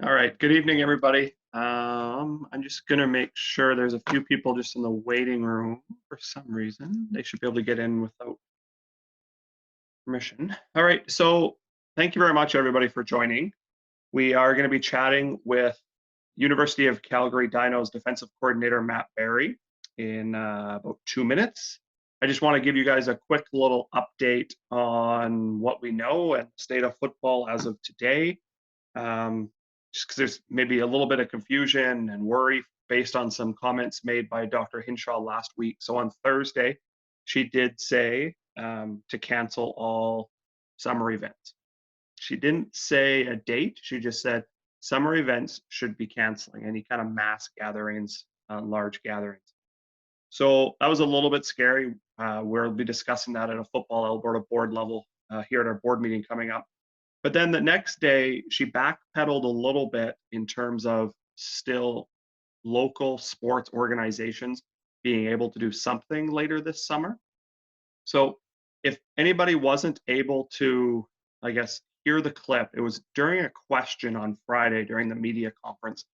All right. Good evening, everybody. I'm just gonna make sure there's a few people just in the waiting room for some reason. They should be able to get in without permission. All right. So thank you very much, everybody, for joining. We are going to be chatting with University of Calgary Dinos defensive coordinator Matt Barry in about 2 minutes. I just want to give you guys a quick little update on what we know and state of football as of today. Just because there's maybe a little bit of confusion and worry based on some comments made by Dr. Hinshaw last week. So on Thursday, she did say to cancel all summer events. She didn't say a date. She just said summer events should be canceling any kind of mass gatherings, large gatherings. So that was a little bit scary. We'll be discussing that at a football Alberta board level here at our board meeting coming up. But then the next day, she backpedaled a little bit in terms of still local sports organizations being able to do something later this summer. So if anybody wasn't able to, I guess, hear the clip, it was during a question on Friday during the media conference.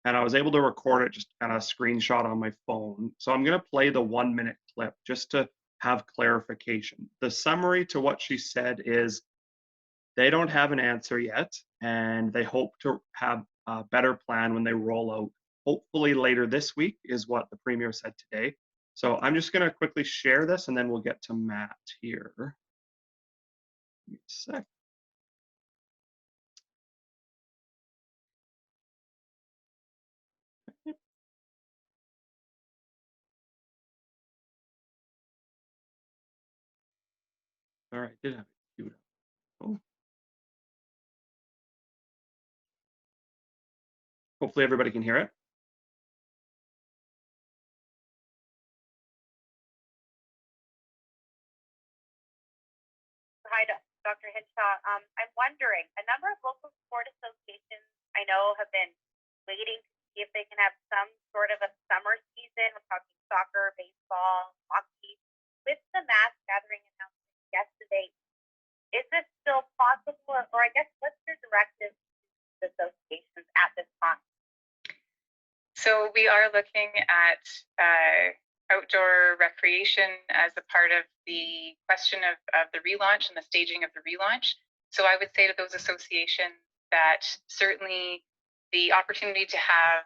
And I was able to record it, just kind of screenshot on my phone. So I'm going to play the 1 minute clip just to have clarification. The summary to what she said is they don't have an answer yet, and they hope to have a better plan when they roll out, hopefully later this week, is what the Premier said today. So I'm just going to quickly share this, and then we'll get to Matt here. Give me a sec. All right, did have it queued up. Oh. Hopefully everybody can hear it. Hi, Dr. Hinshaw. I'm wondering, a number of local sport associations I know have been waiting to see if they can have some sort of a summer season. We're talking soccer, baseball, hockey. With the mass gathering announcement yesterday, is this still possible? Or I guess, what's your directive to the associations at this time? So we are looking at outdoor recreation as a part of the question of the relaunch and the staging of the relaunch. So I would say to those associations that certainly the opportunity to have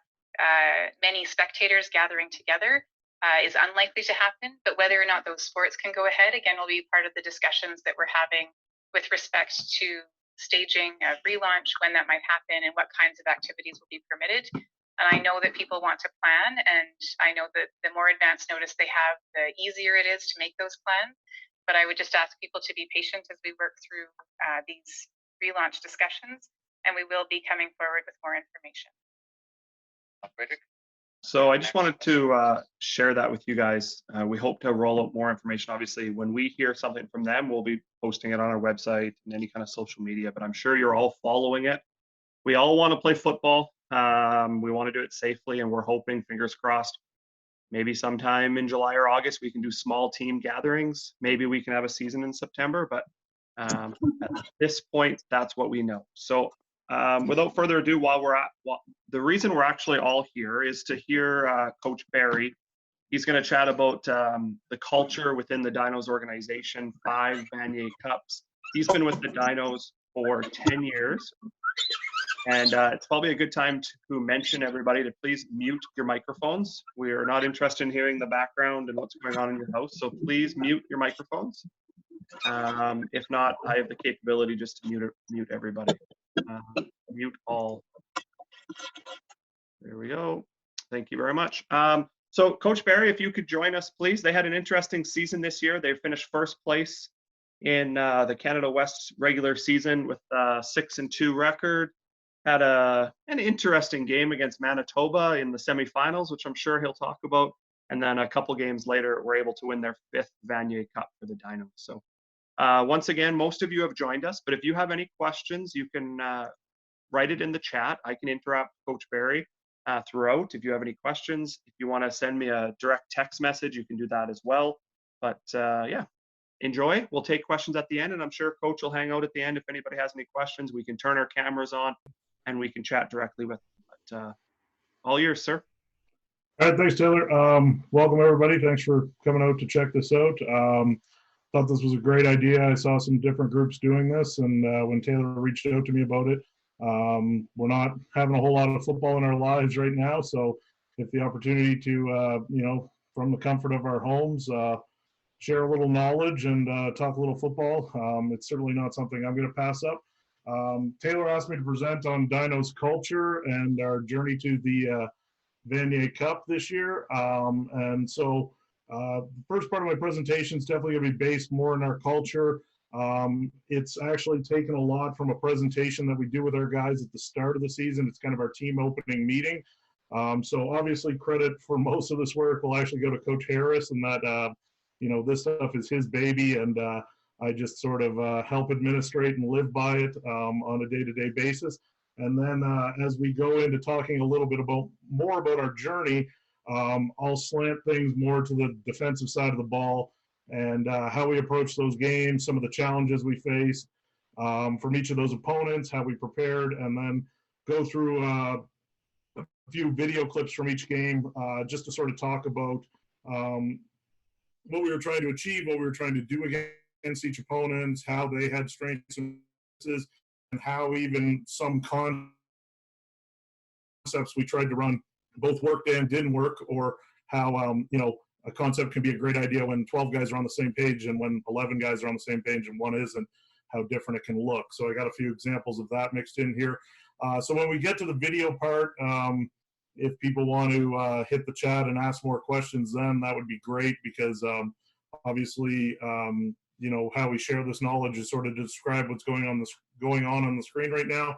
many spectators gathering together is unlikely to happen, but whether or not those sports can go ahead, again, will be part of the discussions that we're having with respect to staging a relaunch, when that might happen, and what kinds of activities will be permitted. And I know that people want to plan, and I know that the more advance notice they have, the easier it is to make those plans. But I would just ask people to be patient as we work through these relaunch discussions, and we will be coming forward with more information. So I just wanted to share that with you guys. We hope to roll out more information. Obviously, when we hear something from them, we'll be posting it on our website and any kind of social media, but I'm sure you're all following it. We all want to play football. We want to do it safely, and we're hoping, fingers crossed, maybe sometime in July or August we can do small team gatherings. Maybe we can have a season in September, but at this point, that's what we know. So without further ado, the reason we're actually all here is to hear Coach Barry. He's going to chat about the culture within the Dinos organization, 5 Vanier Cups. He's been with the Dinos for 10 years. And it's probably a good time to mention everybody to please mute your microphones. We are not interested in hearing the background and what's going on in your house, so please mute your microphones. If not, I have the capability just to mute everybody. Mute all. There we go. Thank you very much. So Coach Barry, if you could join us, please. They had an interesting season this year. They finished first place in the Canada West regular season with a 6-2 record. Had an interesting game against Manitoba in the semifinals, which I'm sure he'll talk about. And then a couple games later, were able to win their 5th Vanier Cup for the Dinos. So once again, most of you have joined us, but if you have any questions, you can write it in the chat. I can interrupt Coach Barry throughout if you have any questions. If you want to send me a direct text message, you can do that as well. But yeah, enjoy. We'll take questions at the end, and I'm sure Coach will hang out at the end if anybody has any questions. We can turn our cameras on. and we can chat directly with him. But all yours, sir. All right, thanks, Taylor. Welcome, everybody. Thanks for coming out to check this out. Thought this was a great idea. I saw some different groups doing this, and when Taylor reached out to me about it, we're not having a whole lot of football in our lives right now, so if the opportunity to, from the comfort of our homes, share a little knowledge and talk a little football, it's certainly not something I'm going to pass up. Taylor asked me to present on Dinos culture and our journey to the Vanier Cup this year. And so the first part of my presentation is definitely going to be based more on our culture. It's actually taken a lot from a presentation that we do with our guys at the start of the season. It's kind of our team opening meeting. So obviously credit for most of this work will actually go to Coach Harris, and that, this stuff is his baby, and I just sort of help administrate and live by it on a day-to-day basis. And then as we go into talking a little bit more about our journey, I'll slant things more to the defensive side of the ball and how we approach those games, some of the challenges we faced from each of those opponents, how we prepared, and then go through a few video clips from each game just to sort of talk about what we were trying to achieve, what we were trying to do against each opponent, how they had strengths and weaknesses, and how even some concepts we tried to run both worked and didn't work, or how a concept can be a great idea when 12 guys are on the same page and when 11 guys are on the same page and one isn't, how different it can look. So I got a few examples of that mixed in here. So when we get to the video part, if people want to hit the chat and ask more questions, then that would be great, because obviously how we share this knowledge is sort of to describe what's going on the screen right now.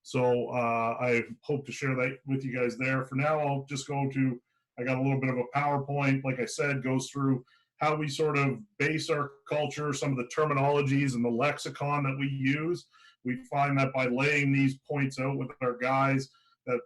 So I hope to share that with you guys there. For now, I'll just I got a little bit of a PowerPoint, like I said, goes through how we sort of base our culture, some of the terminologies and the lexicon that we use. We find that by laying these points out with our guys, that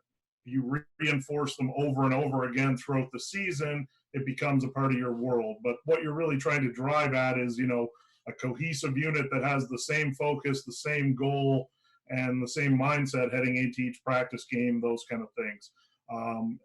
you reinforce them over and over again throughout the season, it becomes a part of your world. But what you're really trying to drive at is, a cohesive unit that has the same focus, the same goal, and the same mindset heading into each practice game, those kind of things.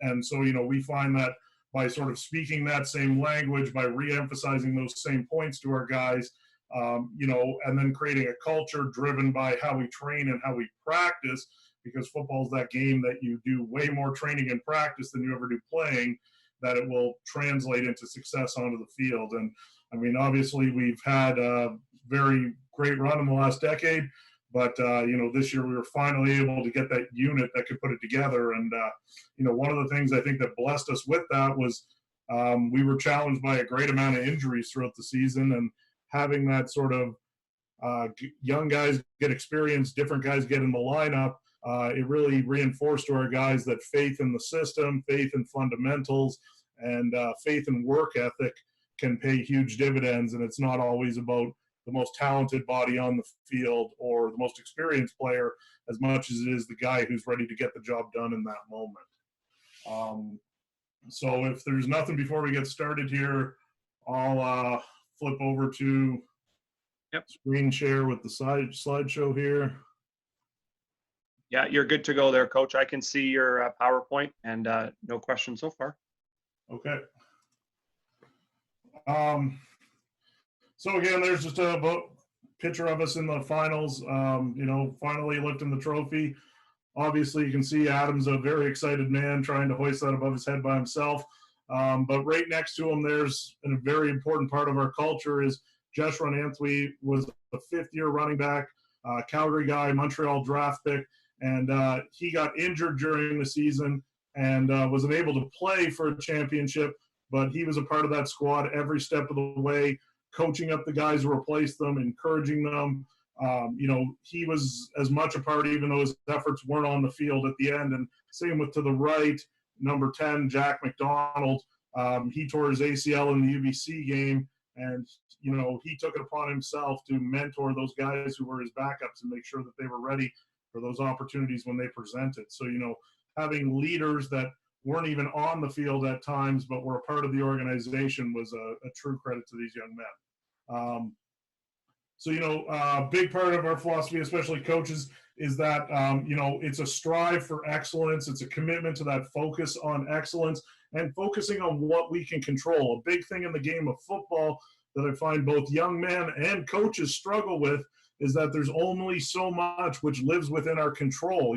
And so, we find that by sort of speaking that same language, by re-emphasizing those same points to our guys, and then creating a culture driven by how we train and how we practice, because football is that game that you do way more training and practice than you ever do playing, that it will translate into success onto the field. And I mean, obviously we've had a very great run in the last decade, but this year we were finally able to get that unit that could put it together. And one of the things I think that blessed us with that was we were challenged by a great amount of injuries throughout the season, and having that sort of young guys get experience, different guys get in the lineup, it really reinforced to our guys that faith in the system, faith in fundamentals, and faith in work ethic can pay huge dividends. And it's not always about the most talented body on the field or the most experienced player, as much as it is the guy who's ready to get the job done in that moment. So if there's nothing before we get started here, I'll flip over to screen share with the slideshow here. Yeah, you're good to go there, Coach. I can see your PowerPoint, and no questions so far. Okay. So again, there's just a picture of us in the finals, finally lifting the trophy. Obviously, you can see Adam's a very excited man trying to hoist that above his head by himself. But right next to him, there's a very important part of our culture is Joshua Anthony was a fifth-year running back, Calgary guy, Montreal draft pick, and he got injured during the season and wasn't able to play for a championship, but he was a part of that squad every step of the way, coaching up the guys who replaced them, encouraging them. He was as much a part, even though his efforts weren't on the field at the end. And same with to the right, number 10, Jack McDonald. He tore his ACL in the UBC game, and he took it upon himself to mentor those guys who were his backups and make sure that they were ready for those opportunities when they presented. So having leaders that weren't even on the field at times but were a part of the organization was a true credit to these young men. So, a big part of our philosophy, especially coaches, is that, it's a strive for excellence. It's a commitment to that focus on excellence and focusing on what we can control. A big thing in the game of football that I find both young men and coaches struggle with is that there's only so much which lives within our control.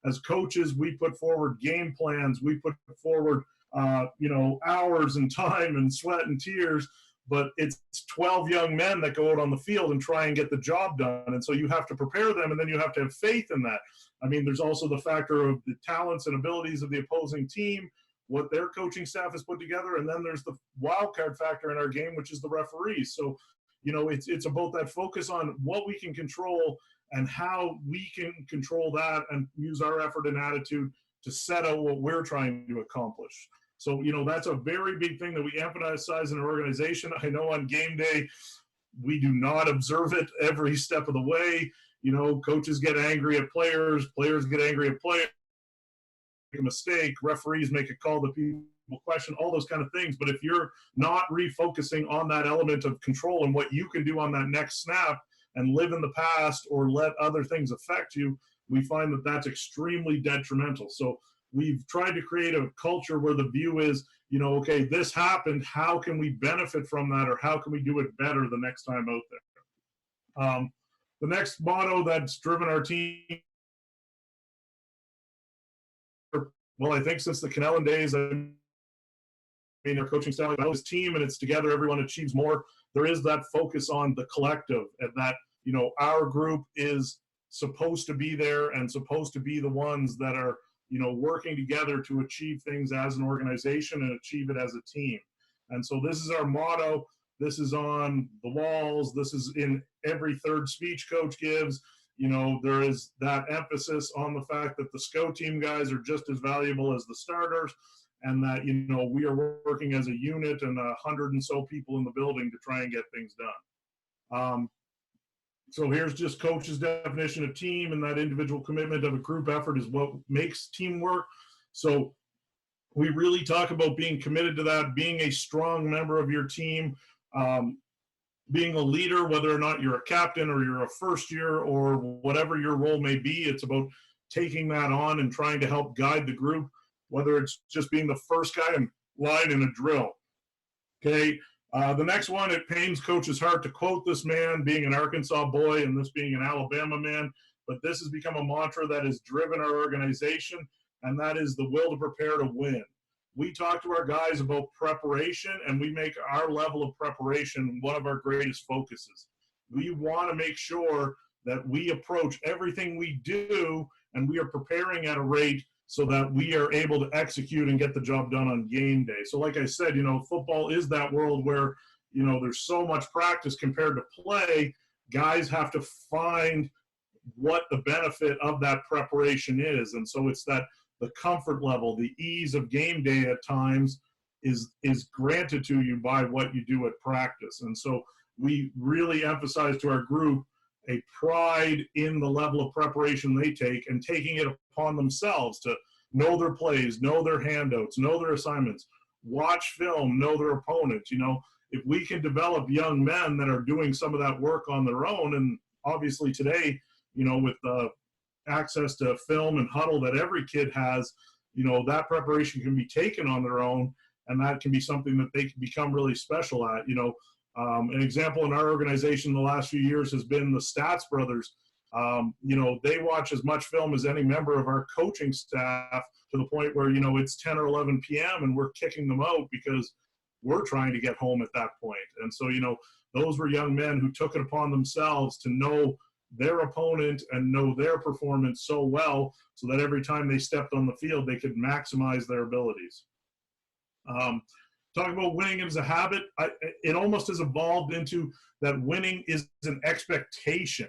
As coaches, we put forward game plans, we put forward, hours and time and sweat and tears, but it's 12 young men that go out on the field and try and get the job done. And so you have to prepare them, and then you have to have faith in that. I mean, there's also the factor of the talents and abilities of the opposing team, what their coaching staff has put together, and then there's the wild card factor in our game, which is the referees. So, it's about that focus on what we can control and how we can control that and use our effort and attitude to set out what we're trying to accomplish. So, that's a very big thing that we emphasize in our organization. I know on game day, we do not observe it every step of the way. Coaches get angry at players get angry at players, make a mistake, referees make a call that people question, all those kind of things. But if you're not refocusing on that element of control and what you can do on that next snap and live in the past or let other things affect you, we find that that's extremely detrimental. So we've tried to create a culture where the view is, okay, this happened. How can we benefit from that, or how can we do it better the next time out there? The next motto that's driven our team, well, I think since the Canellan days, our coaching style is team, and it's together, everyone achieves more. There is that focus on the collective, and that, our group is supposed to be there and supposed to be the ones that are, working together to achieve things as an organization and achieve it as a team. And so this is our motto. This is on the walls. This is in every third speech coach gives. There is that emphasis on the fact that the scout team guys are just as valuable as the starters, and that, we are working as a unit and 100 and so people in the building to try and get things done. So here's just coach's definition of team, and that individual commitment of a group effort is what makes teamwork. So we really talk about being committed to that, being a strong member of your team, being a leader, whether or not you're a captain or you're a first year or whatever your role may be. It's about taking that on and trying to help guide the group, whether it's just being the first guy in line in a drill. Okay. The next one, it pains coach's heart to quote this man, being an Arkansas boy and this being an Alabama man, but this has become a mantra that has driven our organization, and that is the will to prepare to win. We talk to our guys about preparation, and we make our level of preparation one of our greatest focuses. We want to make sure that we approach everything we do, and we are preparing at a rate so that we are able to execute and get the job done on game day. So like I said, football is that world where, there's so much practice compared to play. Guys have to find what the benefit of that preparation is. And so it's that the comfort level, the ease of game day at times is granted to you by what you do at practice. And so we really emphasize to our group a pride in the level of preparation they take, and taking it upon themselves to know their plays, know their handouts, know their assignments, watch film, know their opponents. If we can develop young men that are doing some of that work on their own, and obviously today, with the access to film and huddle that every kid has, that preparation can be taken on their own, and that can be something that they can become really special at. An example in our organization the last few years has been the Stats brothers. They watch as much film as any member of our coaching staff, to the point where, it's 10 or 11 p.m. and we're kicking them out because we're trying to get home at that point. And so, those were young men who took it upon themselves to know their opponent and know their performance so well, so that every time they stepped on the field, they could maximize their abilities. Talking about winning as a habit, it almost has evolved into that winning is an expectation.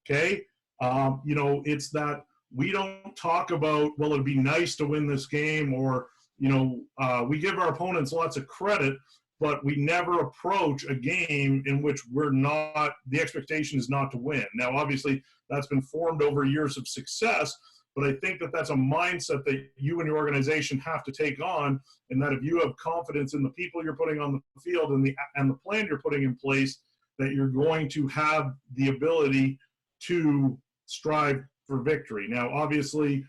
Okay. It's that we don't talk about, well, it'd be nice to win this game, or, we give our opponents lots of credit, but we never approach a game in which the expectation is not to win. Now, obviously, that's been formed over years of success, but I think that that's a mindset that you and your organization have to take on, and that if you have confidence in the people you're putting on the field and the plan you're putting in place, that you're going to have the ability to strive for victory. Now, obviously,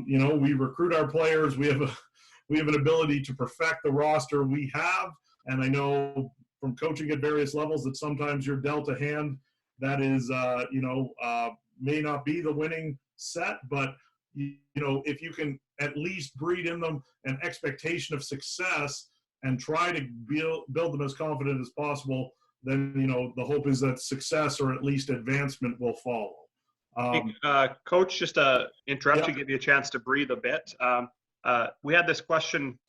you know, we recruit our players. We have an ability to perfect the roster we have. And I know from coaching at various levels that sometimes you're dealt a hand that is, you know, may not be the winning set, but, you know, if you can at least breed in them an expectation of success and try to build them as confident as possible, then, you know, the hope is that success or at least advancement will follow. Coach, just to interrupt Yeah. you, give you a chance to breathe a bit. We had this question,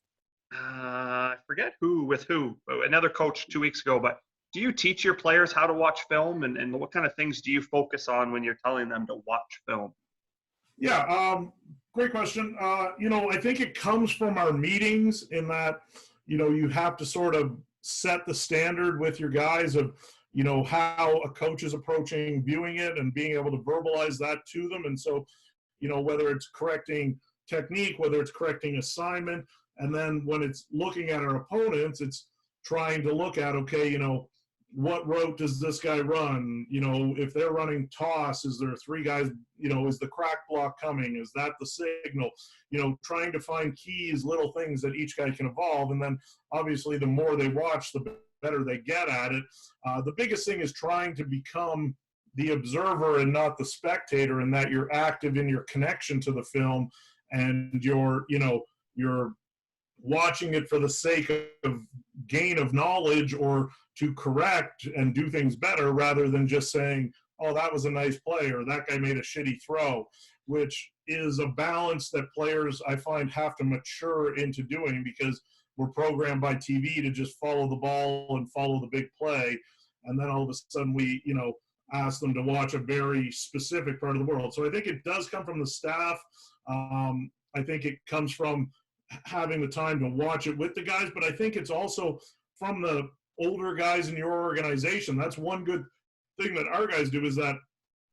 I forget with who, another coach 2 weeks ago, but do you teach your players how to watch film, and what kind of things do you focus on when you're telling them to watch film? Yeah, great question. You know, I think it comes from our meetings in that, you know, you have to sort of set the standard with your guys of, you know, how a coach is approaching viewing it and being able to verbalize that to them. And so, you know, whether it's correcting technique, whether it's correcting assignment, and then when it's looking at our opponents, it's trying to look at, okay, you know, what route does this guy run? You know, if they're running toss, is there 3 guys, you know, is the crack block coming? Is that the signal? You know, trying to find keys, little things that each guy can evolve. And then obviously the more they watch, the better they get at it. The biggest thing is trying to become the observer and not the spectator, and that you're active in your connection to the film and you're, you know, you're watching it for the sake of gain of knowledge or to correct and do things better, rather than just saying, oh, that was a nice play or that guy made a shitty throw, which is a balance that players, I find, have to mature into doing, because we're programmed by TV to just follow the ball and follow the big play. And then all of a sudden we, you know, ask them to watch a very specific part of the world. So I think it does come from the staff. I think it comes from having the time to watch it with the guys, but I think it's also from the older guys in your organization. That's one good thing that our guys do, is that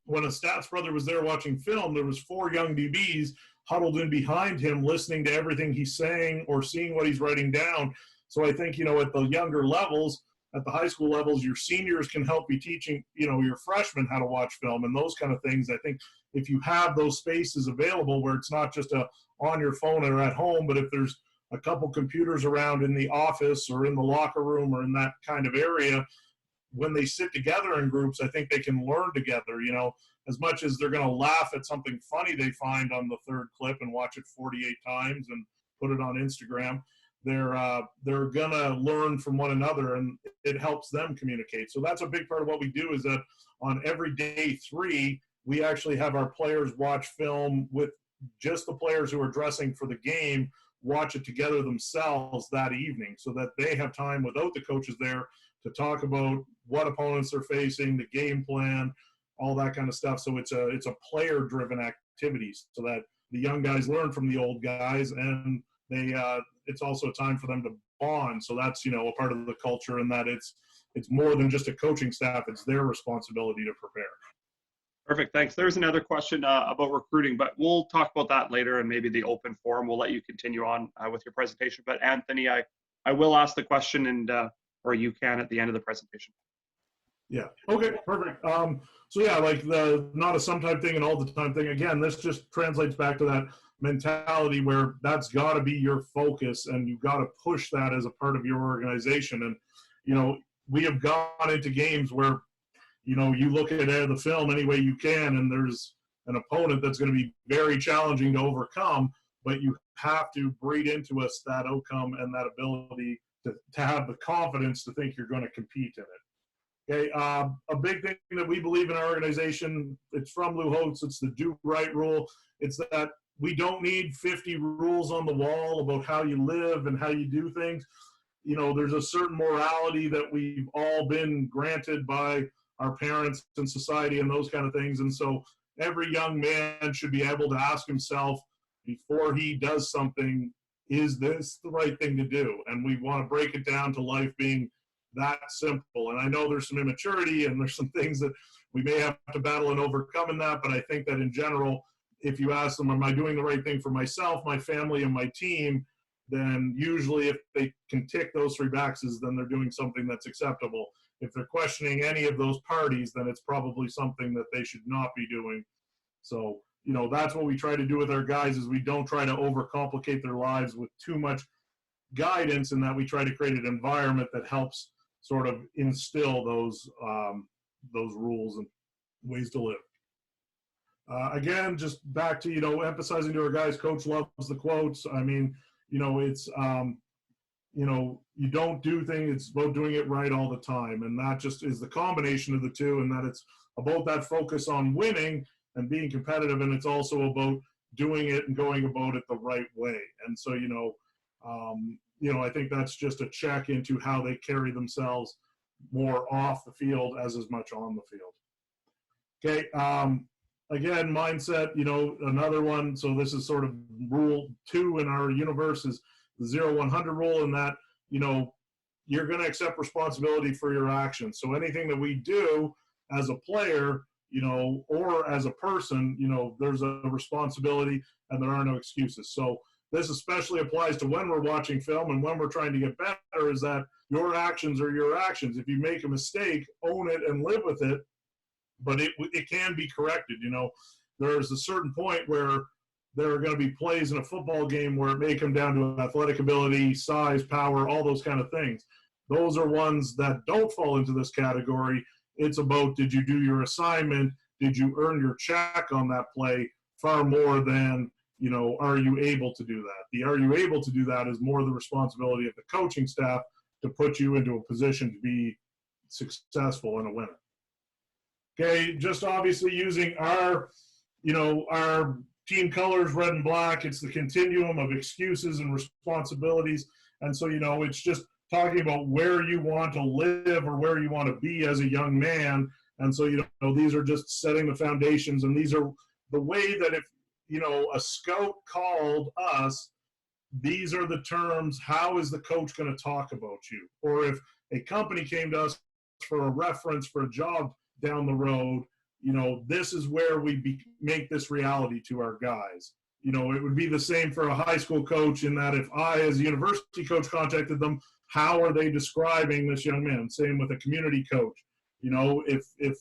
when a stats brother was there watching film, there was 4 young DBs huddled in behind him, listening to everything he's saying or seeing what he's writing down. So I think, you know, at the younger levels, at the high school levels, your seniors can help be teaching, you know, your freshmen how to watch film and those kind of things. I think if you have those spaces available where it's not just on your phone or at home, but if there's a couple computers around in the office or in the locker room or in that kind of area, when they sit together in groups, I think they can learn together. You know, as much as they're going to laugh at something funny they find on the 3rd clip and watch it 48 times and put it on Instagram, they're going to learn from one another, and it helps them communicate. So that's a big part of what we do, is that on every day 3, we actually have our players watch film with just the players who are dressing for the game, watch it together themselves that evening, so that they have time without the coaches there to talk about what opponents they're facing, the game plan, all that kind of stuff. So it's a player-driven activity, so that the young guys learn from the old guys, and it's also a time for them to bond. So that's, you know, a part of the culture, and that it's more than just a coaching staff. It's their responsibility to prepare. Perfect, thanks. There's another question about recruiting, but we'll talk about that later, and maybe the open forum. We'll let you continue on with your presentation. But Anthony, I will ask the question, and or you can at the end of the presentation. Yeah. Okay. Perfect. So yeah, like the not a sometime thing and all the time thing. Again, this just translates back to that mentality where that's got to be your focus, and you've got to push that as a part of your organization. And you know, we have gone into games where, you know, you look at the film any way you can, and there's an opponent that's going to be very challenging to overcome, but you have to breed into us that outcome and that ability to have the confidence to think you're going to compete in it. Okay, a big thing that we believe in our organization, it's from Lou Holtz, it's the do right rule. It's that we don't need 50 rules on the wall about how you live and how you do things. You know, there's a certain morality that we've all been granted by our parents and society and those kind of things. And so every young man should be able to ask himself before he does something, is this the right thing to do? And we want to break it down to life being that simple. And I know there's some immaturity and there's some things that we may have to battle and overcome in that, but I think that in general, if you ask them, am I doing the right thing for myself, my family, and my team, then usually if they can tick those 3 boxes, then they're doing something that's acceptable. if they're questioning any of those parties, then it's probably something that they should not be doing. So, that's what we try to do with our guys, is we don't try to overcomplicate their lives with too much guidance, and that we try to create an environment that helps sort of instill those rules and ways to live. Again, just back to, emphasizing to our guys, coach loves the quotes. I mean, it's, you don't do things, it's about doing it right all the time. And that just is the combination of the two, and that it's about that focus on winning and being competitive. And it's also about doing it and going about it the right way. And so, I think that's just a check into how they carry themselves more off the field as much on the field. Okay. Again, mindset, another one. So this is sort of rule 2 in our universe, is the 0-100 rule, and that, you're going to accept responsibility for your actions. So anything that we do as a player, or as a person, there's a responsibility and there are no excuses. So this especially applies to when we're watching film and when we're trying to get better, is that your actions are your actions. If you make a mistake, own it and live with it, but it can be corrected. There's a certain point where there are going to be plays in a football game where it may come down to athletic ability, size, power, all those kind of things. Those are ones that don't fall into this category. It's about, did you do your assignment? Did you earn your check on that play? Far more than, are you able to do that? The are you able to do that is more the responsibility of the coaching staff to put you into a position to be successful and a winner. Okay, just obviously using our team colors, red and black. It's the continuum of excuses and responsibilities. And so, it's just talking about where you want to live or where you want to be as a young man. And so, these are just setting the foundations. And these are the way that if, a scout called us, these are the terms, how is the coach going to talk about you? Or if a company came to us for a reference for a job down the road, this is where we make this reality to our guys. It would be the same for a high school coach, in that if I, as a university coach, contacted them, how are they describing this young man? Same with a community coach. If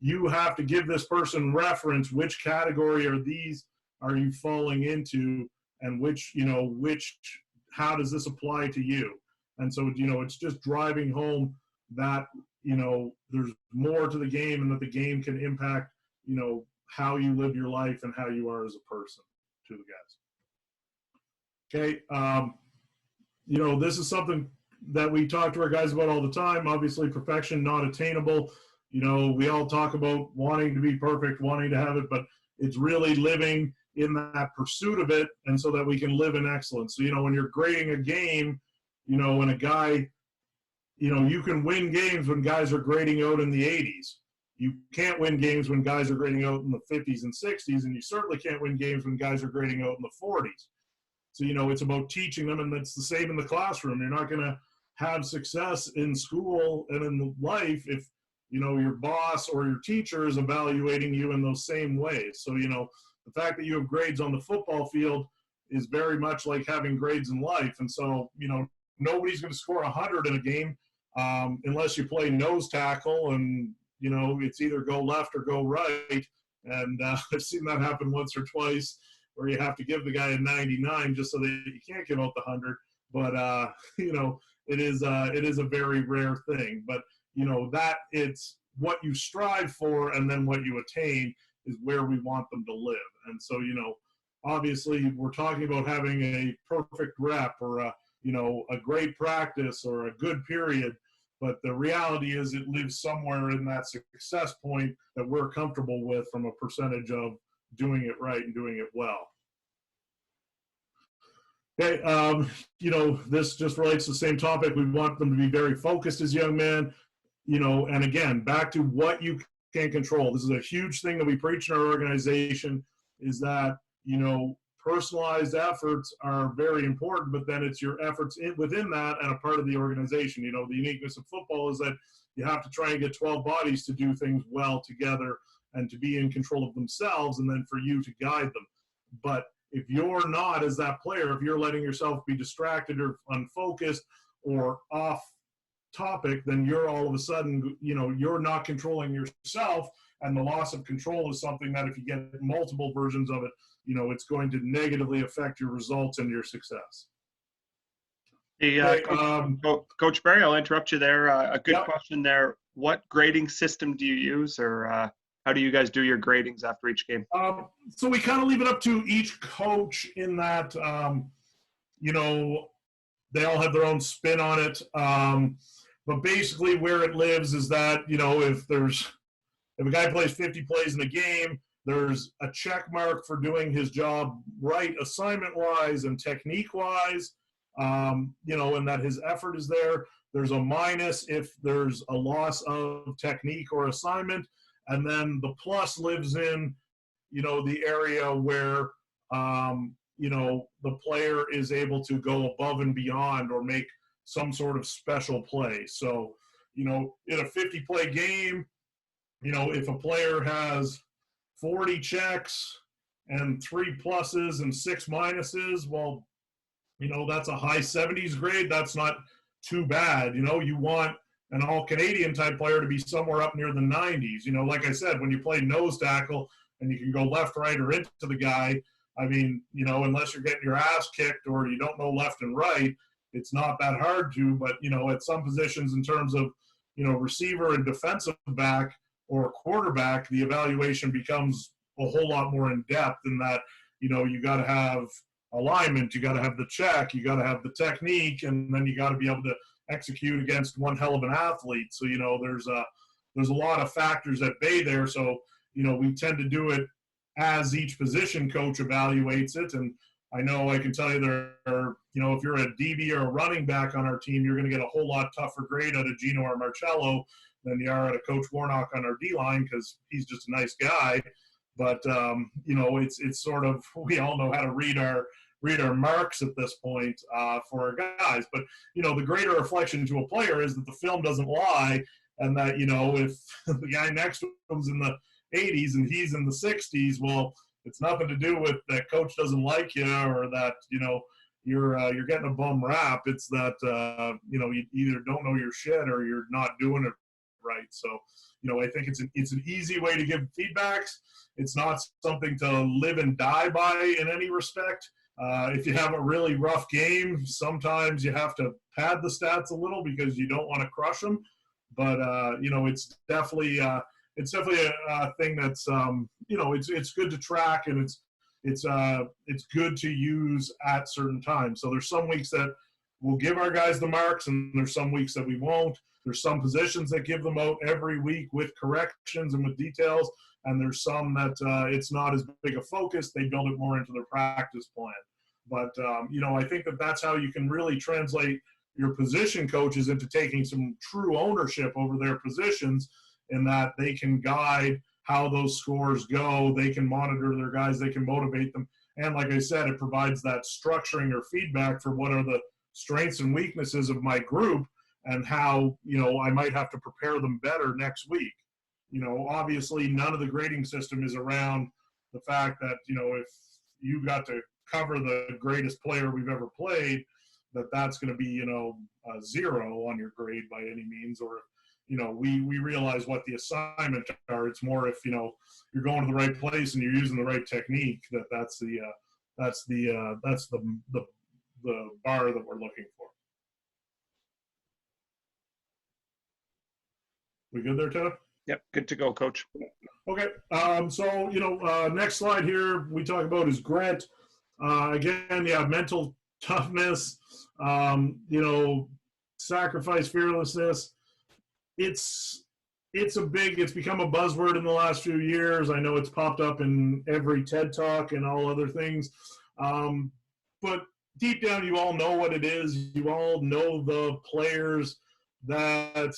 you have to give this person reference, which category are you falling into, and how does this apply to you? And so, it's just driving home that, there's more to the game, and that the game can impact, how you live your life and how you are as a person to the guys. Okay. This is something that we talk to our guys about all the time. Obviously, perfection, not attainable. We all talk about wanting to be perfect, wanting to have it, but it's really living in that pursuit of it, and so that we can live in excellence. So, when you're grading a game, when a guy, you can win games when guys are grading out in the 80s. You can't win games when guys are grading out in the 50s and 60s, and you certainly can't win games when guys are grading out in the 40s. So, it's about teaching them, and that's the same in the classroom. You're not going to have success in school and in life if, your boss or your teacher is evaluating you in those same ways. So, the fact that you have grades on the football field is very much like having grades in life. And so, nobody's going to score 100 in a game unless you play nose tackle, and, it's either go left or go right. And I've seen that happen once or twice, where you have to give the guy a 99 just so that you can't give out the 100. But, it is a very rare thing. But, that it's what you strive for, and then what you attain is where we want them to live. And so, obviously we're talking about having a perfect rep, or a great practice, or a good period. But the reality is it lives somewhere in that success point that we're comfortable with, from a percentage of doing it right and doing it well. Okay, this just relates to the same topic. We want them to be very focused as young men, and again, back to what you can control. This is a huge thing that we preach in our organization, is that, personalized efforts are very important, but then it's your efforts within that and a part of the organization. The uniqueness of football is that you have to try and get 12 bodies to do things well together and to be in control of themselves, and then for you to guide them. But if you're not, as that player, if you're letting yourself be distracted or unfocused or off topic, then you're all of a sudden, you're not controlling yourself. And the loss of control is something that if you get multiple versions of it, it's going to negatively affect your results and your success. Hey, Okay, Coach Barry, I'll interrupt you there. A good Yep. question there. What grading system do you use, or how do you guys do your gradings after each game? So we kind of leave it up to each coach in that, they all have their own spin on it. But basically where it lives is that, if a guy plays 50 plays in a game, there's a check mark for doing his job right, assignment-wise and technique-wise, and that his effort is there. There's a minus if there's a loss of technique or assignment. And then the plus lives in, the area where, the player is able to go above and beyond or make some sort of special play. So, in a 50-play game, if a player has 40 checks and 3 pluses and 6 minuses, well, that's a high 70s grade. That's not too bad. You want an all-Canadian type player to be somewhere up near the 90s. Like I said, when you play nose tackle and you can go left, right, or into the guy, I mean, unless you're getting your ass kicked or you don't know left and right, it's not that hard to. But, at some positions in terms of, receiver and defensive back or quarterback, the evaluation becomes a whole lot more in depth in that, you got to have alignment, you got to have the check, you got to have the technique, and then you got to be able to execute against one hell of an athlete. So, there's a lot of factors at bay there. So, we tend to do it as each position coach evaluates it. And I know I can tell you there are, if you're a DB or a running back on our team, you're going to get a whole lot tougher grade out of Gino or Marcello than you are out of Coach Warnock on our D-line because he's just a nice guy. But, it's sort of, we all know how to read our marks at this point for our guys. But, the greater reflection to a player is that the film doesn't lie, and that, if the guy next to him's in the 80s and he's in the 60s, well, it's nothing to do with that coach doesn't like you or that, you're getting a bum rap. It's that, you either don't know your shit or you're not doing it right. So, I think it's an easy way to give feedbacks. It's not something to live and die by in any respect. If you have a really rough game, sometimes you have to pad the stats a little because you don't want to crush them. But it's definitely a thing that's it's good to track, and it's good to use at certain times. So there's some weeks that we'll give our guys the marks, and there's some weeks that we won't. There's some positions that give them out every week with corrections and with details, and there's some that it's not as big a focus. They build it more into their practice plan. But, I think that's how you can really translate your position coaches into taking some true ownership over their positions, in that they can guide how those scores go. They can monitor their guys. They can motivate them. And like I said, it provides that structuring or feedback for what are the strengths and weaknesses of my group and how, I might have to prepare them better next week. Obviously none of the grading system is around the fact that, if you got to cover the greatest player we've ever played, that's going to be, a 0 on your grade by any means. Or, we realize what the assignments are. It's more if, you're going to the right place and you're using the right technique, that's the bar that we're looking for. We good there, Ted? Yep, good to go, Coach. Okay, so, next slide here we talk about is grit. Again, mental toughness, sacrifice, fearlessness. It's become a buzzword in the last few years. I know it's popped up in every TED Talk and all other things. But deep down, you all know what it is. You all know the players that,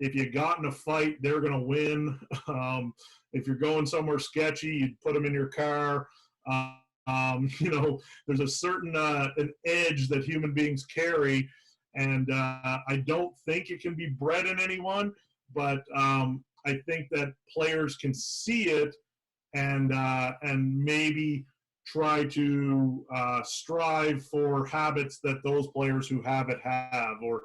if you got in a fight, they're going to win. If you're going somewhere sketchy, you'd put them in your car. There's a certain an edge that human beings carry, and I don't think it can be bred in anyone, but I think that players can see it and maybe try to strive for habits that those players who have it have, or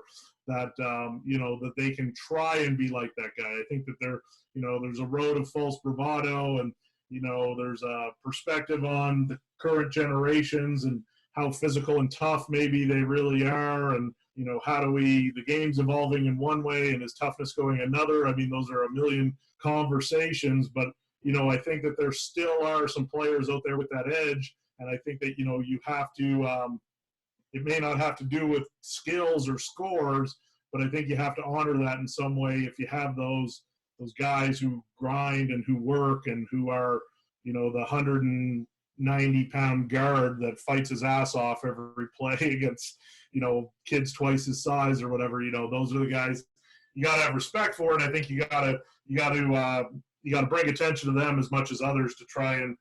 that, that they can try and be like that guy. I think that there's a road of false bravado, and, there's a perspective on the current generations and how physical and tough maybe they really are. And, the game's evolving in one way and is toughness going another. I mean, those are a million conversations, but, I think that there still are some players out there with that edge. And I think that, you have to, it may not have to do with skills or scores, but I think you have to honor that in some way if you have those guys who grind and who work and who are, the 190-pound guard that fights his ass off every play against, kids twice his size or whatever. Those are the guys you got to have respect for, and I think you got to bring attention to them as much as others to try and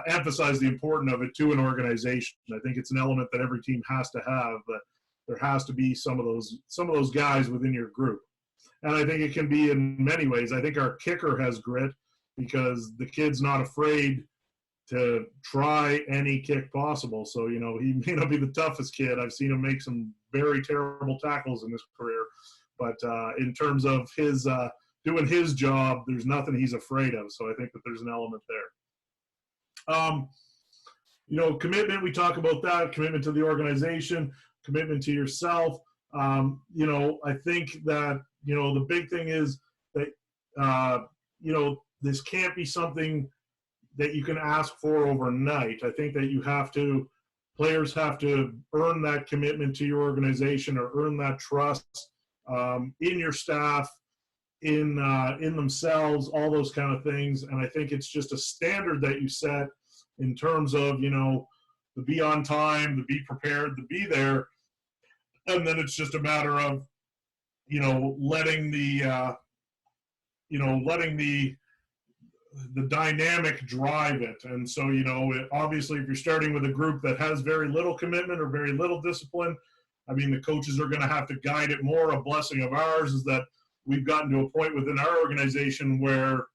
emphasize the importance of it to an organization. I think it's an element that every team has to have, but there has to be some of those guys within your group. And I think it can be in many ways. I think our kicker has grit because the kid's not afraid to try any kick possible. So, he may not be the toughest kid. I've seen him make some very terrible tackles in his career. But in terms of his doing his job, there's nothing he's afraid of. So I think that there's an element there. Commitment, we talk about that, commitment to the organization, commitment to yourself. I think that, the big thing is that, this can't be something that you can ask for overnight. I think that players have to earn that commitment to your organization or earn that trust in your staff, in themselves, all those kind of things. And I think it's just a standard that you set in terms of, to be on time, to be prepared, to be there. And then it's just a matter of, letting the dynamic drive it. And so, obviously if you're starting with a group that has very little commitment or very little discipline, I mean, the coaches are going to have to guide it more. A blessing of ours is that we've gotten to a point within our organization where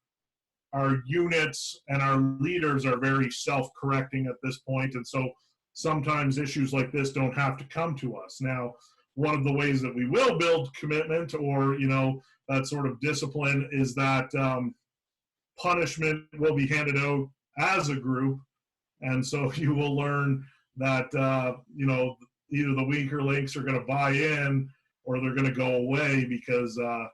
our units and our leaders are very self-correcting at this point. And so sometimes issues like this don't have to come to us. Now, one of the ways that we will build commitment or, that sort of discipline is that punishment will be handed out as a group. And so you will learn that, either the weaker links are going to buy in or they're going to go away because the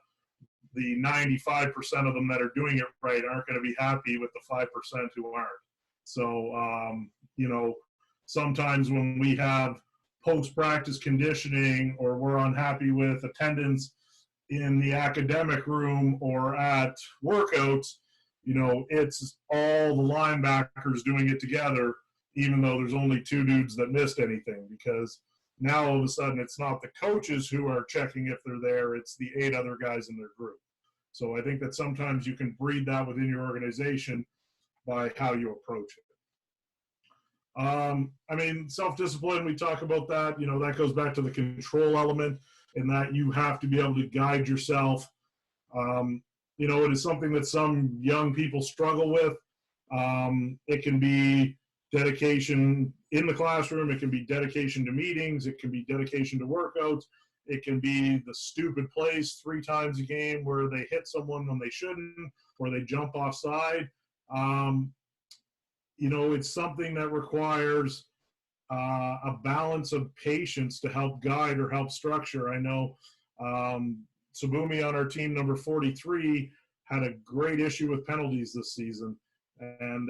95% of them that are doing it right aren't going to be happy with the 5% who aren't. So, sometimes when we have post-practice conditioning or we're unhappy with attendance in the academic room or at workouts, it's all the linebackers doing it together, even though there's only 2 dudes that missed anything, because now all of a sudden it's not the coaches who are checking if they're there, it's the 8 other guys in their group. So I think that sometimes you can breed that within your organization by how you approach it. Self-discipline, we talk about that, that goes back to the control element in that you have to be able to guide yourself. It is something that some young people struggle with. It can be dedication in the classroom. It can be dedication to meetings. It can be dedication to workouts. It can be the stupid plays 3 times a game where they hit someone when they shouldn't, or they jump offside. It's something that requires a balance of patience to help guide or help structure. I know Sabumi on our team, number 43, had a great issue with penalties this season. And,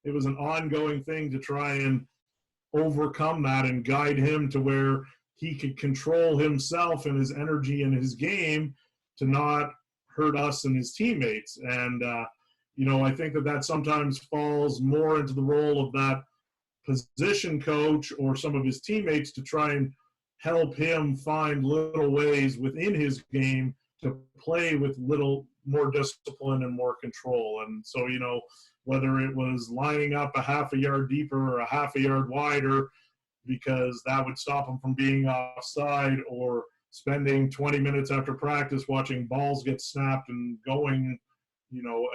it was an ongoing thing to try and overcome that and guide him to where he could control himself and his energy and his game to not hurt us and his teammates. And, I think that sometimes falls more into the role of that position coach or some of his teammates to try and help him find little ways within his game to play with little more discipline and more control. And so, whether it was lining up a half a yard deeper or a half a yard wider because that would stop him from being offside, or spending 20 minutes after practice watching balls get snapped and going,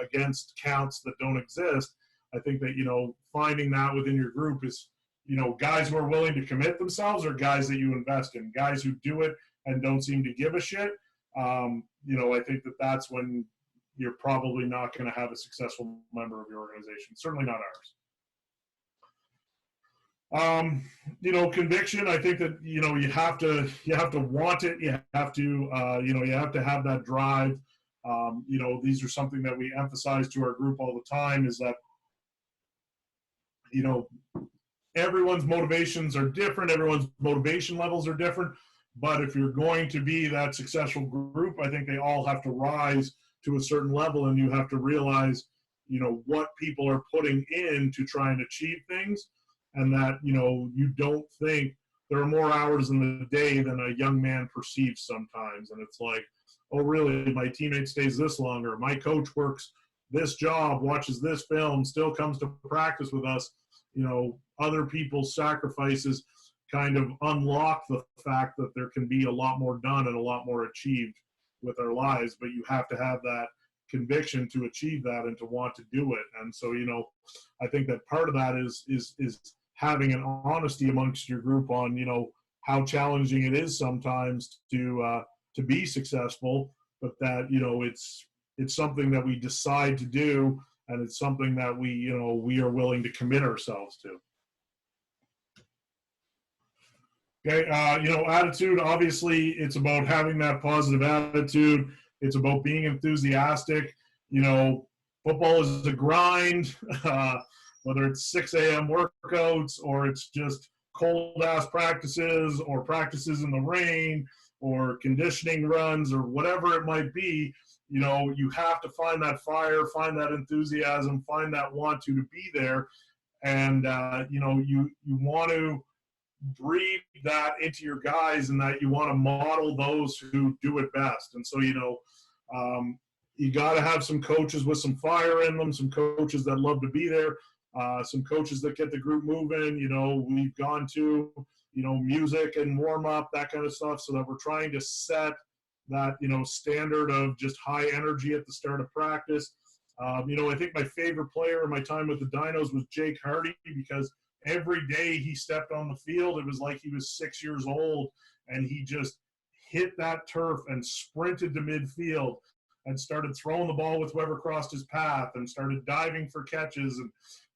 against counts that don't exist. I think that, finding that within your group is guys who are willing to commit themselves or guys that you invest in. Guys who do it and don't seem to give a shit. I think that's when you're probably not going to have a successful member of your organization. Certainly not ours. Conviction. I think that you have to want it. You have to have that drive. These are something that we emphasize to our group all the time. Is that everyone's motivations are different. Everyone's motivation levels are different. But if you're going to be that successful group, I think they all have to rise to a certain level, and you have to realize, what people are putting in to try and achieve things, and that, you don't think there are more hours in the day than a young man perceives sometimes. And it's like, oh, really? My teammate stays this longer. My coach works this job, watches this film, still comes to practice with us. Other people's sacrifices kind of unlock the fact that there can be a lot more done and a lot more achieved with our lives, but you have to have that conviction to achieve that and to want to do it. And so, I think that part of that is having an honesty amongst your group on, how challenging it is sometimes to be successful, but that, it's something that we decide to do, and it's something that we are willing to commit ourselves to. Okay, attitude, obviously, it's about having that positive attitude. It's about being enthusiastic. Football is a grind, whether it's 6 a.m. workouts or it's just cold-ass practices or practices in the rain or conditioning runs or whatever it might be. You have to find that fire, find that enthusiasm, find that want to be there. And, you want to breed that into your guys, and that you want to model those who do it best. And so, you got to have some coaches with some fire in them, some coaches that love to be there, some coaches that get the group moving. We've gone to, music and warm up, that kind of stuff, so that we're trying to set that, standard of just high energy at the start of practice. I think my favorite player in my time with the Dinos was Jake Hardy, because every day he stepped on the field, it was like he was 6 years old, and he just hit that turf and sprinted to midfield and started throwing the ball with whoever crossed his path and started diving for catches and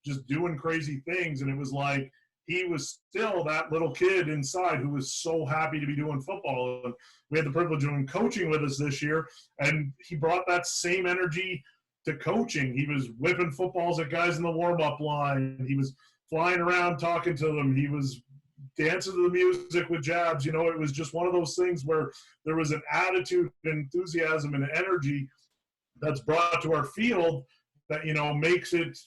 just doing crazy things. And it was like he was still that little kid inside who was so happy to be doing football. And we had the privilege of him coaching with us this year, and he brought that same energy to coaching. He was whipping footballs at guys in the warm-up line. He was flying around talking to them. He was dancing to the music with jabs. It was just one of those things where there was an attitude, enthusiasm, and energy that's brought to our field that, makes it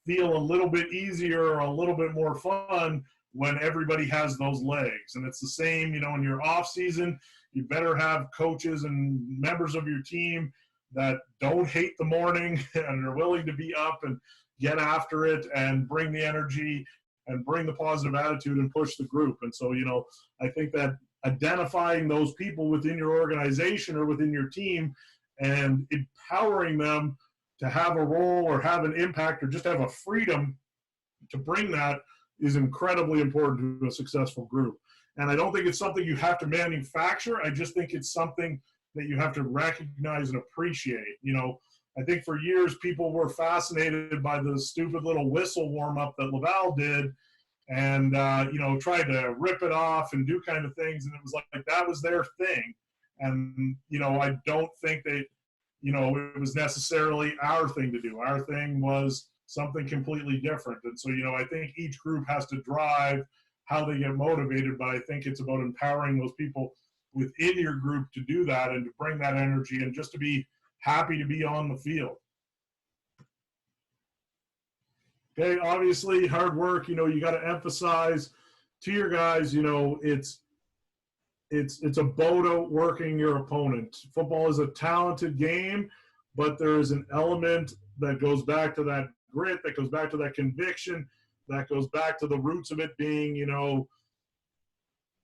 feel a little bit easier or a little bit more fun when everybody has those legs. And it's the same, in your off season, you better have coaches and members of your team that don't hate the morning and are willing to be up and get after it and bring the energy and bring the positive attitude and push the group. And so, I think that identifying those people within your organization or within your team and empowering them to have a role or have an impact or just have a freedom to bring that is incredibly important to a successful group. And I don't think it's something you have to manufacture. I just think it's something that you have to recognize and appreciate. I think for years people were fascinated by the stupid little whistle warm-up that Laval did and, tried to rip it off and do kind of things. And it was like that was their thing. And, I don't think that, it was necessarily our thing to do. Our thing was something completely different. And so, I think each group has to drive how they get motivated, but I think it's about empowering those people within your group to do that and to bring that energy and just to be happy to be on the field. Okay, obviously hard work, you got to emphasize to your guys, it's about outworking your opponent. Football is a talented game, but there is an element that goes back to that grit, that goes back to that conviction, that goes back to the roots of it being,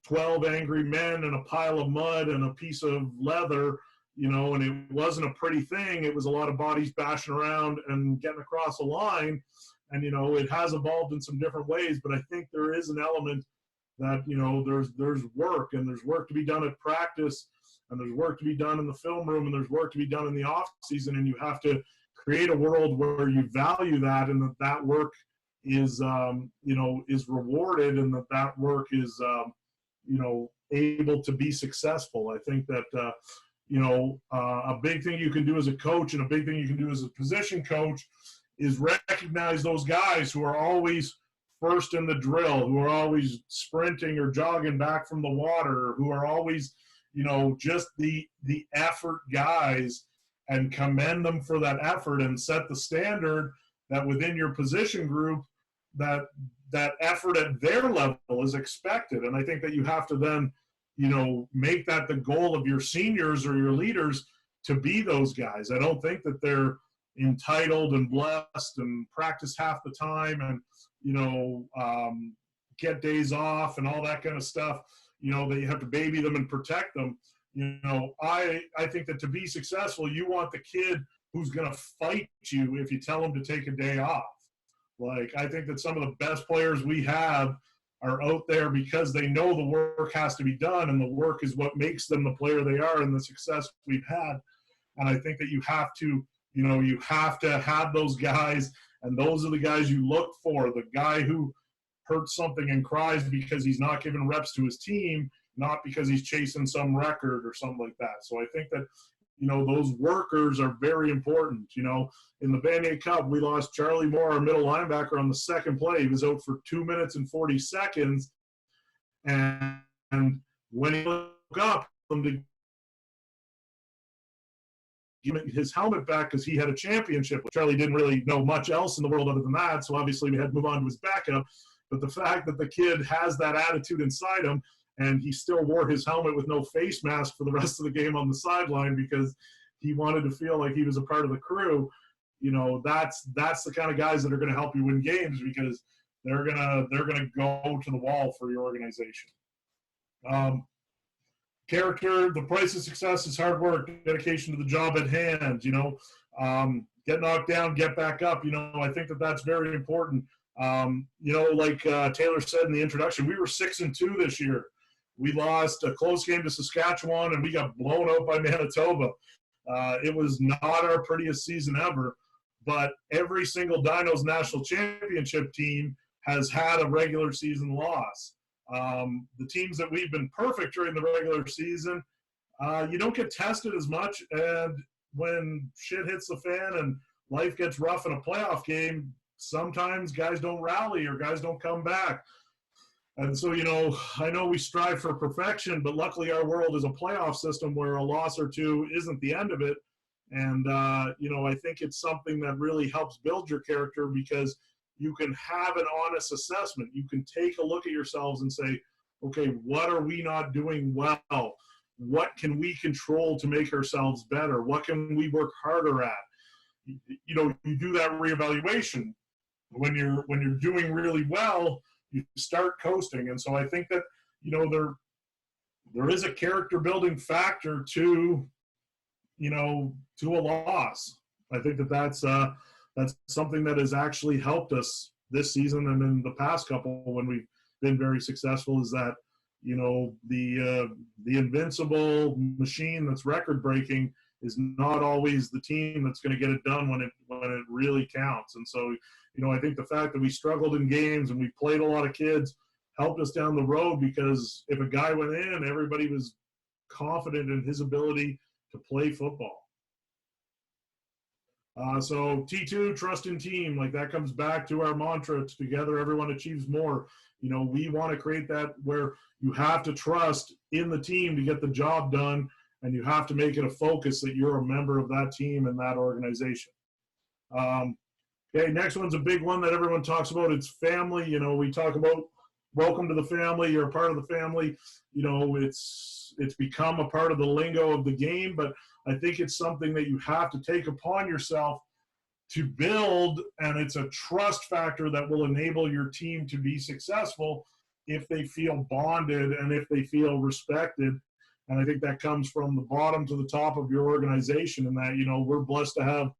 12 angry men and a pile of mud and a piece of leather, and it wasn't a pretty thing. It was a lot of bodies bashing around and getting across a line. and, you know, it has evolved in some different ways, but I think there is an element that, you know, there's work, and there's work to be done at practice, and there's work to be done in the film room, and there's work to be done in the off season, and you have to create a world where you value that, and that work is, you know, is rewarded, and that work is, you know, able to be successful. I think that, you know, a big thing you can do as a coach, and a big thing you can do as a position coach, is recognize those guys who are always first in the drill, who are always sprinting or jogging back from the water, who are always, you know, just the effort guys, and commend them for that effort, and set the standard that within your position group, that effort at their level is expected. And I think that you have to then, you know, make that the goal of your seniors or your leaders to be those guys. I don't think that they're entitled and blessed and practice half the time, and, you know, get days off and all that kind of stuff, you know, that you have to baby them and protect them. You know, I think that to be successful, you want the kid who's going to fight you if you tell him to take a day off. Like, I think that some of the best players we have are out there because they know the work has to be done, and the work is what makes them the player they are and the success we've had. And I think that you have to, you know, you have to have those guys, and those are the guys you look for. The guy who hurts something and cries because he's not giving reps to his team, not because he's chasing some record or something like that. So I think that, you know, those workers are very important. You know, in the Vanier Cup, we lost Charlie Moore, our middle linebacker, on the second play. He was out for 2 minutes and 40 seconds. And when he woke up, to give his helmet back because he had a championship. Charlie didn't really know much else in the world other than that, so obviously we had to move on to his backup. But the fact that the kid has that attitude inside him, and he still wore his helmet with no face mask for the rest of the game on the sideline because he wanted to feel like he was a part of the crew, you know, that's the kind of guys that are going to help you win games, because they're gonna go to the wall for your organization. Character, the price of success is hard work, dedication to the job at hand. You know, get knocked down, get back up. You know, I think that that's very important. You know, like Taylor said in the introduction, we were 6-2 this year. We lost a close game to Saskatchewan, and we got blown out by Manitoba. It was not our prettiest season ever, but every single Dinos national championship team has had a regular season loss. The teams that we've been perfect during the regular season, you don't get tested as much, and when shit hits the fan and life gets rough in a playoff game, sometimes guys don't rally or guys don't come back. And so, you know, I know we strive for perfection, but luckily our world is a playoff system where a loss or two isn't the end of it. And, you know, I think it's something that really helps build your character, because you can have an honest assessment. You can take a look at yourselves and say, okay, what are we not doing well? What can we control to make ourselves better? What can we work harder at? You know, you do that reevaluation. When you're doing really well, you start coasting. And so I think that, you know, there is a character building factor to, you know, to a loss. I think that that's something that has actually helped us this season and in the past couple when we've been very successful, is that, you know, the invincible machine that's record breaking is not always the team that's going to get it done when it really counts. And so, you know, I think the fact that we struggled in games and we played a lot of kids helped us down the road, because if a guy went in, everybody was confident in his ability to play football. So T2, trust in team, like that comes back to our mantra, together everyone achieves more. You know, we want to create that where you have to trust in the team to get the job done, and you have to make it a focus that you're a member of that team and that organization. Okay, next one's a big one that everyone talks about. It's family. You know, we talk about welcome to the family. You're a part of the family. You know, it's become a part of the lingo of the game, but I think it's something that you have to take upon yourself to build, and it's a trust factor that will enable your team to be successful if they feel bonded and if they feel respected. And I think that comes from the bottom to the top of your organization, and that, you know, we're blessed to have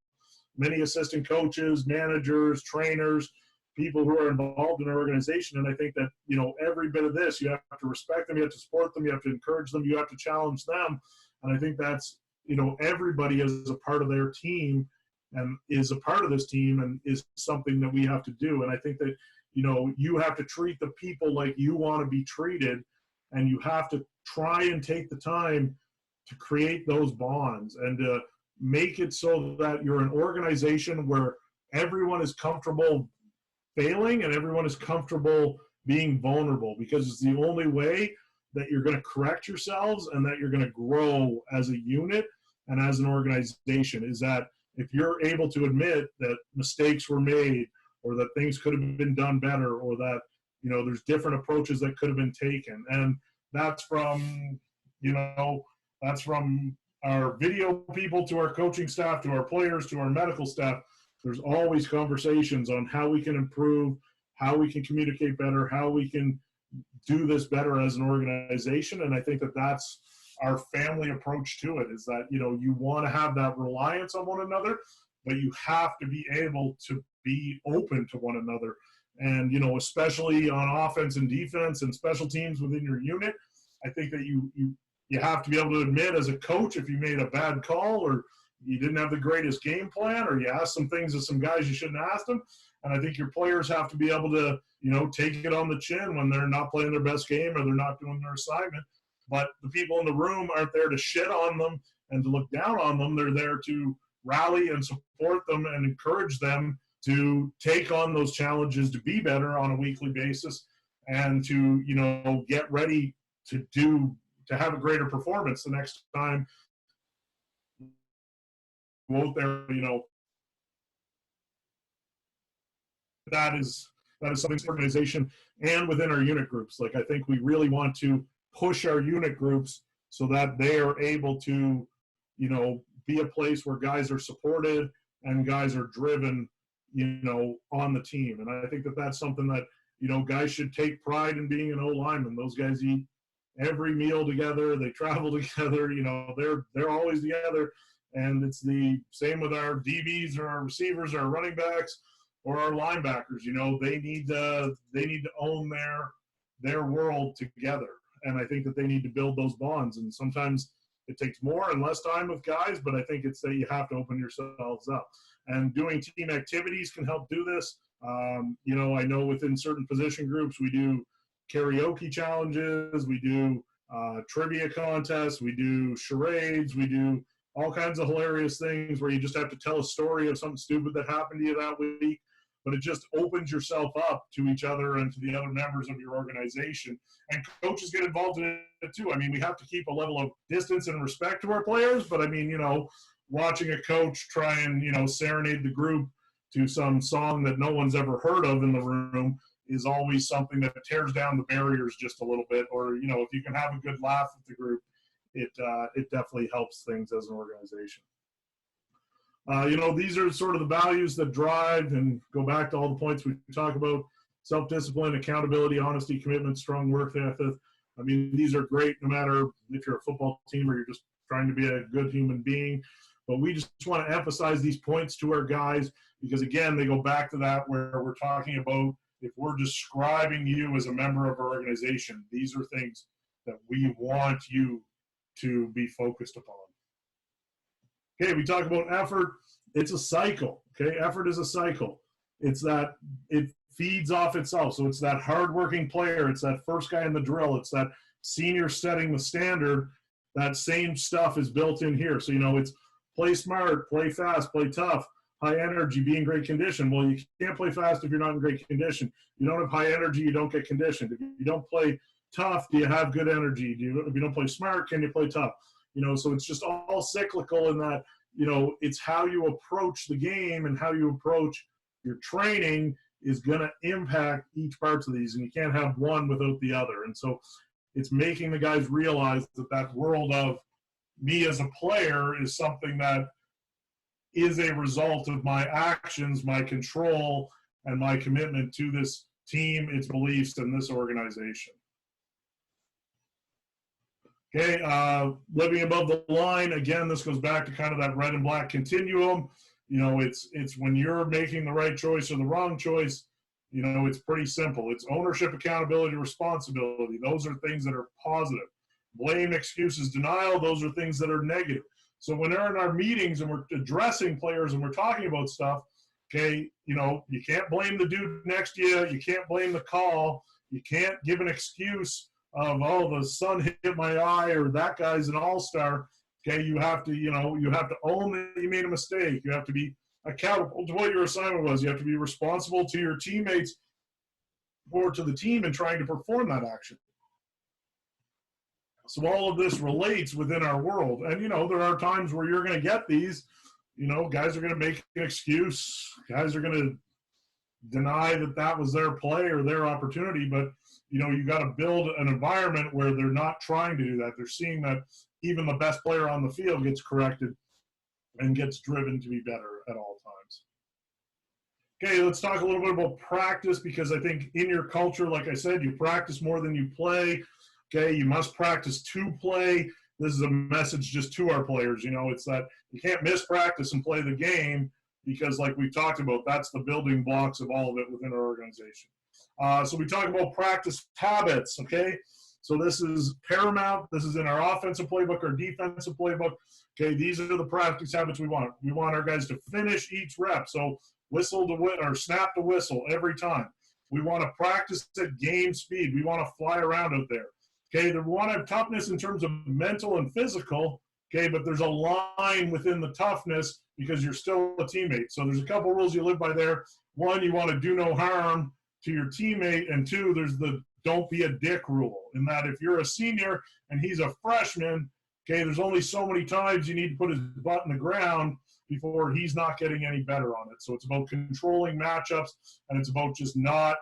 many assistant coaches, managers, trainers people who are involved in our organization. And I think that, you know, every bit of this, you have to respect them, you have to support them, you have to encourage them, you have to challenge them. And I think that's, you know, everybody is a part of their team and is a part of this team and is something that we have to do. And I think that, you know, you have to treat the people like you want to be treated, and you have to try and take the time to create those bonds and to make it so that you're an organization where everyone is comfortable failing and everyone is comfortable being vulnerable, because it's the only way that you're going to correct yourselves and that you're going to grow as a unit and as an organization. Is that if you're able to admit that mistakes were made, or that things could have been done better, or that, you know, there's different approaches that could have been taken. And that's from, you know, that's from our video people to our coaching staff, to our players, to our medical staff. There's always conversations on how we can improve, how we can communicate better, how we can do this better as an organization. And I think that that's our family approach to it, is that, you know, you want to have that reliance on one another, but you have to be able to be open to one another. And, you know, especially on offense and defense and special teams within your unit, I think that you have to be able to admit as a coach if you made a bad call, or you didn't have the greatest game plan, or you asked some things of some guys you shouldn't ask them. And I think your players have to be able to, you know, take it on the chin when they're not playing their best game or they're not doing their assignment. But the people in the room aren't there to shit on them and to look down on them. They're there to rally and support them and encourage them to take on those challenges, to be better on a weekly basis, and to, you know, get ready to have a greater performance the next time out there. You know, that is something organization and within our unit groups. Like, I think we really want to push our unit groups so that they are able to, you know, be a place where guys are supported and guys are driven, you know, on the team. And I think that that's something that, you know, guys should take pride in being an O-lineman. Those guys eat every meal together. They travel together. You know, they're always together. And it's the same with our DBs or our receivers or our running backs or our linebackers. You know, they need to own their world together. And I think that they need to build those bonds. And sometimes it takes more and less time with guys, but I think it's that you have to open yourselves up. And doing team activities can help do this. You know, I know within certain position groups, we do karaoke challenges, we do trivia contests, we do charades, we do all kinds of hilarious things where you just have to tell a story of something stupid that happened to you that week. But it just opens yourself up to each other and to the other members of your organization. And coaches get involved in it too. I mean, we have to keep a level of distance and respect to our players, but I mean, you know, watching a coach try and, you know, serenade the group to some song that no one's ever heard of in the room is always something that tears down the barriers just a little bit. Or, you know, if you can have a good laugh with the group, it definitely helps things as an organization. You know, these are sort of the values that drive and go back to all the points we talk about: self-discipline, accountability, honesty, commitment, strong work ethic. I mean, these are great no matter if you're a football team or you're just trying to be a good human being. But we just want to emphasize these points to our guys because, again, they go back to that where we're talking about if we're describing you as a member of our organization, these are things that we want you to be focused upon. Okay, we talk about effort. It's a cycle, okay? Effort is a cycle. It's that it feeds off itself. So it's that hardworking player. It's that first guy in the drill. It's that senior setting the standard. That same stuff is built in here. So, you know, it's play smart, play fast, play tough, high energy, be in great condition. Well, you can't play fast if you're not in great condition. You don't have high energy, you don't get conditioned. If you don't play tough, do you have good energy? If you don't play smart, can you play tough? You know, so it's just all cyclical in that, you know, it's how you approach the game and how you approach your training is going to impact each parts of these, and you can't have one without the other. And so it's making the guys realize that that world of me as a player is something that is a result of my actions, my control, and my commitment to this team, its beliefs, and this organization. Okay, living above the line, again, this goes back to kind of that red and black continuum. You know, it's when you're making the right choice or the wrong choice, You know, it's pretty simple. It's ownership, accountability, responsibility. Those are things that are positive. Blame, excuses, denial, those are things that are negative. So when they're in our meetings and we're addressing players and we're talking about stuff, okay, you know, you can't blame the dude next to you. You can't blame the call. You can't give an excuse of, oh, the sun hit my eye or that guy's an all-star. Okay, you have to, you know, you have to own that you made a mistake. You have to be accountable to what your assignment was. You have to be responsible to your teammates or to the team in trying to perform that action. So all of this relates within our world. And, you know, there are times where you're going to get these, you know, guys are going to make an excuse. Guys are going to deny that that was their play or their opportunity. But, you know, you got to build an environment where they're not trying to do that. They're seeing that even the best player on the field gets corrected and gets driven to be better at all times. Okay, let's talk a little bit about practice, because I think in your culture, like I said, you practice more than you play. Okay, you must practice to play. This is a message just to our players. You know, it's that you can't miss practice and play the game, because like we talked about, that's the building blocks of all of it within our organization. So we talk about practice habits, okay? So this is paramount. This is in our offensive playbook, our defensive playbook. Okay, these are the practice habits we want. We want our guys to finish each rep. So whistle to whistle or snap to whistle every time. We want to practice at game speed. We want to fly around out there. Okay, we want to have toughness in terms of mental and physical. Okay, but there's a line within the toughness because you're still a teammate. So there's a couple rules you live by there. One, you want to do no harm to your teammate. And two, there's the don't be a dick rule, in that if you're a senior and he's a freshman, okay, there's only so many times you need to put his butt in the ground before he's not getting any better on it. So it's about controlling matchups, and it's about just not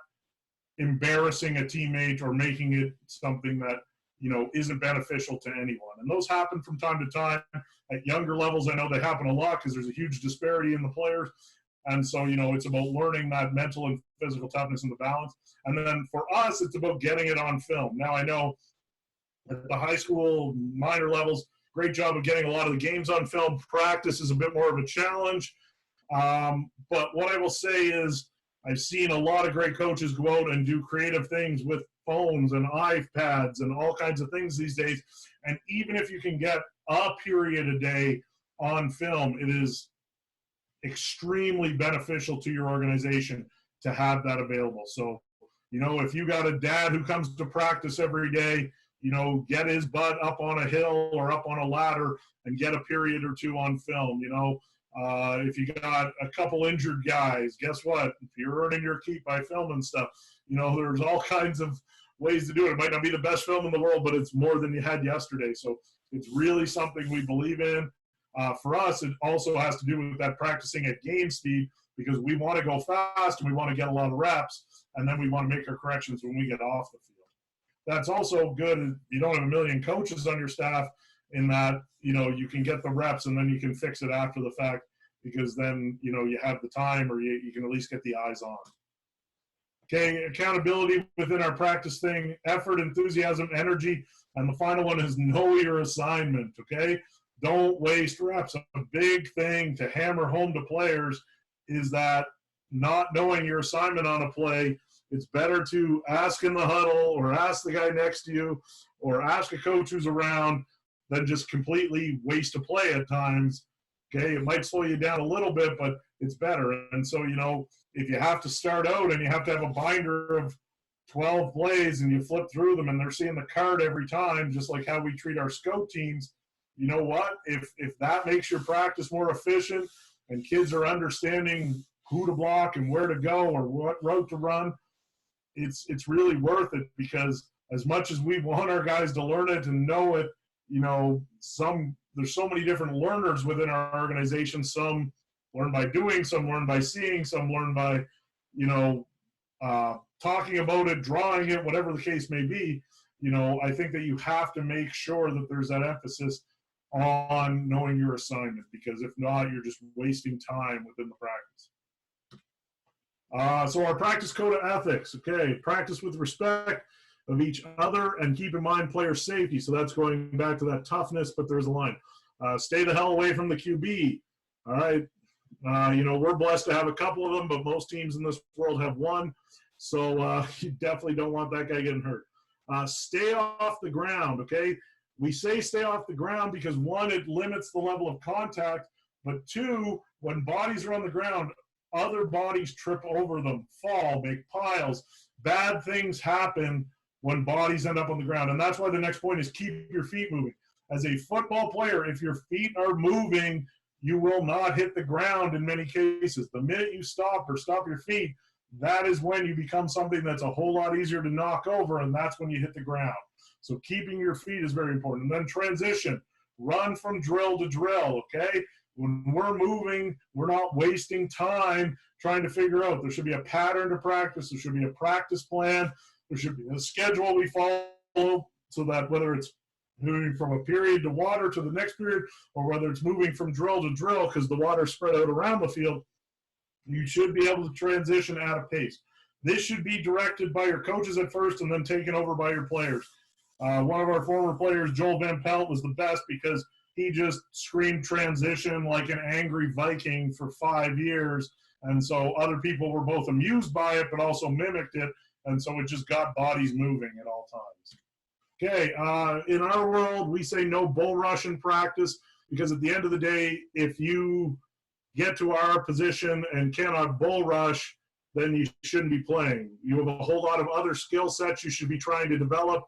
embarrassing a teammate or making it something that, you know, isn't beneficial to anyone. And those happen from time to time. At younger levels, I know they happen a lot because there's a huge disparity in the players. And so, you know, it's about learning that mental and physical toughness and the balance. And then for us, it's about getting it on film. Now, I know at the high school, minor levels, great job of getting a lot of the games on film. Practice is a bit more of a challenge. But what I will say is I've seen a lot of great coaches go out and do creative things with phones and iPads and all kinds of things these days. And even if you can get a period a day on film, it is extremely beneficial to your organization to have that available. So, you know, if you got a dad who comes to practice every day, you know, get his butt up on a hill or up on a ladder and get a period or two on film. You know, if you got a couple injured guys, guess what? If you're earning your keep by filming stuff, you know, there's all kinds of ways to do it. It might not be the best film in the world, but it's more than you had yesterday. So it's really something we believe in. For us, it also has to do with that practicing at game speed, because we want to go fast and we want to get a lot of reps, and then we want to make our corrections when we get off the field. That's also good if you don't have a million coaches on your staff, in that, you know, you can get the reps and then you can fix it after the fact, because then, you know, you have the time, or you can at least get the eyes on. Okay, accountability within our practice thing, effort, enthusiasm, energy, and the final one is know your assignment, okay? Don't waste reps. A big thing to hammer home to players is that not knowing your assignment on a play, it's better to ask in the huddle or ask the guy next to you or ask a coach who's around than just completely waste a play at times. Okay, it might slow you down a little bit, but it's better. And so, you know, if you have to start out and you have to have a binder of 12 plays and you flip through them and they're seeing the card every time, just like how we treat our scout teams, you know what? If that makes your practice more efficient and kids are understanding who to block and where to go or what route to run, it's really worth it, because as much as we want our guys to learn it and know it, you know, there's so many different learners within our organization. Some learn by doing, some learn by seeing, some learn by, you know, talking about it, drawing it, whatever the case may be. You know, I think that you have to make sure that there's that emphasis on knowing your assignment, because if not, you're just wasting time within the practice. So our practice code of ethics, okay, practice with respect of each other and keep in mind player safety. So that's going back to that toughness, but there's a line. Stay the hell away from the QB. All right, You know, we're blessed to have a couple of them, but most teams in this world have one. So you definitely don't want that guy getting hurt. Stay off the ground, okay? We say stay off the ground because, one, it limits the level of contact, but two, when bodies are on the ground, other bodies trip over them, fall, make piles. Bad things happen when bodies end up on the ground. And that's why the next point is keep your feet moving. As a football player, if your feet are moving, you will not hit the ground in many cases. The minute you stop or stop your feet, that is when you become something that's a whole lot easier to knock over, and that's when you hit the ground. So keeping your feet is very important. And then transition, run from drill to drill, okay? When we're moving, we're not wasting time trying to figure out. There should be a pattern to practice. There should be a practice plan. There should be a schedule we follow so that whether it's moving from a period to water to the next period, or whether it's moving from drill to drill because the water's spread out around the field, you should be able to transition at a pace. This should be directed by your coaches at first and then taken over by your players. One of our former players, Joel Van Pelt, was the best because he just screamed transition like an angry Viking for 5 years. And so other people were both amused by it, but also mimicked it. And so it just got bodies moving at all times. Okay, in our world, we say no bull rush in practice because at the end of the day, if you get to our position and cannot bull rush, then you shouldn't be playing. You have a whole lot of other skill sets you should be trying to develop,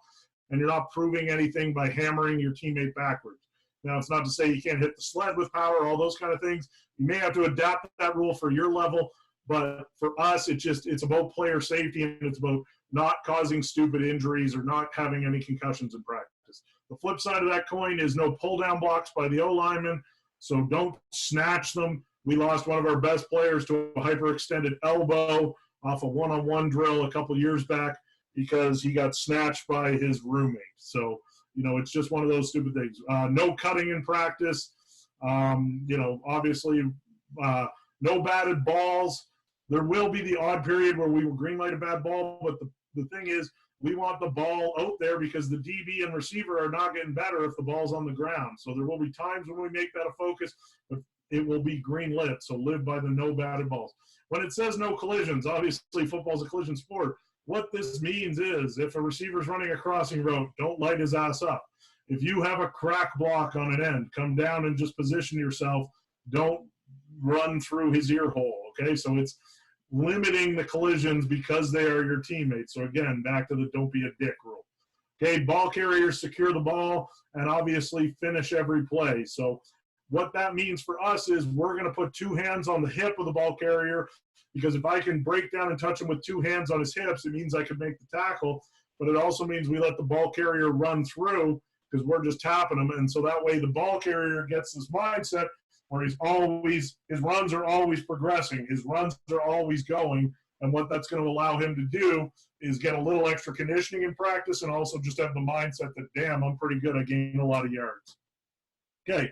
and you're not proving anything by hammering your teammate backwards. Now, it's not to say you can't hit the sled with power, all those kind of things. You may have to adapt that rule for your level, but for us, it's about player safety, and it's about not causing stupid injuries or not having any concussions in practice. The flip side of that coin is no pull-down blocks by the O-lineman, so don't snatch them. We lost one of our best players to a hyperextended elbow off a one-on-one drill a couple years back because he got snatched by his roommate. So, you know, it's just one of those stupid things. No cutting in practice. You know, obviously, no batted balls. There will be the odd period where we will green light a bad ball, but the thing is, we want the ball out there because the DB and receiver are not getting better if the ball's on the ground. So there will be times when we make that a focus, but it will be green lit. So live by the no batted balls. When it says no collisions, obviously football's a collision sport. What this means is if a receiver's running a crossing route, don't light his ass up. If you have a crack block on an end, come down and just position yourself. Don't run through his ear hole, okay? So it's limiting the collisions because they are your teammates. So again, back to the don't be a dick rule. Okay, ball carriers secure the ball and obviously finish every play. So what that means for us is we're going to put two hands on the hip of the ball carrier because if I can break down and touch him with two hands on his hips, it means I can make the tackle, but it also means we let the ball carrier run through because we're just tapping him. And so that way the ball carrier gets this mindset where his runs are always progressing. His runs are always going. And what that's going to allow him to do is get a little extra conditioning in practice and also just have the mindset that, damn, I'm pretty good. I gained a lot of yards. Okay,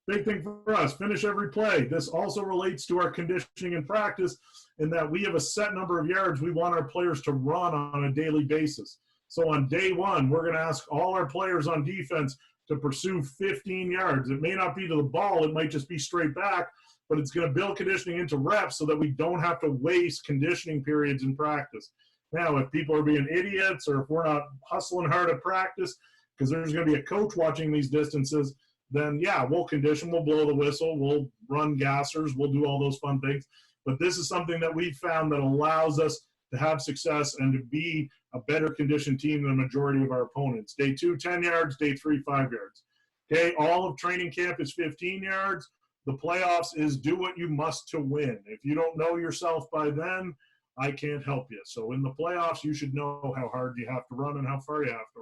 big thing for us, finish every play. This also relates to our conditioning in practice in that we have a set number of yards we want our players to run on a daily basis. So on day one, we're going to ask all our players on defense to pursue 15 yards. It may not be to the ball. It might just be straight back, but it's going to build conditioning into reps so that we don't have to waste conditioning periods in practice. Now, if people are being idiots or if we're not hustling hard at practice because there's going to be a coach watching these distances, then, yeah, we'll condition, we'll blow the whistle, we'll run gassers, we'll do all those fun things. But this is something that we've found that allows us to have success and to be a better conditioned team than the majority of our opponents. Day 2, 10 yards. Day 3, 5 yards. Okay, all of training camp is 15 yards. The playoffs is do what you must to win. If you don't know yourself by then, I can't help you. So in the playoffs, you should know how hard you have to run and how far you have to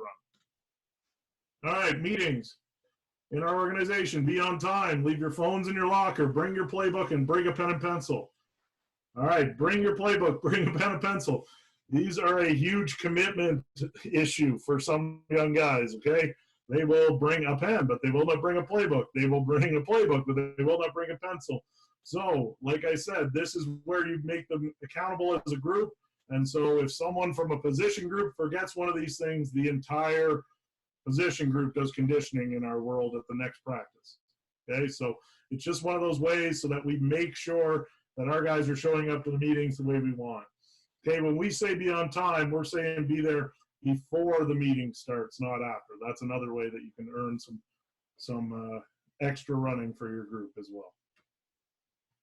run. All right, meetings. In our organization, be on time. Leave your phones in your locker. Bring your playbook and bring a pen and pencil. All right, bring your playbook, bring a pen and pencil. These are a huge commitment issue for some young guys, okay? They will bring a pen, but they will not bring a playbook. They will bring a playbook, but they will not bring a pencil. So, like I said, this is where you make them accountable as a group. And so if someone from a position group forgets one of these things, the entire position group does conditioning in our world at the next practice. Okay, so it's just one of those ways so that we make sure that our guys are showing up to the meetings the way we want. Okay, when we say be on time, we're saying be there before the meeting starts, not after. That's another way that you can earn some extra running for your group as well.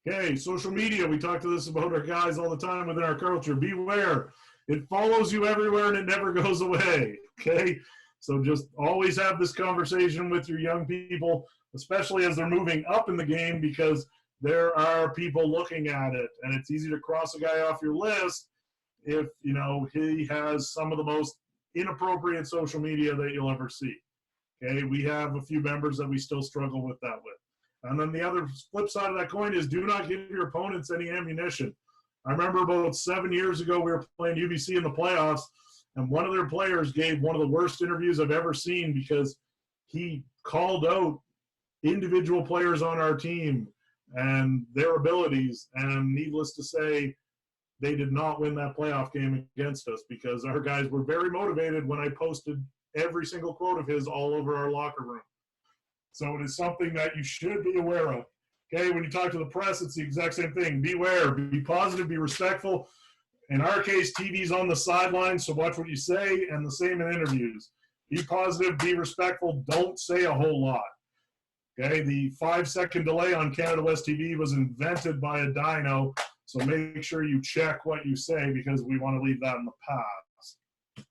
Okay, social media. We talk to this about our guys all the time within our culture. Beware. It follows you everywhere and it never goes away. Okay, so just always have this conversation with your young people, especially as they're moving up in the game, because there are people looking at it, and it's easy to cross a guy off your list if, you know, he has some of the most inappropriate social media that you'll ever see. Okay, we have a few members that we still struggle with that with. And then the other flip side of that coin is do not give your opponents any ammunition. I remember about 7 years ago, we were playing UBC in the playoffs, and one of their players gave one of the worst interviews I've ever seen because he called out individual players on our team and their abilities, and needless to say, they did not win that playoff game against us because our guys were very motivated when I posted every single quote of his all over our locker room. So it is something that you should be aware of. Okay, when you talk to the press, it's the exact same thing. Beware, be positive, be respectful. In our case, TV's on the sidelines, so watch what you say, and the same in interviews. Be positive, be respectful, don't say a whole lot. Okay, the 5-second delay on Canada West TV was invented by a dino, so make sure you check what you say because we want to leave that in the past.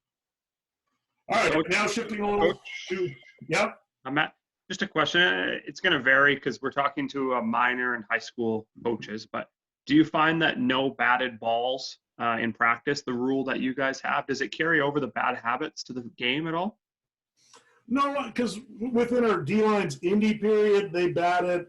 All right, now shifting a little to, yep. Matt, just a question. It's going to vary because we're talking to a minor and high school coaches, but do you find that no batted balls in practice, the rule that you guys have, does it carry over the bad habits to the game at all? No, because within our D-line's indie period, they bat it.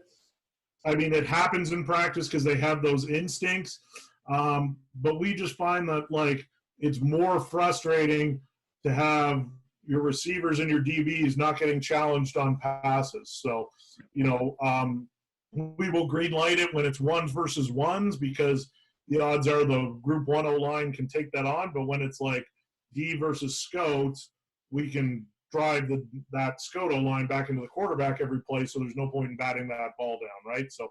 I mean, it happens in practice because they have those instincts. But we just find that, like, it's more frustrating to have your receivers and your DBs not getting challenged on passes. So, you know, we will green light it when it's ones versus ones because the odds are the Group 1 O-line can take that on. But when it's like D versus Scots, we can drive that Scoto line back into the quarterback every play, so there's no point in batting that ball down, right? So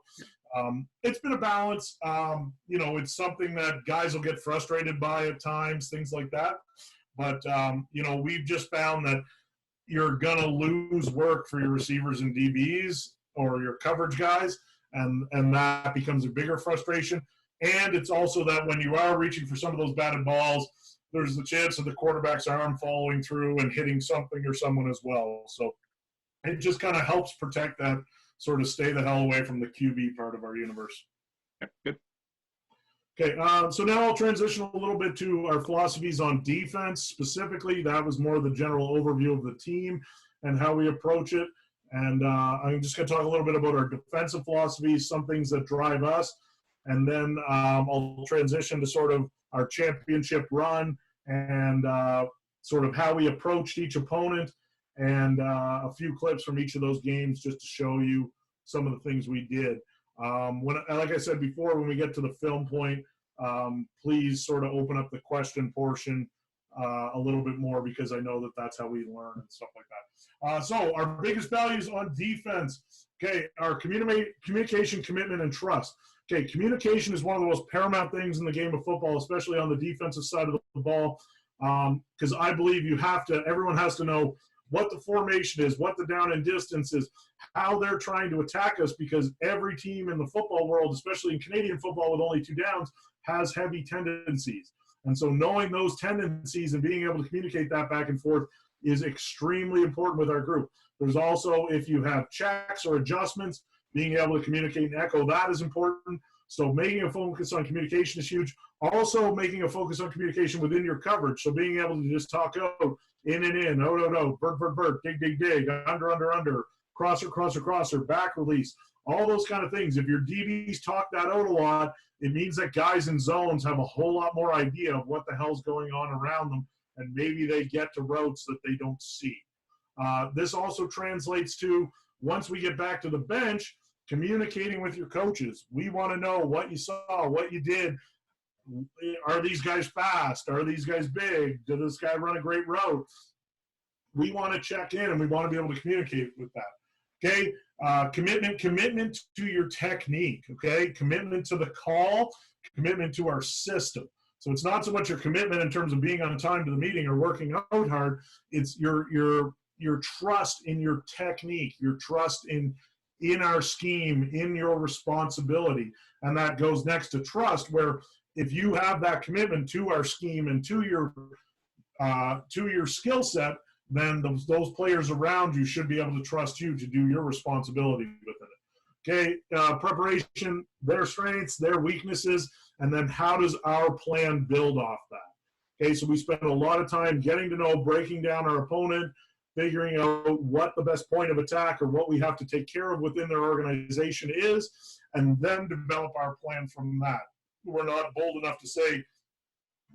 it's been a balance. You know, it's something that guys will get frustrated by at times, things like that. But, you know, we've just found that you're going to lose work for your receivers and DBs or your coverage guys, and that becomes a bigger frustration. And it's also that when you are reaching for some of those batted balls, there's the chance of the quarterback's arm following through and hitting something or someone as well. So it just kind of helps protect that sort of stay the hell away from the QB part of our universe. Yeah, good. Okay, so now I'll transition a little bit to our philosophies on defense. Specifically, that was more the general overview of the team and how we approach it. And I'm just going to talk a little bit about our defensive philosophies, some things that drive us. And then I'll transition to sort of our championship run and sort of how we approached each opponent and a few clips from each of those games just to show you some of the things we did. Like I said before, when we get to the film point, please sort of open up the question portion a little bit more because I know that that's how we learn and stuff like that. So our biggest values on defense, okay, our communication, commitment, and trust. Okay, communication is one of the most paramount things in the game of football, especially on the defensive side of the ball, because I believe everyone has to know what the formation is, what the down and distance is, how they're trying to attack us, because every team in the football world, especially in Canadian football with only 2 downs, has heavy tendencies. And so knowing those tendencies and being able to communicate that back and forth is extremely important with our group. There's also, if you have checks or adjustments, being able to communicate and echo that is important. So making a focus on communication is huge. Also making a focus on communication within your coverage. So being able to just talk out, in and in, out, out, out, bird, bird, bird, dig, dig, dig, under, under, under, crosser, crosser, crosser, back release, all those kind of things. If your DBs talk that out a lot, it means that guys in zones have a whole lot more idea of what the hell's going on around them, and maybe they get to routes that they don't see. This also translates to, once we get back to the bench, communicating with your coaches. We want to know what you saw, what you did. Are these guys fast? Are these guys big? Did this guy run a great route? We want to check in and we want to be able to communicate with that. Okay. Commitment to your technique, okay? Commitment to the call, commitment to our system. So it's not so much your commitment in terms of being on time to the meeting or working out hard. It's your trust in your technique, your trust in our scheme, in your responsibility. And that goes next to trust, where if you have that commitment to our scheme and to your skill set, then those players around you should be able to trust you to do your responsibility within it. Okay, preparation, their strengths, their weaknesses, and then how does our plan build off that? Okay, so we spend a lot of time getting to know, breaking down our opponent, figuring out what the best point of attack or what we have to take care of within their organization is, and then develop our plan from that. We're not bold enough to say,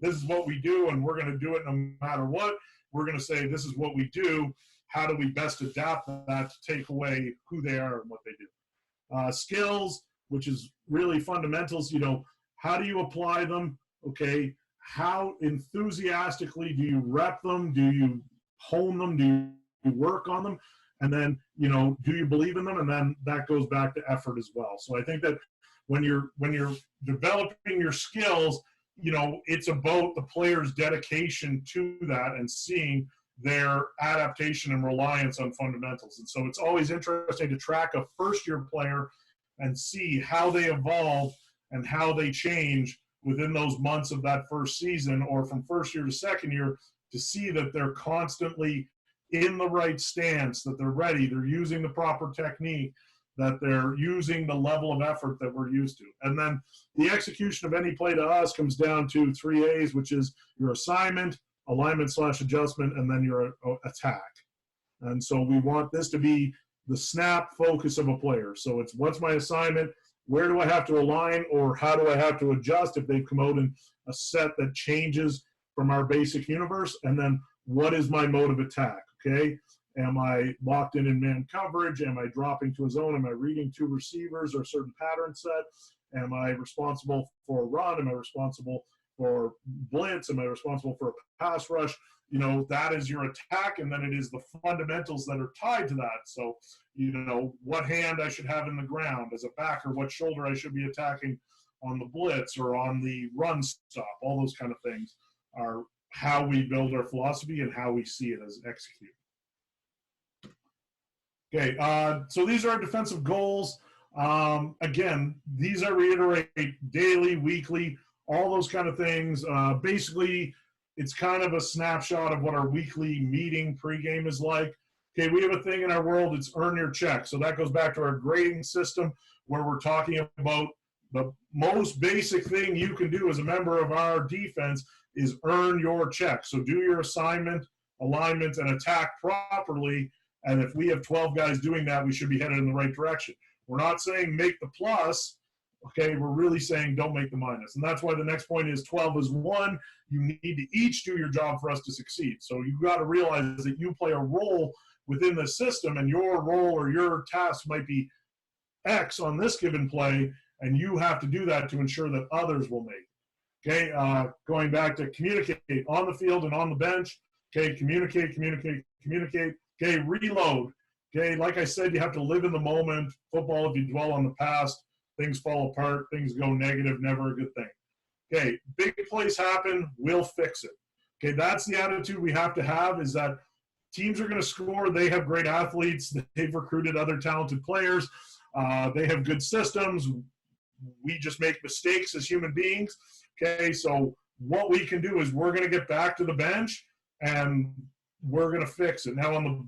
this is what we do and we're going to do it no matter what. We're going to say, this is what we do. How do we best adapt that to take away who they are and what they do? Skills, which is really fundamentals, how do you apply them? Okay, how enthusiastically do you rep them? Do you hone them? Do you work on them? And then, do you believe in them? And then that goes back to effort as well. So I think that when you're developing your skills, it's about the player's dedication to that and seeing their adaptation and reliance on fundamentals. And so it's always interesting to track a first-year player and see how they evolve and how they change within those months of that first season, or from first year to second year, to see that they're constantly in the right stance, that they're ready, they're using the proper technique, that they're using the level of effort that we're used to. And then the execution of any play to us comes down to 3 A's, which is your assignment, alignment/adjustment, and then your attack. And so we want this to be the snap focus of a player. So it's, what's my assignment? Where do I have to align, or how do I have to adjust if they've come out in a set that changes from our basic universe? And then what is my mode of attack, okay? Am I locked in man coverage? Am I dropping to a zone? Am I reading 2 receivers or a certain pattern set? Am I responsible for a run? Am I responsible for blitz? Am I responsible for a pass rush? That is your attack, and then it is the fundamentals that are tied to that. So, what hand I should have in the ground as a backer, what shoulder I should be attacking on the blitz or on the run stop. All those kind of things are how we build our philosophy and how we see it as executed. Okay, so these are our defensive goals. Again, these I reiterate daily, weekly, all those kind of things. Basically, it's kind of a snapshot of what our weekly meeting pregame is like. Okay, we have a thing in our world, it's earn your check. So that goes back to our grading system, where we're talking about the most basic thing you can do as a member of our defense is earn your check. So do your assignment, alignment, and attack properly. And if we have 12 guys doing that, we should be headed in the right direction. We're not saying make the plus, okay? We're really saying don't make the minus. And that's why the next point is 12 is 1. You need to each do your job for us to succeed. So you've got to realize that you play a role within the system, and your role or your task might be X on this given play, and you have to do that to ensure that others will make. Okay, going back to communicate on the field and on the bench. Okay, communicate. Okay, reload. Okay, like I said, you have to live in the moment. Football, if you dwell on the past, things fall apart, things go negative, never a good thing. Okay, big plays happen, we'll fix it. Okay, that's the attitude we have to have, is that teams are going to score. They have great athletes. They've recruited other talented players. They have good systems. We just make mistakes as human beings. Okay, so what we can do is we're going to get back to the bench and we're going to fix it. Now, on the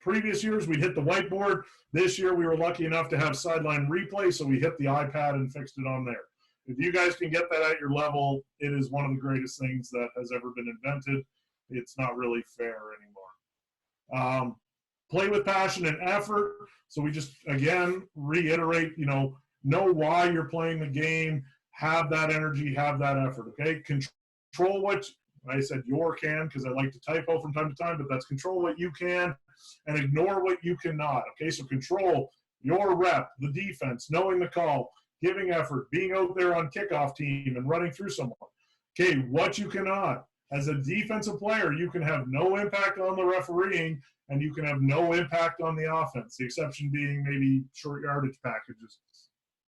previous years, we'd hit the whiteboard. This year, we were lucky enough to have sideline replay, so we hit the iPad and fixed it on there. If you guys can get that at your level, it is one of the greatest things that has ever been invented. It's not really fair anymore. Play with passion and effort. So we just, again, reiterate, know why you're playing the game, have that energy, have that effort, okay? Control what, I said your can because I like to typo from time to time, but that's control what you can and ignore what you cannot, okay? So control your rep, the defense, knowing the call, giving effort, being out there on kickoff team and running through someone. Okay, what you cannot. as a defensive player, you can have no impact on the refereeing and you can have no impact on the offense, the exception being maybe short yardage packages,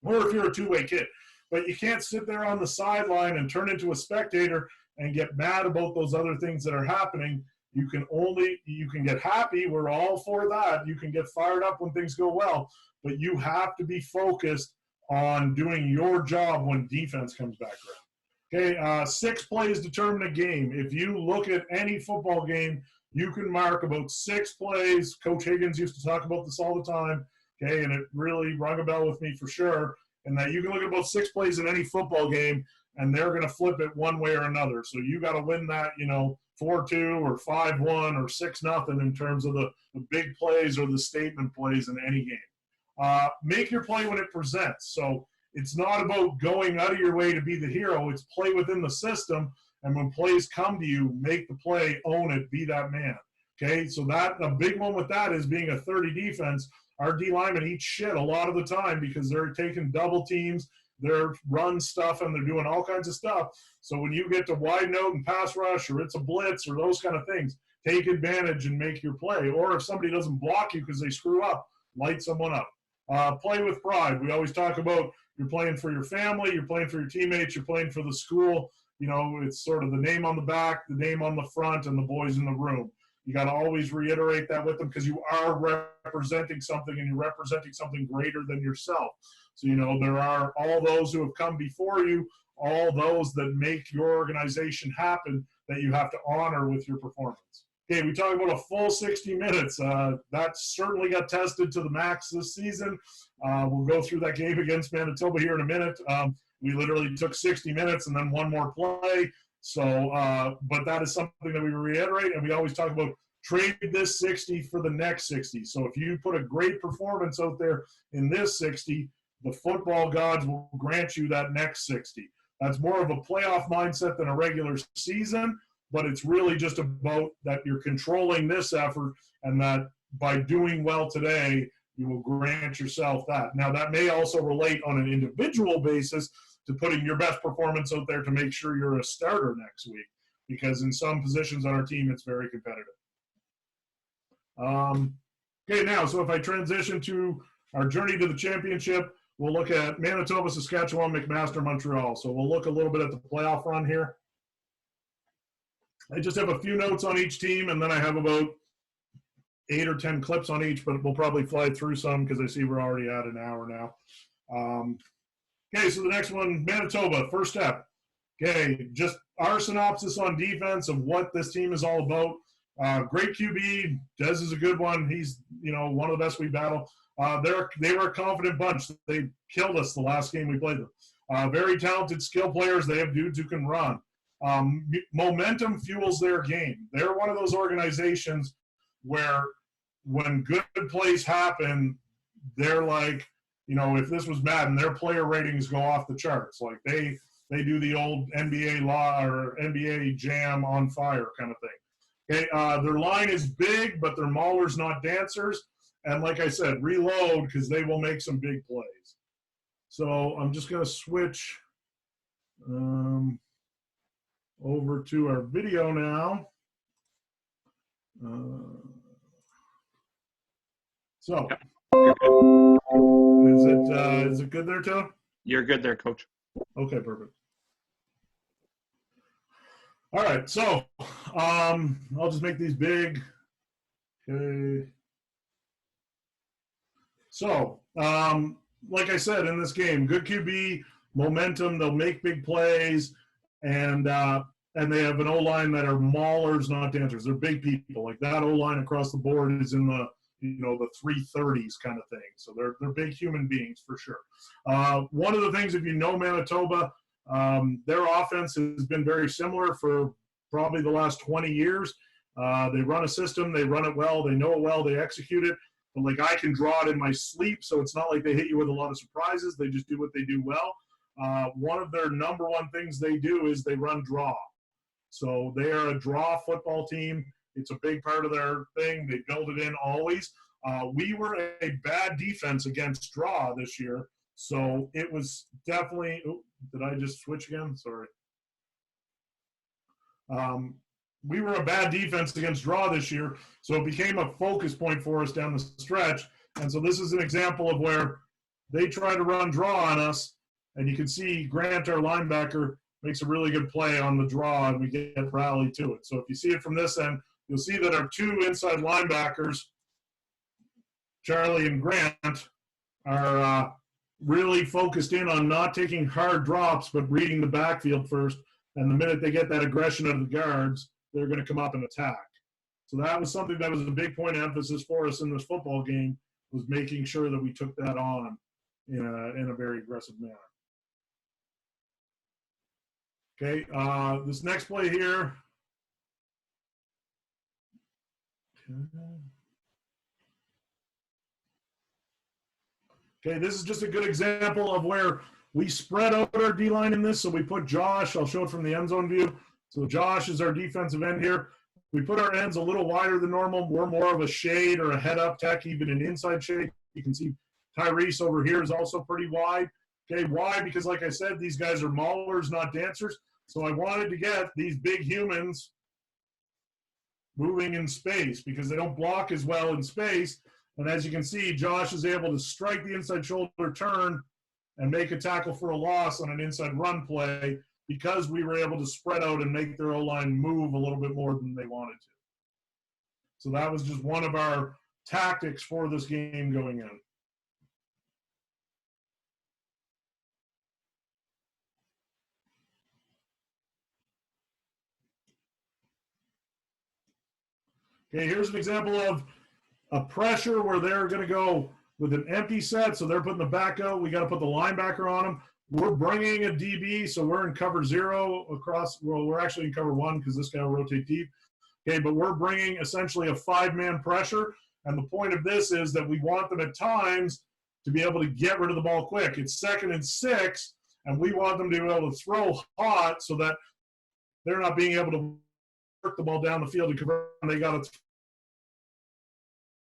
or if you're a two-way kid. But you can't sit there on the sideline and turn into a spectator and get mad about those other things that are happening. You can get happy. We're all for that. You can get fired up when things go well, but you have to be focused on doing your job when defense comes back around. Okay, 6 plays determine a game. If you look at any football game, you can mark about 6 plays. Coach Higgins used to talk about this all the time, okay, and it really rung a bell with me for sure, and that you can look at about 6 plays in any football game, and they're going to flip it one way or another. So you got to win that, 4-2 or 5-1 or 6-0 in terms of the big plays or the statement plays in any game. Make your play when it presents. So it's not about going out of your way to be the hero. It's play within the system. And when plays come to you, make the play, own it, be that man. Okay, so that a big one with that is being a 30 defense. Our D linemen eat shit a lot of the time because they're taking double teams, they're run stuff, and they're doing all kinds of stuff. So when you get to wide note and pass rush, or it's a blitz, or those kind of things, take advantage and make your play. Or if somebody doesn't block you because they screw up, light someone up. Play with pride. We always talk about you're playing for your family, you're playing for your teammates, you're playing for the school. It's sort of the name on the back, the name on the front, and the boys in the room. You got to always reiterate that with them because you are representing something, and you're representing something greater than yourself. So, there are all those who have come before you, all those that make your organization happen that you have to honor with your performance. Okay, we talk about a full 60 minutes. That certainly got tested to the max this season. We'll go through that game against Manitoba here in a minute. We literally took 60 minutes and then one more play. So, but that is something that we reiterate, and we always talk about trade this 60 for the next 60. So if you put a great performance out there in this 60, the football gods will grant you that next 60. That's more of a playoff mindset than a regular season, but it's really just about that you're controlling this effort, and that by doing well today, you will grant yourself that. Now, that may also relate on an individual basis to putting your best performance out there to make sure you're a starter next week, because in some positions on our team, it's very competitive. Okay, now, so if I transition to our journey to the championship, we'll look at Manitoba, Saskatchewan, McMaster, Montreal. So we'll look a little bit at the playoff run here. I just have a few notes on each team, and then I have about 8 or 10 clips on each, but we'll probably fly through some because I see we're already at an hour now. Okay, so the next one, Manitoba, first step. Okay, just our synopsis on defense of what this team is all about. Great QB, Des is a good one. He's, one of the best we battle. They were a confident bunch. They killed us the last game we played them. Very talented skill players. They have dudes who can run. Momentum fuels their game. They're one of those organizations where when good plays happen, they're like, if this was Madden, their player ratings go off the charts. Like they do the old NBA law or NBA jam on fire kind of thing. Okay, their line is big, but they're maulers, not dancers. And like I said, reload because they will make some big plays. So I'm just going to switch over to our video now. So is it good there, Tom? You're good there, Coach. Okay, perfect. All right, so I'll just make these big. Okay. So, like I said, in this game, good QB, momentum, they'll make big plays, and they have an O-line that are maulers, not dancers. They're big people. Like that O-line across the board is in the, the 330s kind of thing. So they're big human beings for sure. One of the things, if you know Manitoba, their offense has been very similar for probably the last 20 years. They run a system, they run it well, they know it well, they execute it. But like I can draw it in my sleep, so it's not like they hit you with a lot of surprises. They just do what they do well. One of their number one things they do is they run draw. So they are a draw football team. It's a big part of their thing. They build it in always. We were a bad defense against draw this year. So it was definitely – did I just switch again? Sorry. We were a bad defense against draw this year, so it became a focus point for us down the stretch. And so this is an example of where they try to run draw on us, and you can see Grant, our linebacker, makes a really good play on the draw, and we get rallied to it. So if you see it from this end, you'll see that our two inside linebackers, Charlie and Grant, are really focused in on not taking hard drops, but reading the backfield first. And the minute they get that aggression out of the guards, they're going to come up and attack. So that was something that was a big point of emphasis for us in this football game, was making sure that we took that on in a very aggressive manner. Okay, this next play here. Okay, this is just a good example of where we spread out our D-line in this. So we put Josh, I'll show it from the end zone view. So Josh is our defensive end here. We put our ends a little wider than normal. We're more of a shade or a head-up tech, even an inside shade. You can see Tyrese over here is also pretty wide. Okay, why? Because like I said, these guys are maulers, not dancers. So I wanted to get these big humans moving in space because they don't block as well in space. And as you can see, Josh is able to strike the inside shoulder turn and make a tackle for a loss on an inside run play because we were able to spread out and make their O-line move a little bit more than they wanted to. So that was just one of our tactics for this game going in. Okay, here's an example of a pressure where they're going to go with an empty set, so they're putting the back out. We got to put the linebacker on them. We're bringing a DB, so we're in cover 0 across. Well, we're actually in cover 1 because this guy will rotate deep. Okay, but we're bringing essentially a 5-man pressure, and the point of this is that we want them at times to be able to get rid of the ball quick. It's 2nd and 6, and we want them to be able to throw hot so that they're not being able to work the ball down the field and convert. They got to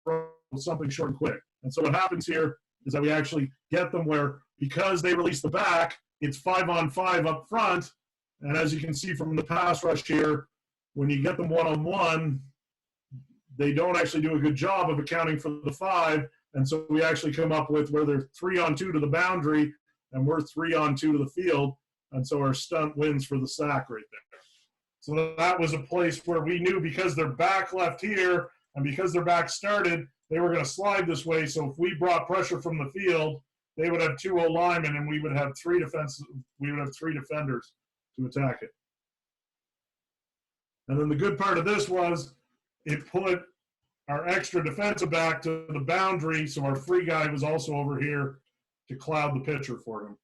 throw something short and quick. And so what happens here is that we actually get them where, because they release the back, it's 5-on-5 up front. And as you can see from the pass rush here, when you get them one-on-one, they don't actually do a good job of accounting for the 5. And so we actually come up with where they're 3-on-2 to the boundary, and we're 3-on-2 to the field. And so our stunt wins for the sack right there. So that was a place where we knew because their back left here and because their back started, they were going to slide this way. So if we brought pressure from the field, they would have 2 O-linemen and we would have 3 defenders to attack it. And then the good part of this was it put our extra defensive back to the boundary, so our free guy was also over here to cloud the picture for him.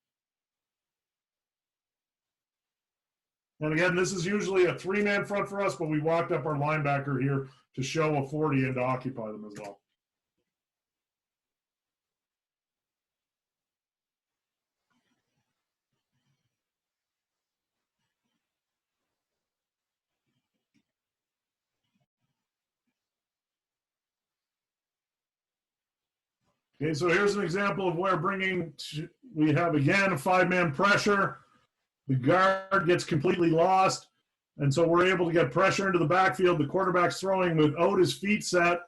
And again, this is usually a 3-man front for us, but we walked up our linebacker here to show a 40 and to occupy them as well. Okay, so here's an example of where we have again a 5-man pressure. The guard gets completely lost, and so we're able to get pressure into the backfield. The quarterback's throwing without his feet set,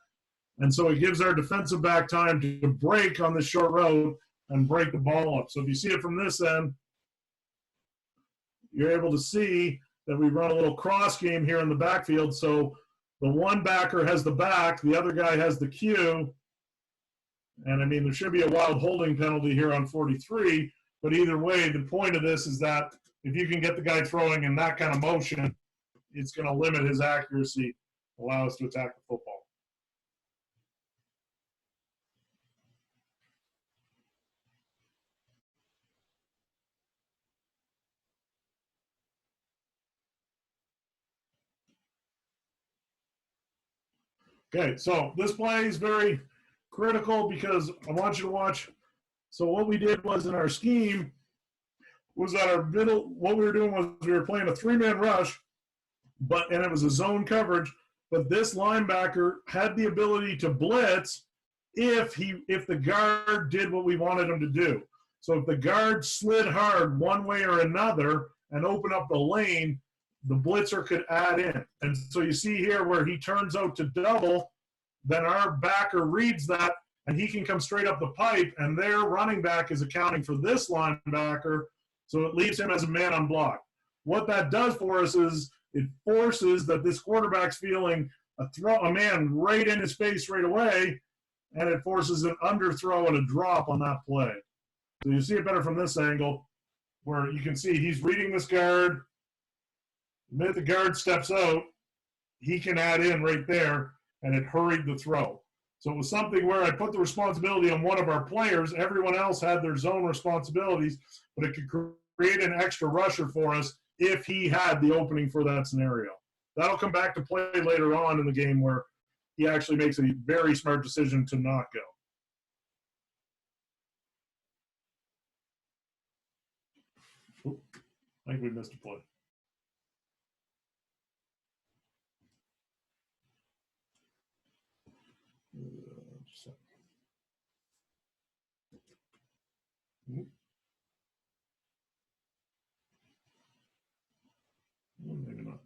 and so it gives our defensive back time to break on this short road and break the ball up. So if you see it from this end, you're able to see that we run a little cross game here in the backfield. So the one backer has the back, the other guy has the cue. And I mean, there should be a wild holding penalty here on 43, but either way, the point of this is that if you can get the guy throwing in that kind of motion, it's going to limit his accuracy, allow us to attack the football. Okay, so this play is very critical because I want you to watch. So what we did was in our scheme was that our middle, what we were doing was we were playing a 3-man rush, and it was a zone coverage, but this linebacker had the ability to blitz if the guard did what we wanted him to do. So if the guard slid hard one way or another and opened up the lane, the blitzer could add in. And so you see here where he turns out to double, then our backer reads that, and he can come straight up the pipe, and their running back is accounting for this linebacker, so it leaves him as a man on block. What that does for us is it forces that this quarterback's feeling a man right in his face right away, and it forces an underthrow and a drop on that play. So you see it better from this angle, where you can see he's reading this guard. The minute the guard steps out, he can add in right there, and it hurried the throw. So it was something where I put the responsibility on one of our players. Everyone else had their zone responsibilities, but it could create an extra rusher for us if he had the opening for that scenario. That'll come back to play later on in the game where he actually makes a very smart decision to not go. Oop, I think we missed a play. Maybe not.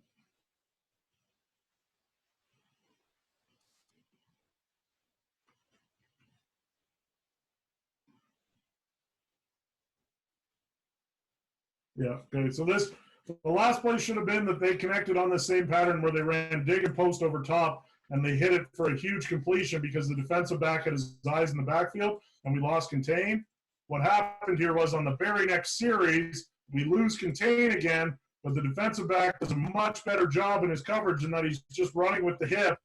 Yeah, okay, so the last play should have been that they connected on the same pattern where they ran dig and post over top, and they hit it for a huge completion because the defensive back had his eyes in the backfield, and we lost contain. What happened here was on the very next series, we lose contain again, but the defensive back does a much better job in his coverage in that he's just running with the hip,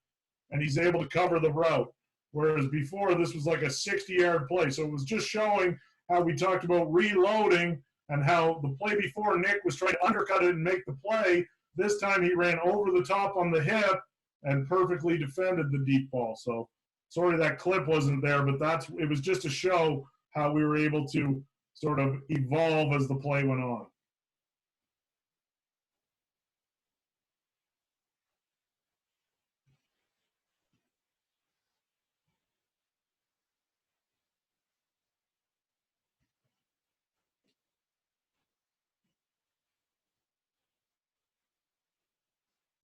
and he's able to cover the route. Whereas before, this was like a 60-yard play. So it was just showing how we talked about reloading and how the play before Nick was trying to undercut it and make the play. This time he ran over the top on the hip and perfectly defended the deep ball. So sorry that clip wasn't there, but it was just to show how we were able to sort of evolve as the play went on.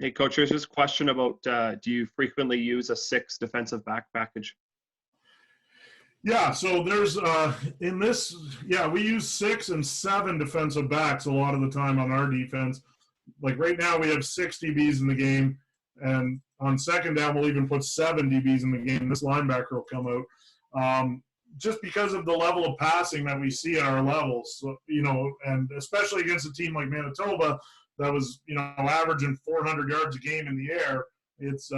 Hey, Coach, there's this question about do you frequently use a 6 defensive back package? Yeah, so there's in this, we use 6 and 7 defensive backs a lot of the time on our defense. Like right now, we have 6 DBs in the game, and on second down, we'll even put 7 DBs in the game. This linebacker will come out. Just because of the level of passing that we see at our levels, so, and especially against a team like Manitoba that was, averaging 400 yards a game in the air, it's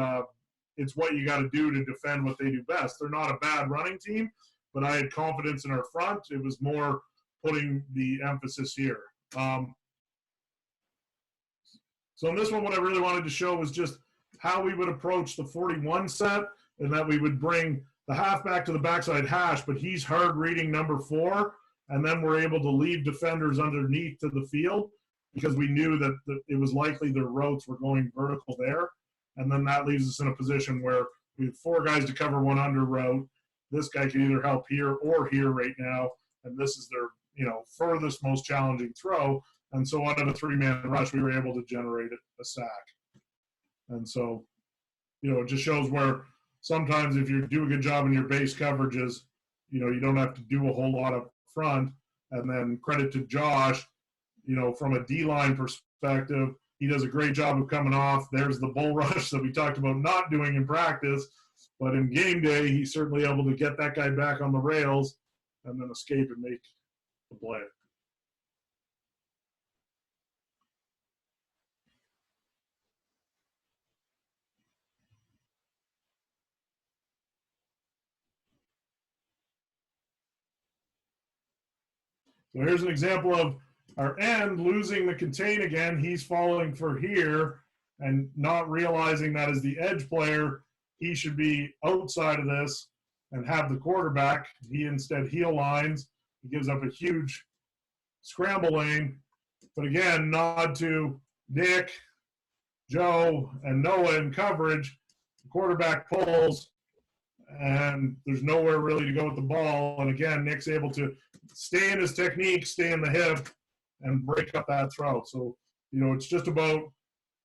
what you got to do to defend what they do best. They're not a bad running team, but I had confidence in our front. It was more putting the emphasis here. So in this one, what I really wanted to show was just how we would approach the 41 set, and that we would bring the halfback to the backside hash, but he's hard reading number 4, and then we're able to leave defenders underneath to the field because we knew that it was likely their routes were going vertical there. And then that leaves us in a position where we have 4 guys to cover one under route. This guy can either help here or here right now, and this is their furthest, most challenging throw. And so out of a 3-man rush, we were able to generate a sack. And so, it just shows where sometimes if you do a good job in your base coverages, you don't have to do a whole lot up front. And then credit to Josh, from a D-line perspective, he does a great job of coming off. There's the bull rush that we talked about not doing in practice. But in game day, he's certainly able to get that guy back on the rails and then escape and make the play. So here's an example of our end losing the contain again. He's falling for here and not realizing that as the edge player, he should be outside of this and have the quarterback. He instead heel lines. He gives up a huge scramble lane. But again, nod to Nick, Joe, and Noah in coverage. The quarterback pulls, and there's nowhere really to go with the ball. And again, Nick's able to stay in his technique, stay in the hip, and break up that throw. So, it's just about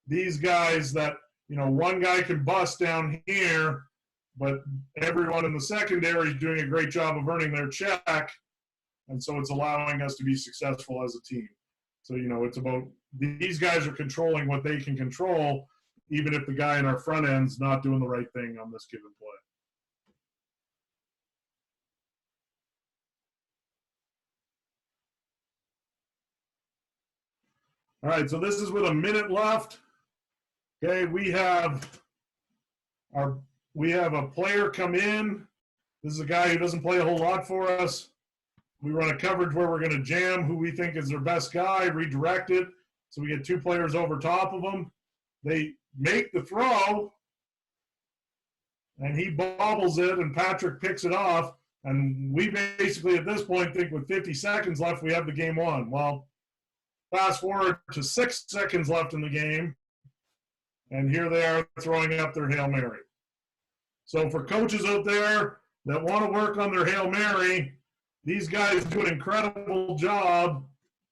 these guys that, one guy can bust down here, but everyone in the secondary is doing a great job of earning their check. And so it's allowing us to be successful as a team. So, it's about these guys are controlling what they can control, even if the guy in our front end's not doing the right thing on this given play. All right, so this is with a minute left. Okay, we have a player come in. This is a guy who doesn't play a whole lot for us. We run a coverage where we're going to jam who we think is their best guy, redirect it. So we get two players over top of them. They make the throw, and he bobbles it, and Patrick picks it off. And we basically, at this point, think with 50 seconds left, we have the game won. Well, fast forward to 6 seconds left in the game, and here they are throwing up their Hail Mary. So for coaches out there that want to work on their Hail Mary, these guys do an incredible job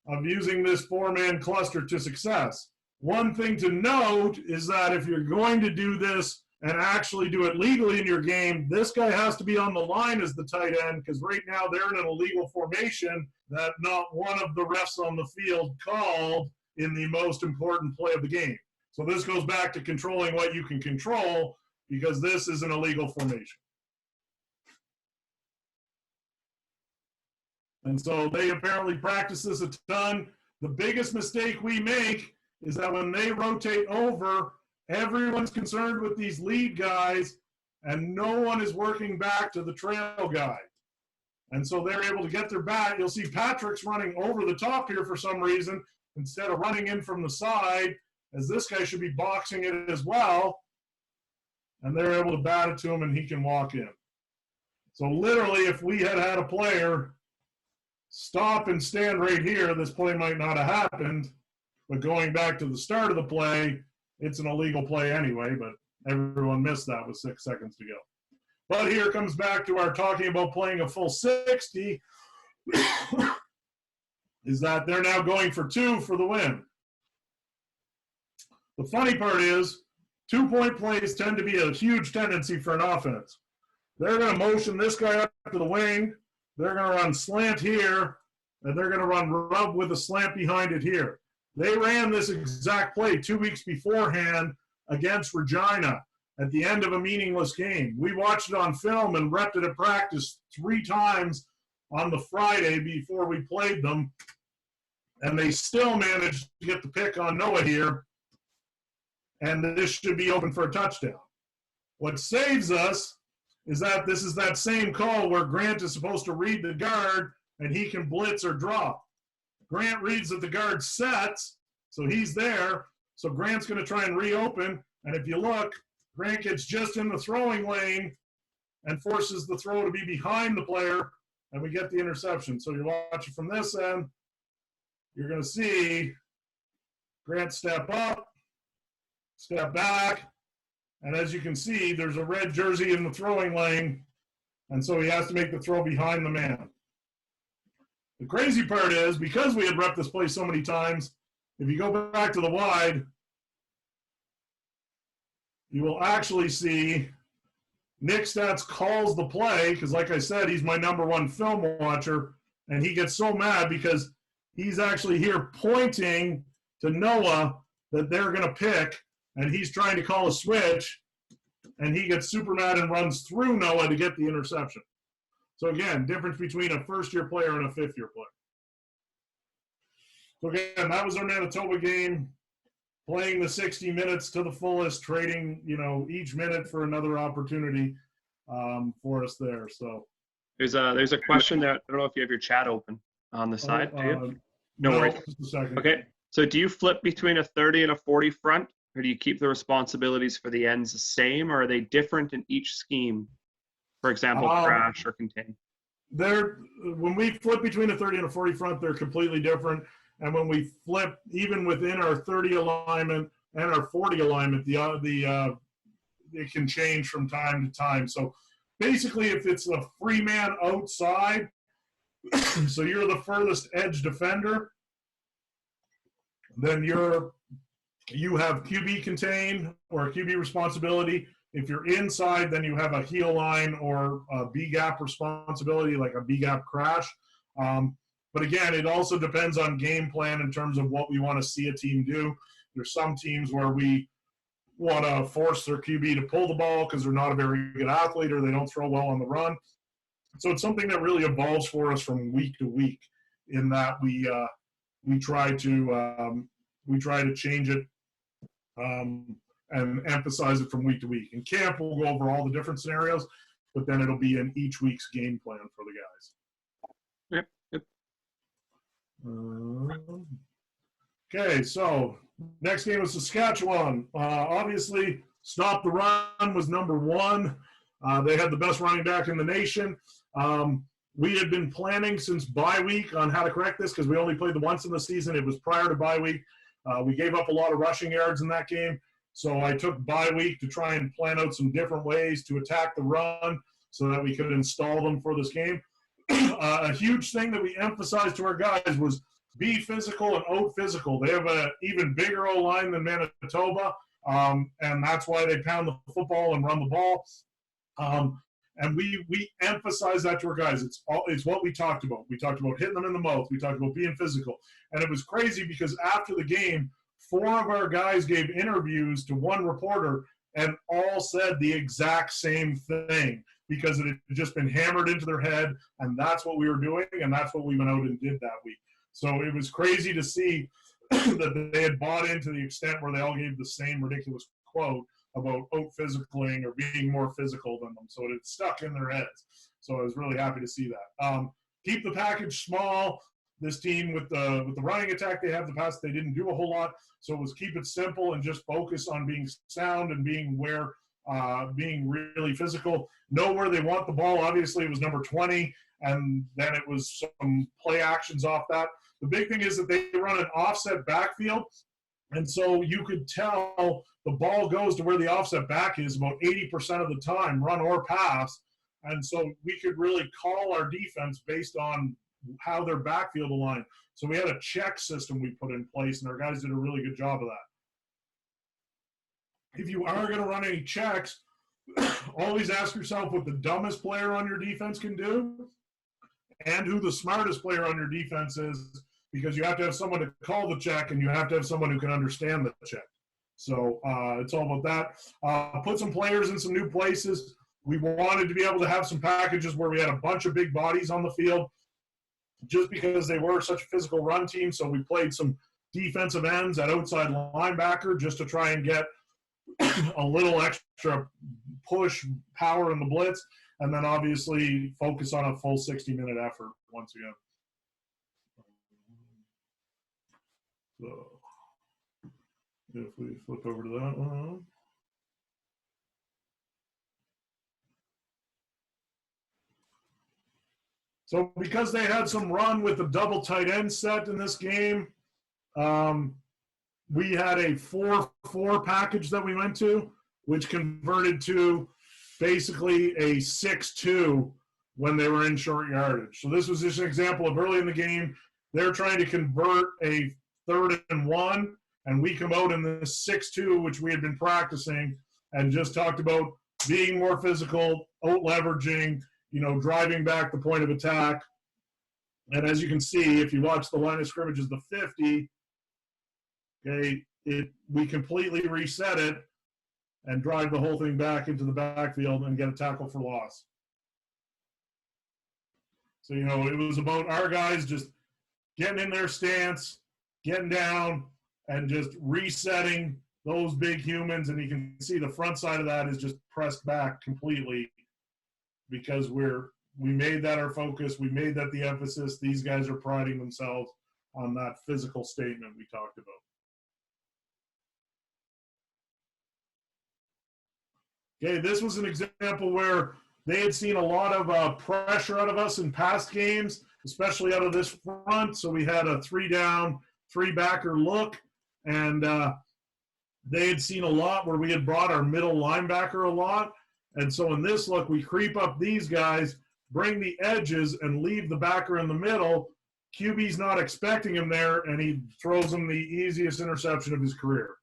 of using this four-man cluster to success. One thing to note is that if you're going to do this and actually do it legally in your game, this guy has to be on the line as the tight end, because right now they're in an illegal formation that not one of the refs on the field called in the most important play of the game. So this goes back to controlling what you can control, because this is an illegal formation. And so they apparently practice this a ton. The biggest mistake we make is that when they rotate over, everyone's concerned with these lead guys, and no one is working back to the trail guy. And so they're able to get their back. You'll see Patrick's running over the top here for some reason, instead of running in from the side, as this guy should be boxing it as well. And they're able to bat it to him, and he can walk in. So literally, if we had had a player stop and stand right here, this play might not have happened. But going back to the start of the play, it's an illegal play anyway, but everyone missed that with 6 seconds to go. But here comes back to our talking about playing a full 60, is that they're now going for 2 for the win. The funny part is, 2-point plays tend to be a huge tendency for an offense. They're going to motion this guy up to the wing. They're going to run slant here, and they're going to run rub with a slant behind it here. They ran this exact play 2 weeks beforehand against Regina at the end of a meaningless game. We watched it on film and repped it at practice 3 times on the Friday before we played them, and they still managed to get the pick on Noah here, and this should be open for a touchdown. What saves us is that this is that same call where Grant is supposed to read the guard and he can blitz or drop. Grant reads that the guard sets, so he's there. So Grant's going to try and reopen. And if you look, Grant gets just in the throwing lane and forces the throw to be behind the player, and we get the interception. So you're watching from this end. You're going to see Grant step up, step back, and as you can see, there's a red jersey in the throwing lane, and so he has to make the throw behind the man. The crazy part is, because we had repped this play so many times, if you go back to the wide, you will actually see Nick Stats calls the play, because like I said, he's my #1 film watcher, and he gets so mad because he's actually here pointing to Noah that they're going to pick, and he's trying to call a switch, and he gets super mad and runs through Noah to get the interception. So again, difference between a first-year player and a fifth-year player. So again, that was our Manitoba game, playing the 60 minutes to the fullest, trading, each minute for another opportunity for us there. So There's a question there. I don't know if you have your chat open on the side. Do you? No worries. Just a second. Okay. So do you flip between a 30 and a 40 front, or do you keep the responsibilities for the ends the same, or are they different in each scheme? For example, crash or contain. When we flip between a 30 and a 40 front, they're completely different. And when we flip, even within our 30 alignment and our 40 alignment, it can change from time to time. So basically, if it's a free man outside, so you're the furthest edge defender, then your you have QB contain or QB responsibility. If you're inside, then you have a heel line or a B gap responsibility, like a B gap crash. But again, it also depends on game plan in terms of what we want to see a team do. There's some teams where we want to force their QB to pull the ball because they're not a very good athlete or they don't throw well on the run. So it's something that really evolves for us from week to week, in that we try to change it and emphasize it from week to week. In camp, we'll go over all the different scenarios, but then it'll be in each week's game plan for the guys. Yep. Okay, so next game was Saskatchewan. Obviously, stop the run was number one. They had the best running back in the nation. We had been planning since bye week on how to correct this because we only played the once in the season. It was prior to bye week. We gave up a lot of rushing yards in that game. So I took bye week to try and plan out some different ways to attack the run so that we could install them for this game. A huge thing that we emphasized to our guys was be physical and out physical. They have an even bigger O-line than Manitoba, and that's why they pound the football and run the ball. And we emphasize that to our guys. It's what we talked about. We talked about hitting them in the mouth. We talked about being physical. And it was crazy because after the game, 4 of our guys gave interviews to one reporter and all said the exact same thing because it had just been hammered into their head, and that's what we were doing, and that's what we went out and did that week. So it was crazy to see that they had bought into the extent where they all gave the same ridiculous quote about out-physicaling or being more physical than them. So it stuck in their heads. So I was really happy to see that. Keep the package small. This team with the running attack they have the past, they didn't do a whole lot. So it was keep it simple and just focus on being sound and being really physical. Know where they want the ball. Obviously, it was number 20, and then it was some play actions off that. The big thing is that they run an offset backfield, and so you could tell the ball goes to where the offset back is about 80% of the time, run or pass. And so we could really call our defense based on how their backfield aligned. So we had a check system we put in place, and our guys did a really good job of that. If you are going to run any checks, always ask yourself what the dumbest player on your defense can do and who the smartest player on your defense is, because you have to have someone to call the check and you have to have someone who can understand the check. So it's all about that. Put some players in some new places. We wanted to be able to have some packages where we had a bunch of big bodies on the field just because they were such a physical run team. So we played some defensive ends at outside linebacker just to try and get a little extra push power in the blitz, and then obviously focus on a full 60-minute effort once again. So if we flip over to that one. So because they had some run with a double tight end set in this game, we had a 4-4 package that we went to, which converted to basically a 6-2 when they were in short yardage. So this was just an example of early in the game, they're trying to convert a 3rd and 1, and we come out in this 6-2, which we had been practicing, and just talked about being more physical, out-leveraging, driving back the point of attack. And as you can see, if you watch the line of scrimmage is the 50, okay, we completely reset it and drive the whole thing back into the backfield and get a tackle for loss. So, it was about our guys just getting in their stance, getting down, and just resetting those big humans. And you can see the front side of that is just pressed back completely because we made that our focus. We made that the emphasis. These guys are priding themselves on that physical statement we talked about. Okay, this was an example where they had seen a lot of pressure out of us in past games, especially out of this front. So we had a 3-down, 3-backer look, and they had seen a lot where we had brought our middle linebacker a lot. And so in this look, we creep up these guys, bring the edges, and leave the backer in the middle. QB's not expecting him there, and he throws him the easiest interception of his career.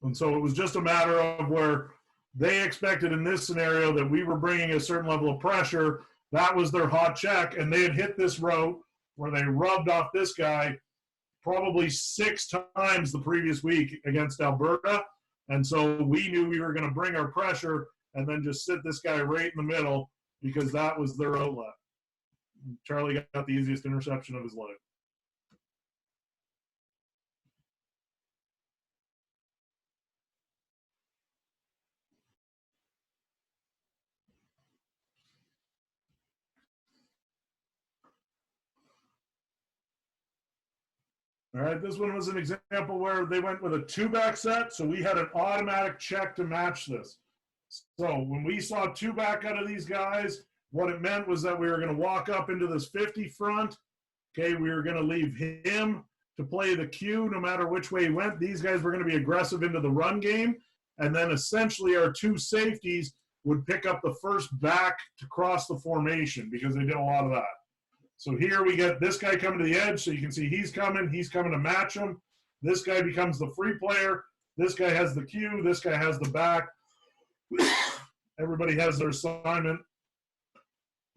And so it was just a matter of where they expected in this scenario that we were bringing a certain level of pressure. That was their hot check, and they had hit this route where they rubbed off this guy probably 6 times the previous week against Alberta. And so we knew we were going to bring our pressure and then just sit this guy right in the middle because that was their outlet. Charlie got the easiest interception of his life. All right, this one was an example where they went with a 2-back set, so we had an automatic check to match this. So when we saw 2-back out of these guys, what it meant was that we were going to walk up into this 50 front. Okay, we were going to leave him to play the Q no matter which way he went. These guys were going to be aggressive into the run game, and then essentially our 2 safeties would pick up the first back to cross the formation because they did a lot of that. So here we get this guy coming to the edge, so you can see he's coming to match him. This guy becomes the free player. This guy has the Q. This guy has the back. Everybody has their assignment.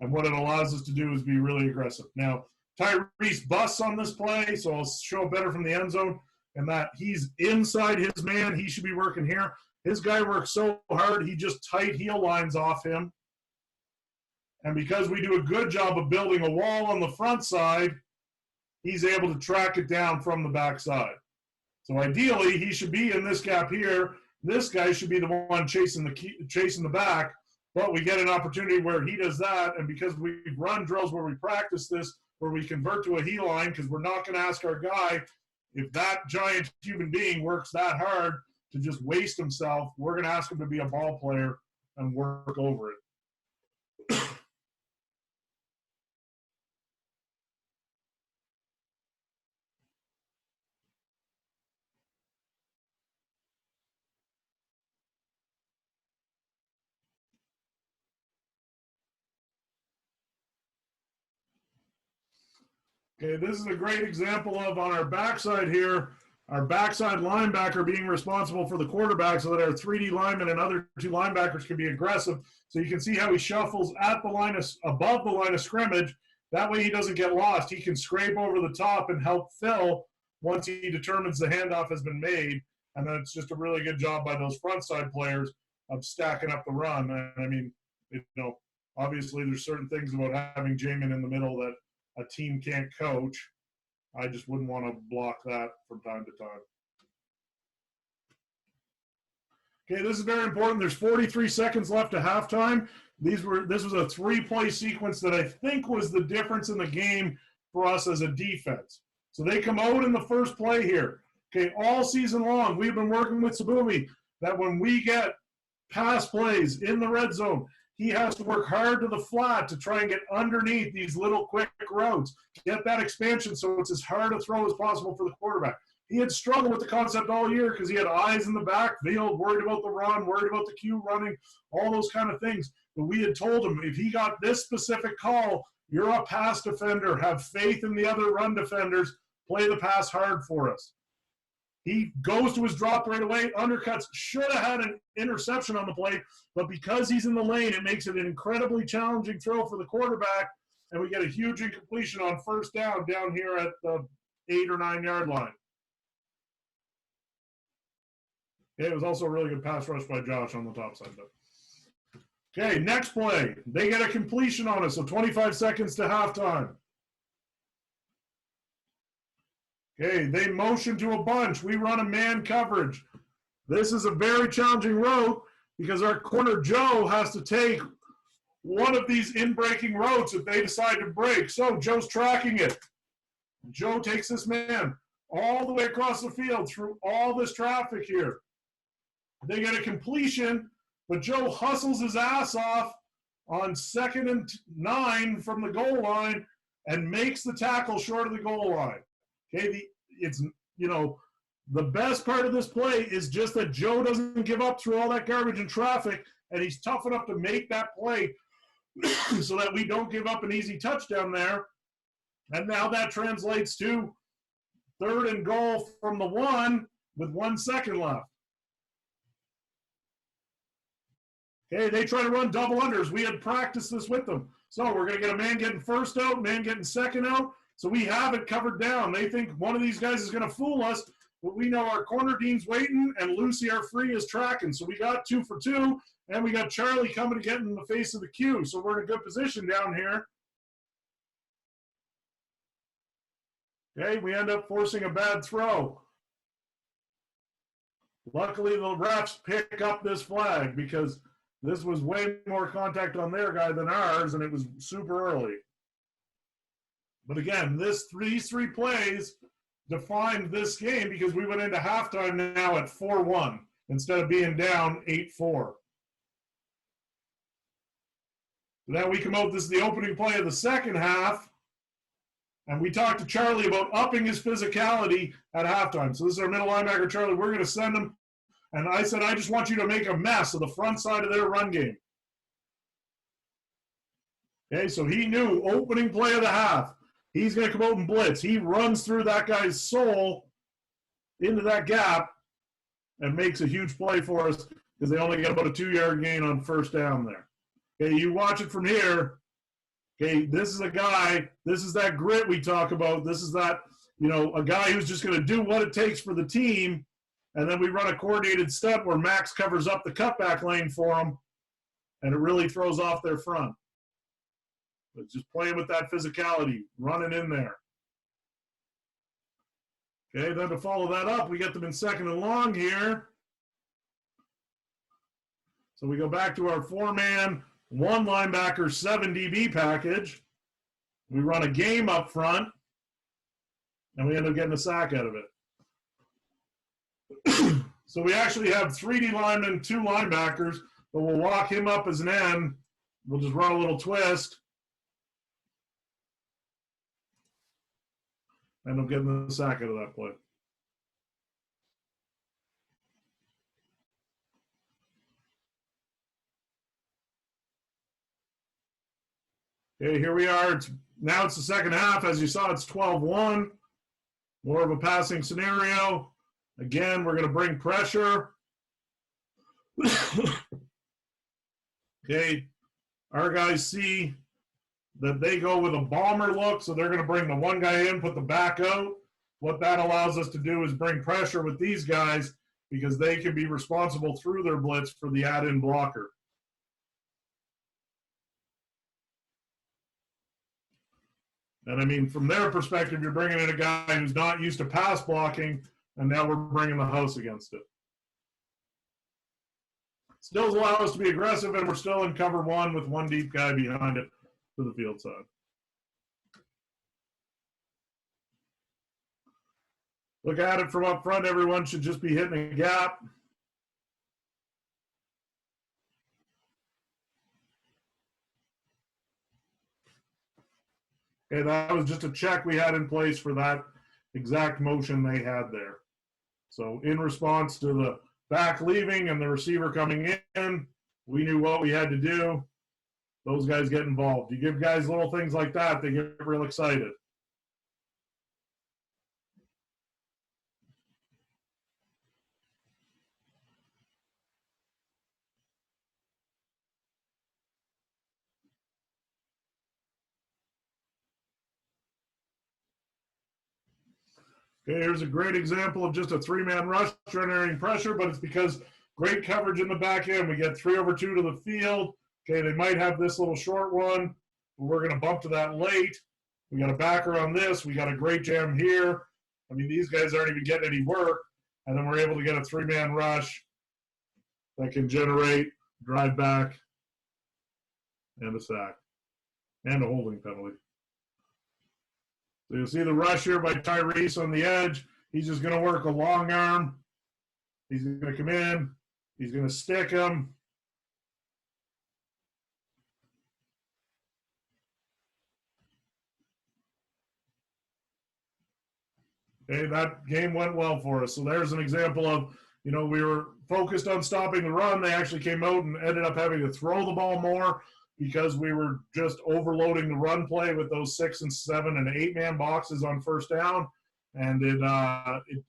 And what it allows us to do is be really aggressive. Now, Tyrese busts on this play, so I'll show it better from the end zone, and that he's inside his man. He should be working here. His guy works so hard, he just tight heel lines off him. And because we do a good job of building a wall on the front side, he's able to track it down from the back side. So ideally, he should be in this gap here. This guy should be the one chasing the back, but we get an opportunity where he does that, and because we run drills where we practice this, where we convert to a heel line, because we're not going to ask our guy, if that giant human being works that hard to just waste himself, we're going to ask him to be a ball player and work over it. Okay, this is a great example of on our backside here, our backside linebacker being responsible for the quarterback so that our 3D linemen and other 2 linebackers can be aggressive. So you can see how he shuffles at the line of, above the line of scrimmage. That way he doesn't get lost. He can scrape over the top and help Phil once he determines the handoff has been made. And then it's just a really good job by those front side players of stacking up the run. And I mean, obviously there's certain things about having Jamin in the middle that a team can't coach. I just wouldn't want to block that from time to time. Okay, this is very important. There's 43 seconds left to halftime. This was a 3-play sequence that I think was the difference in the game for us as a defense. So they come out in the first play here. Okay, all season long, we've been working with Sabumi that when we get pass plays in the red zone, he has to work hard to the flat to try and get underneath these little quick routes, get that expansion so it's as hard a throw as possible for the quarterback. He had struggled with the concept all year because he had eyes in the backfield, worried about the run, worried about the Q running, all those kind of things. But we had told him, if he got this specific call, you're a pass defender, have faith in the other run defenders, play the pass hard for us. He goes to his drop right away, undercuts, should have had an interception on the play, but because he's in the lane, it makes it an incredibly challenging throw for the quarterback, and we get a huge incompletion on first down here at the 8 or 9 yard line. Okay, it was also a really good pass rush by Josh on the top side. Okay, next play. They get a completion on us, so 25 seconds to halftime. Okay, they motion to a bunch. We run a man coverage. This is a very challenging route because our corner Joe has to take one of these in-breaking routes if they decide to break. So Joe's tracking it. Joe takes this man all the way across the field through all this traffic here. They get a completion, but Joe hustles his ass off on 2nd and 9 from the goal line and makes the tackle short of the goal line. Okay, the best part of this play is just that Joe doesn't give up through all that garbage and traffic, and he's tough enough to make that play so that we don't give up an easy touchdown there. And now that translates to 3rd and goal from the 1 with 1 second left. Okay, they try to run double unders. We had practiced this with them. So we're going to get a man getting first out, man getting second out. So we have it covered down. They think one of these guys is going to fool us, but we know our corner dean's waiting and Lucy, our free, is tracking. So we got 2 for 2, and we got Charlie coming to get in the face of the queue. So we're in a good position down here. Okay, we end up forcing a bad throw. Luckily, the refs pick up this flag because this was way more contact on their guy than ours, and it was super early. But again, these 3 plays defined this game because we went into halftime now at 4-1 instead of being down 8-4. Now we come out, this is the opening play of the second half, and we talked to Charlie about upping his physicality at halftime. So this is our middle linebacker, Charlie. We're going to send him. And I said, I just want you to make a mess of the front side of their run game. Okay, so he knew opening play of the half. He's going to come out and blitz. He runs through that guy's soul into that gap and makes a huge play for us because they only got about a 2-yard gain on first down there. Okay, you watch it from here. Okay, this is a guy, this is that grit we talk about. This is that, a guy who's just going to do what it takes for the team. And then we run a coordinated step where Max covers up the cutback lane for him, and it really throws off their front. But just playing with that physicality, running in there. Okay, then to follow that up, we get them in second and long here. So we go back to our 4-man, 1 linebacker, 7 DB package. We run a game up front, and we end up getting a sack out of it. So we actually have 3D linemen, 2 linebackers, but we'll walk him up as an end. We'll just run a little twist. End up getting the sack out of that play. Okay, here we are. Now it's the second half. As you saw, it's 12-1. More of a passing scenario. Again, we're going to bring pressure. Okay, our guys see that they go with a bomber look, so they're going to bring the 1 guy in, put the back out. What that allows us to do is bring pressure with these guys because they can be responsible through their blitz for the add-in blocker. And I mean, from their perspective, you're bringing in a guy who's not used to pass blocking, and now we're bringing the house against it. Still allow us to be aggressive, and we're still in cover 1 with 1 deep guy behind it to the field side. Look at it from up front. Everyone should just be hitting a gap. Okay, that was just a check we had in place for that exact motion they had there. So in response to the back leaving and the receiver coming in, we knew what we had to do. Those guys get involved. You give guys little things like that, they get real excited. Okay, here's a great example of just a 3-man rush generating pressure, but it's because great coverage in the back end. We get 3 over 2 to the field. Okay, they might have this little short one, but we're going to bump to that late. We got a backer on this. We got a great jam here. I mean, these guys aren't even getting any work, and then we're able to get a 3-man rush that can generate, drive back, and a sack, and a holding penalty. So you'll see the rush here by Tyrese on the edge. He's just going to work a long arm. He's going to come in. He's going to stick him. Okay, that game went well for us. So there's an example of, we were focused on stopping the run. They actually came out and ended up having to throw the ball more because we were just overloading the run play with those 6 and 7 and 8-man boxes on first down. And it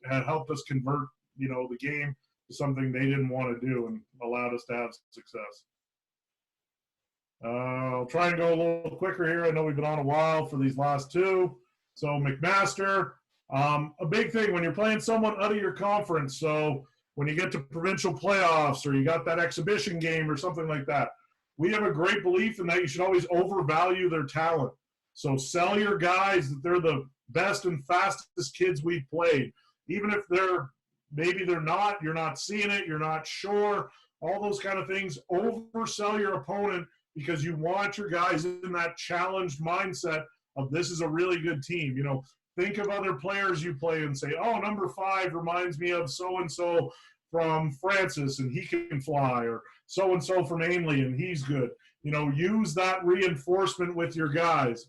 had helped us convert, the game to something they didn't want to do and allowed us to have success. I'll try and go a little quicker here. I know we've been on a while for these last two. So McMaster, a big thing when you're playing someone out of your conference. So when you get to provincial playoffs or you got that exhibition game or something like that, we have a great belief in that you should always overvalue their talent. So sell your guys that they're the best and fastest kids we've played. Even if maybe they're not, you're not seeing it, you're not sure, all those kind of things. Oversell your opponent because you want your guys in that challenged mindset of this is a really good team. You know, think of other players you play and say, oh, number 5 reminds me of so-and-so from Francis and he can fly, or so-and-so from Ainley and he's good. You know, use that reinforcement with your guys.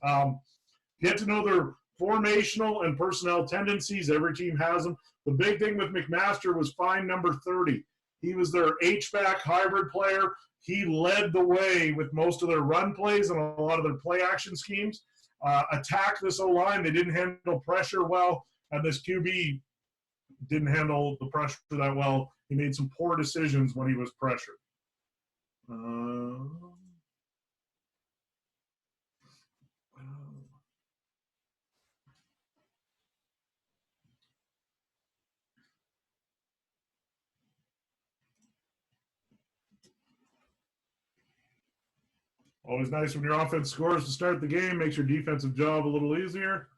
Get to know their formational and personnel tendencies. Every team has them. The big thing with McMaster was find number 30. He was their H-back hybrid player. He led the way with most of their run plays and a lot of their play action schemes. Attack this O-line. They didn't handle pressure well, and this QB didn't handle the pressure that well. He made some poor decisions when he was pressured. Always nice when your offense scores to start the game, makes your defensive job a little easier.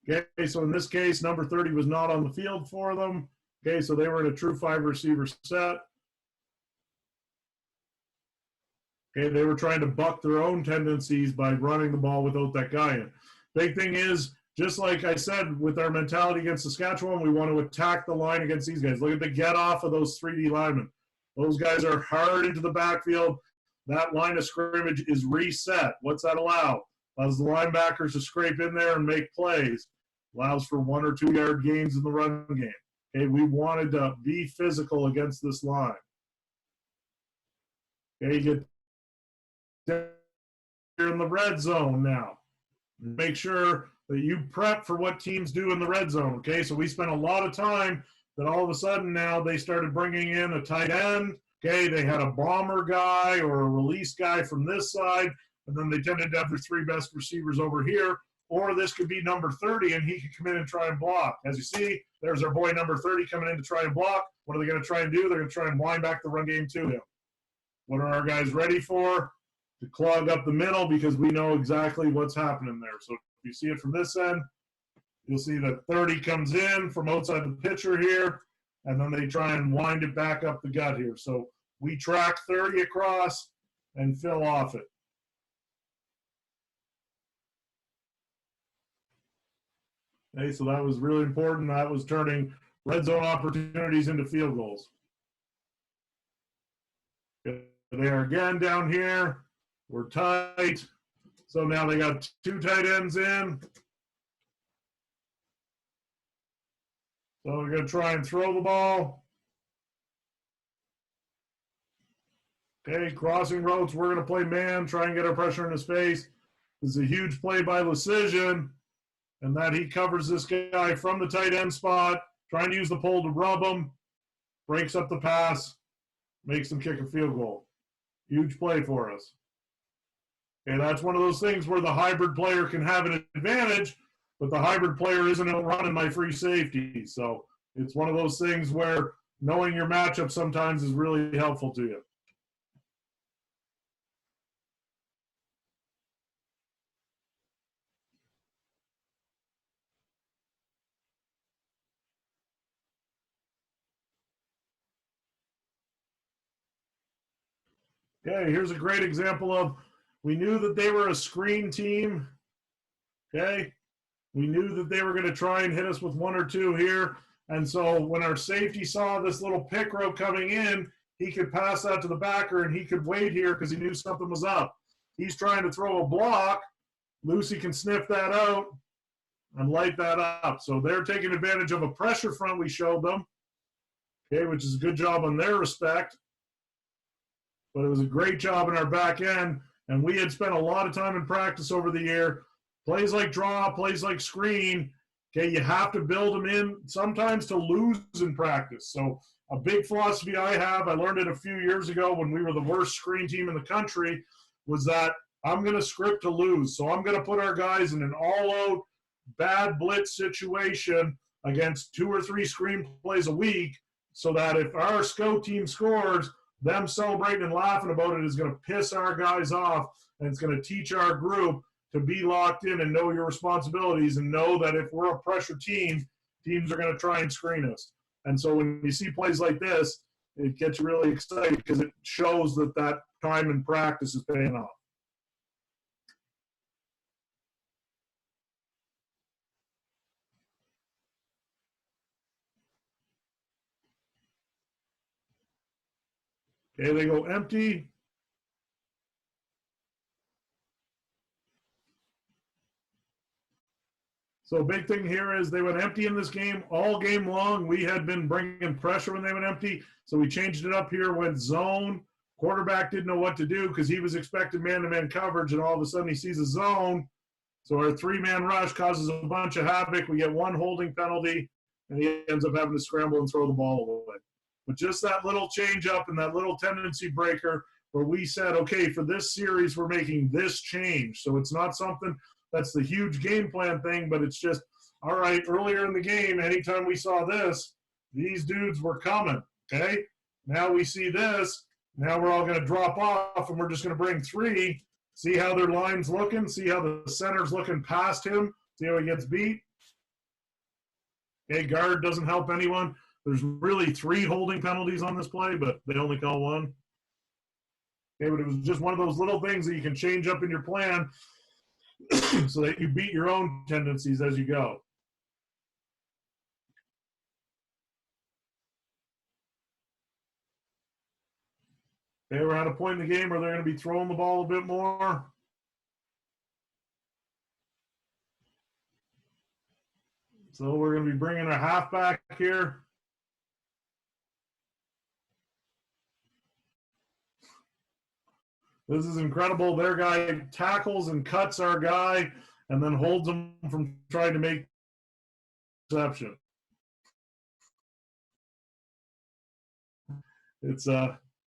Okay, so in this case, number 30 was not on the field for them. Okay, so they were in a true 5 receiver set. Okay, they were trying to buck their own tendencies by running the ball without that guy in. Big thing is, just like I said, with our mentality against Saskatchewan, we want to attack the line against these guys. Look at the get off of those 3D linemen. Those guys are hard into the backfield. That line of scrimmage is reset. What's that allow? Allows the linebackers to scrape in there and make plays. Allows for 1 or 2 yard gains in the run game. Okay, we wanted to be physical against this line. Okay, you get in the red zone now. Make sure that you prep for what teams do in the red zone. Okay, so we spent a lot of time that all of a sudden now they started bringing in a tight end. Okay, they had a bomber guy or a release guy from this side, and then they tended to have their 3 best receivers over here. Or this could be number 30, and he could come in and try and block. As you see, there's our boy number 30 coming in to try and block. What are they going to try and do? They're going to try and wind back the run game to him. What are our guys ready for? To clog up the middle, because we know exactly what's happening there. So if you see it from this end, you'll see that 30 comes in from outside the pitcher here, and then they try and wind it back up the gut here. So we track 30 across and fill off it. Okay, so that was really important. That was turning red zone opportunities into field goals. Okay, they are again down here. We're tight. So now they got 2 tight ends in. So we're going to try and throw the ball. Okay, crossing routes. We're going to play man, try and get our pressure in his face. This is a huge play by Lecision, and that he covers this guy from the tight end spot, trying to use the pole to rub him, breaks up the pass, makes him kick a field goal. Huge play for us. And that's one of those things where the hybrid player can have an advantage, but the hybrid player isn't running my free safety. So it's one of those things where knowing your matchup sometimes is really helpful to you. Okay, here's a great example of, we knew that they were a screen team. Okay, we knew that they were going to try and hit us with 1 or 2 here. And so when our safety saw this little pick row coming in, he could pass that to the backer and he could wait here because he knew something was up. He's trying to throw a block. Lucy can sniff that out and light that up. So they're taking advantage of a pressure front we showed them, okay, which is a good job on their respect. But it was a great job in our back end, and we had spent a lot of time in practice over the year. Plays like draw, plays like screen, okay, you have to build them in sometimes to lose in practice. So a big philosophy I have, I learned it a few years ago when we were the worst screen team in the country, was that I'm going to script to lose. So I'm going to put our guys in an all-out bad blitz situation against 2 or 3 screen plays a week, so that if our scout team scores, them celebrating and laughing about it is going to piss our guys off, and it's going to teach our group to be locked in and know your responsibilities and know that if we're a pressure team, teams are going to try and screen us. And so when you see plays like this, it gets really excited because it shows that that time and practice is paying off. Okay, they go empty. So a big thing here is they went empty in this game all game long. We had been bringing pressure when they went empty, so we changed it up here, went zone. Quarterback didn't know what to do because he was expecting man-to-man coverage, and all of a sudden he sees a zone. So our 3-man rush causes a bunch of havoc. We get 1 holding penalty, and he ends up having to scramble and throw the ball away. But just that little change up and that little tendency breaker where we said, okay, for this series, we're making this change. So it's not something that's the huge game plan thing, but it's just, all right, earlier in the game, anytime we saw this, these dudes were coming, okay? Now we see this. Now we're all going to drop off, and we're just going to bring 3, see how their line's looking, see how the center's looking past him, see how he gets beat. Okay, guard doesn't help anyone. There's really 3 holding penalties on this play, but they only call 1. Okay, but it was just one of those little things that you can change up in your plan so that you beat your own tendencies as you go. Okay, we're at a point in the game where they're going to be throwing the ball a bit more. So we're going to be bringing a halfback here. This is incredible. Their guy tackles and cuts our guy and then holds him from trying to make interception. It's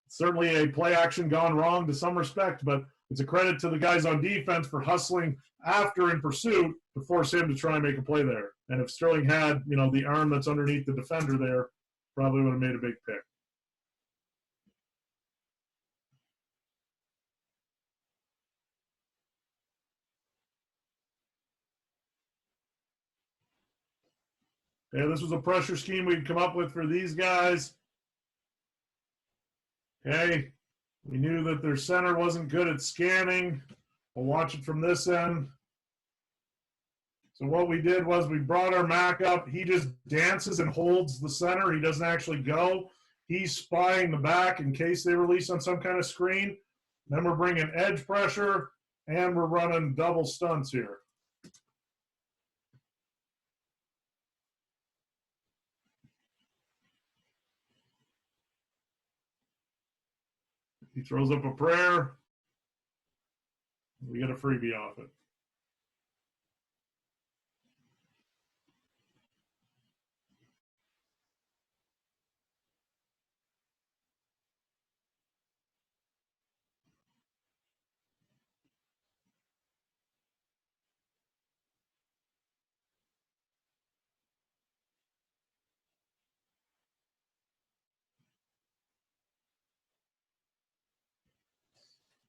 certainly a play action gone wrong to some respect, but it's a credit to the guys on defense for hustling after in pursuit to force him to try and make a play there. And if Sterling had, the arm that's underneath the defender there, probably would have made a big pick. Okay, this was a pressure scheme we'd come up with for these guys. Okay, we knew that their center wasn't good at scanning. We'll watch it from this end. So what we did was we brought our Mac up. He just dances and holds the center. He doesn't actually go. He's spying the back in case they release on some kind of screen. Then we're bringing edge pressure, and we're running double stunts here. He throws up a prayer. We get a freebie off it.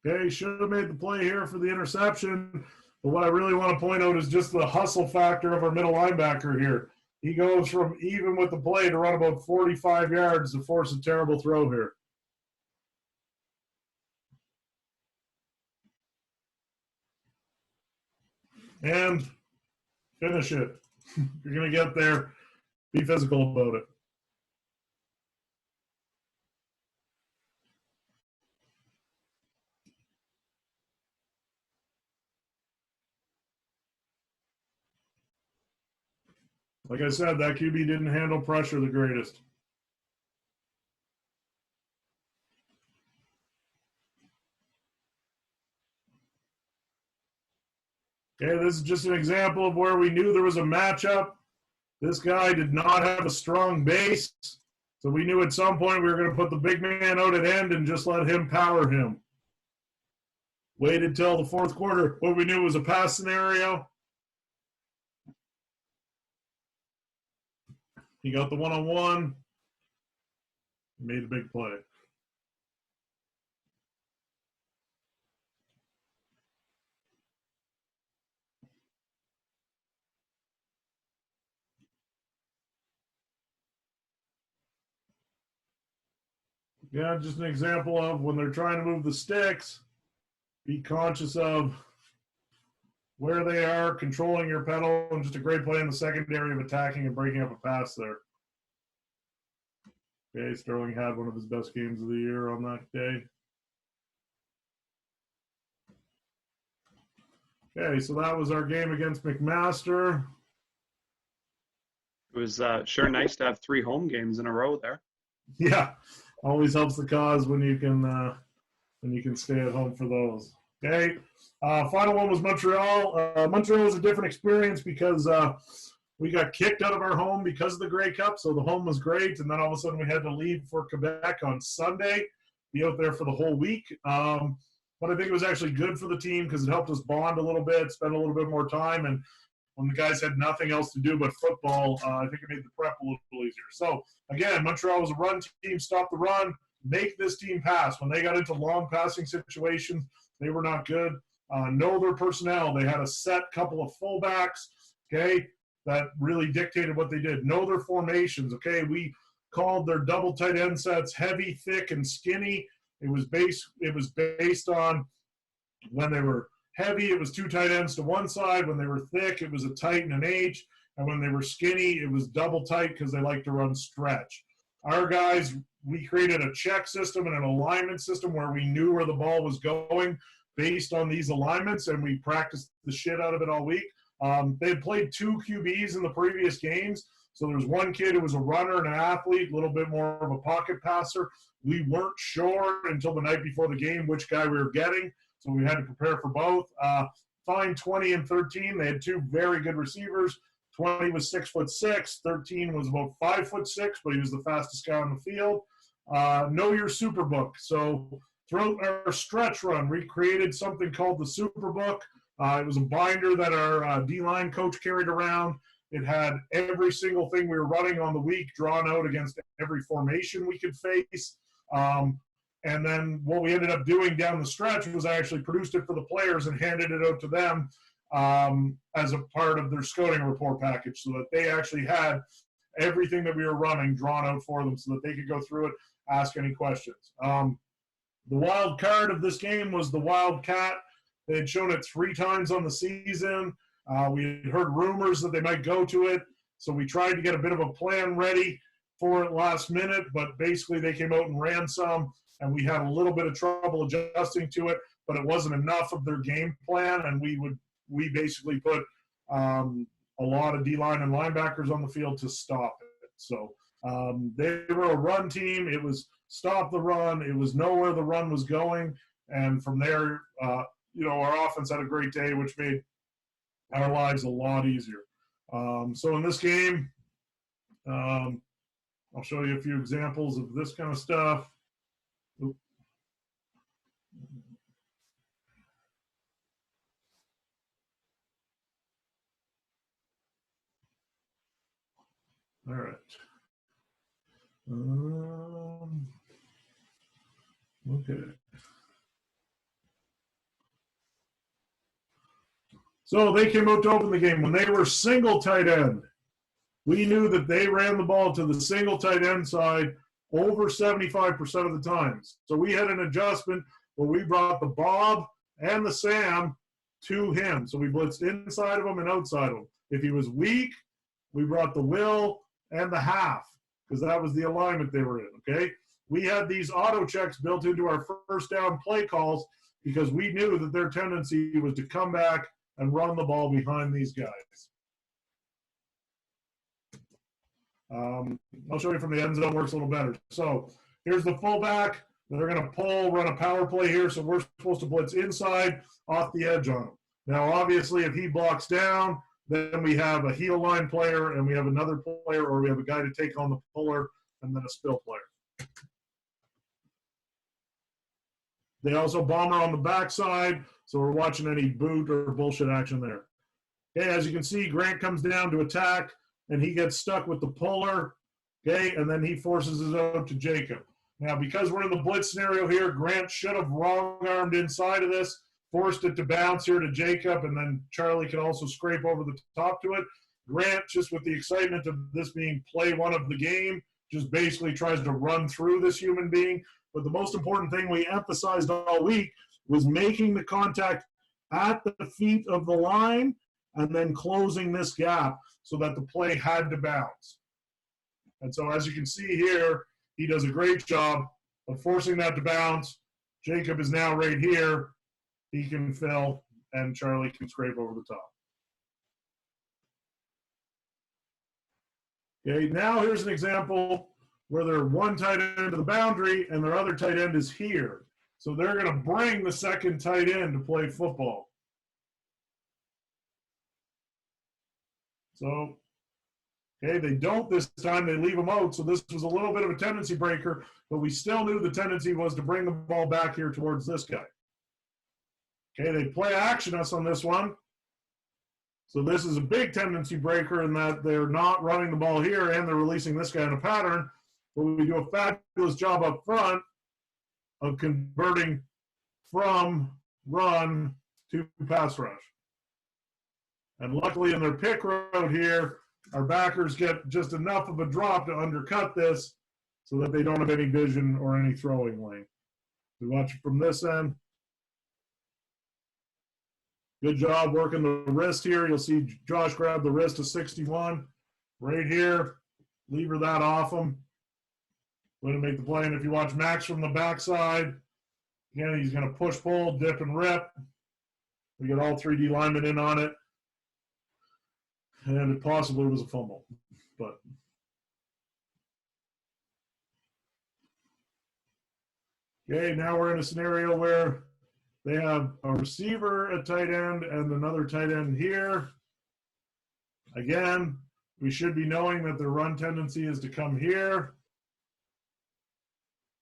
Okay, should have made the play here for the interception. But what I really want to point out is just the hustle factor of our middle linebacker here. He goes from even with the play to run about 45 yards to force a terrible throw here. And finish it. You're going to get there. Be physical about it. Like I said, that QB didn't handle pressure the greatest. Okay, this is just an example of where we knew there was a matchup. This guy did not have a strong base, So we knew at some point we were going to put the big man out at end and just let him power him. Waited till the fourth quarter. What we knew was a pass scenario. He got the one-on-one. Made a big play. Yeah, just an example of when they're trying to move the sticks, be conscious of where they are, controlling your pedal, and just a great play in the secondary of attacking and breaking up a pass there. Okay, Sterling had one of his best games of the year on that day. Okay, so that was our game against McMaster. It was sure nice to have 3 home games in a row there. Yeah, always helps the cause when you can stay at home for those. Okay, final one was Montreal. Montreal was a different experience because we got kicked out of our home because of the Grey Cup, so the home was great, and then all of a sudden we had to leave for Quebec on Sunday, be out there for the whole week. But I think it was actually good for the team because it helped us bond a little bit, spend a little bit more time, and when the guys had nothing else to do but football, I think it made the prep a little easier. So, again, Montreal was a run team, stop the run, make this team pass. When they got into long passing situations, they were not good. Know their personnel. They had a set couple of fullbacks, okay, that really dictated what they did. Know their formations, okay. We called their double tight end sets heavy, thick, and skinny. It was based on when they were heavy, it was 2 tight ends to one side. When they were thick, it was a tight and an H. And when they were skinny, it was double tight because they like to run stretch. Our guys, we created a check system and an alignment system where we knew where the ball was going based on these alignments, and we practiced the shit out of it all week. They had played 2 QBs in the previous games. So there was one kid who was a runner and an athlete, a little bit more of a pocket passer. We weren't sure until the night before the game which guy we were getting, so we had to prepare for both. Find 20 and 13. They had 2 very good receivers. 20 was 6'6". 13 was about 5'6", but he was the fastest guy on the field. Know your Superbook. So throughout our stretch run, we created something called the Superbook. It was a binder that our D-line coach carried around. It had every single thing we were running on the week drawn out against every formation we could face. And then what we ended up doing down the stretch was I actually produced it for the players and handed it out to them as a part of their scouting report package so that they actually had everything that we were running drawn out for them so that they could go through it, ask any questions. The wild card of this game was the Wildcat. They had shown it 3 times on the season. We had heard rumors that they might go to it, so we tried to get a bit of a plan ready for it last minute, but basically they came out and ran some, and we had a little bit of trouble adjusting to it, but it wasn't enough of their game plan, and we basically put a lot of D-line and linebackers on the field to stop it. So they were a run team. It was stop the run. It was know where the run was going, and from there, our offense had a great day, which made our lives a lot easier. So in this game, I'll show you a few examples of this kind of stuff. Oop. All right. Okay. So they came out to open the game. When they were single tight end, we knew that they ran the ball to the single tight end side over 75% of the times. So we had an adjustment where we brought the Bob and the Sam to him. So we blitzed inside of him and outside of him. If he was weak, we brought the Will and the half because that was the alignment they were in, okay? We had these auto checks built into our first down play calls because we knew that their tendency was to come back and run the ball behind these guys. I'll show you from the end zone, works a little better. So here's the fullback. They're going to pull, run a power play here, so we're supposed to blitz inside off the edge on him. Now, obviously, if he blocks down, then we have a heel line player and we have another player or we have a guy to take on the puller and then a spill player. They also bomber on the backside, so we're watching any boot or bullshit action there. Okay, as you can see, Grant comes down to attack, and he gets stuck with the puller, okay, and then he forces it out to Jacob. Now, because we're in the blitz scenario here, Grant should have wrong-armed inside of this, forced it to bounce here to Jacob, and then Charlie can also scrape over the top to it. Grant, just with the excitement of this being play one of the game, just basically tries to run through this human being. But the most important thing we emphasized all week was making the contact at the feet of the line and then closing this gap so that the play had to bounce. And so as you can see here, he does a great job of forcing that to bounce. Jacob is now right here. He can fill, and Charlie can scrape over the top. Okay, now here's an example where they're one tight end to the boundary and their other tight end is here. So they're going to bring the second tight end to play football. So, okay, they don't this time. They leave him out. So this was a little bit of a tendency breaker, but we still knew the tendency was to bring the ball back here towards this guy. Okay, they play action us on this one. So this is a big tendency breaker in that they're not running the ball here and they're releasing this guy in a pattern. But we do a fabulous job up front of converting from run to pass rush. And luckily in their pick route here, our backers get just enough of a drop to undercut this so that they don't have any vision or any throwing lane. We watch it from this end. Good job working the wrist here. You'll see Josh grab the wrist of 61 right here. Lever that off him. Going to make the play. And if you watch Max from the backside, again, he's going to push, pull, dip, and rip. We get all 3D linemen in on it. And it possibly was a fumble. But okay, now we're in a scenario where they have a receiver at tight end and another tight end here. Again, we should be knowing that their run tendency is to come here.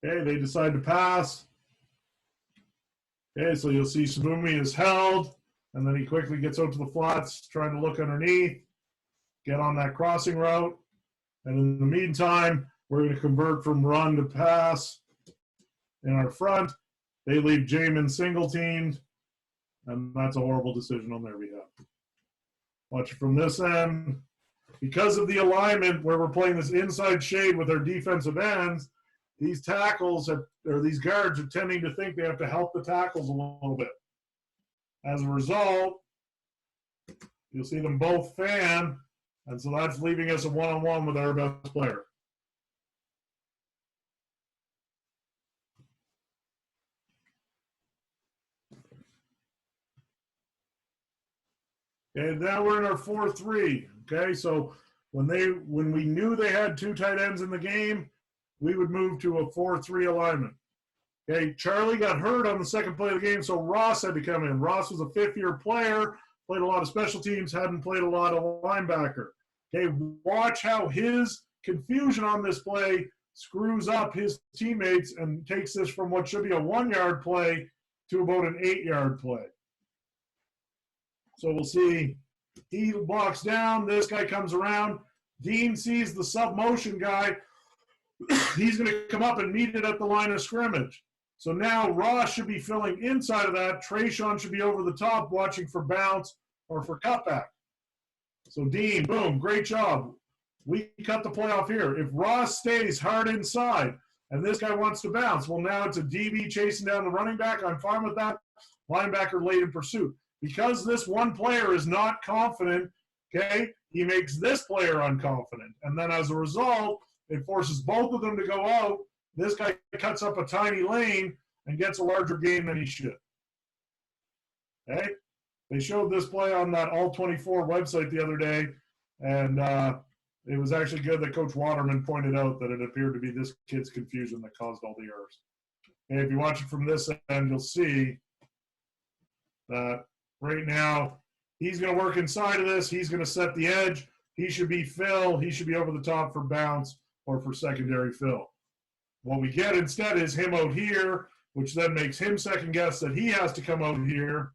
Okay, they decide to pass. Okay, so you'll see Sabumi is held, and then he quickly gets out to the flats, trying to look underneath, get on that crossing route. And in the meantime, we're going to convert from run to pass in our front. They leave Jamin single-teamed, and that's a horrible decision on their behalf. Watch it from this end. Because of the alignment where we're playing this inside shade with our defensive ends, these tackles or these guards are tending to think they have to help the tackles a little bit. As a result, you'll see them both fan, and so that's leaving us a one-on-one with our best player. Okay, now we're in our 4-3. Okay, so when we knew they had two tight ends in the game, we would move to a 4-3 alignment. Okay, Charlie got hurt on the second play of the game, so Ross had to come in. Ross was a fifth-year player, played a lot of special teams, hadn't played a lot of linebacker. Okay, watch how his confusion on this play screws up his teammates and takes this from what should be a 1-yard play to about an 8-yard play. So we'll see, he blocks down, this guy comes around, Dean sees the sub-motion guy, he's going to come up and meet it at the line of scrimmage. So now Ross should be filling inside of that, Trayshawn should be over the top watching for bounce or for cutback. So Dean, boom, great job. We cut the play off here. If Ross stays hard inside and this guy wants to bounce, well, now it's a DB chasing down the running back. I'm fine with that. Linebacker late in pursuit. Because this one player is not confident, okay, he makes this player unconfident. And then as a result, it forces both of them to go out. This guy cuts up a tiny lane and gets a larger gain than he should. Okay? They showed this play on that All-24 website the other day, and it was actually good that Coach Waterman pointed out that it appeared to be this kid's confusion that caused all the errors. And if you watch it from this end, you'll see that right now he's going to work inside of this. He's going to set the edge. He should be Phil. He should be over the top for bounce. or for secondary fill. What we get instead is him out here, which then makes him second guess that he has to come out here.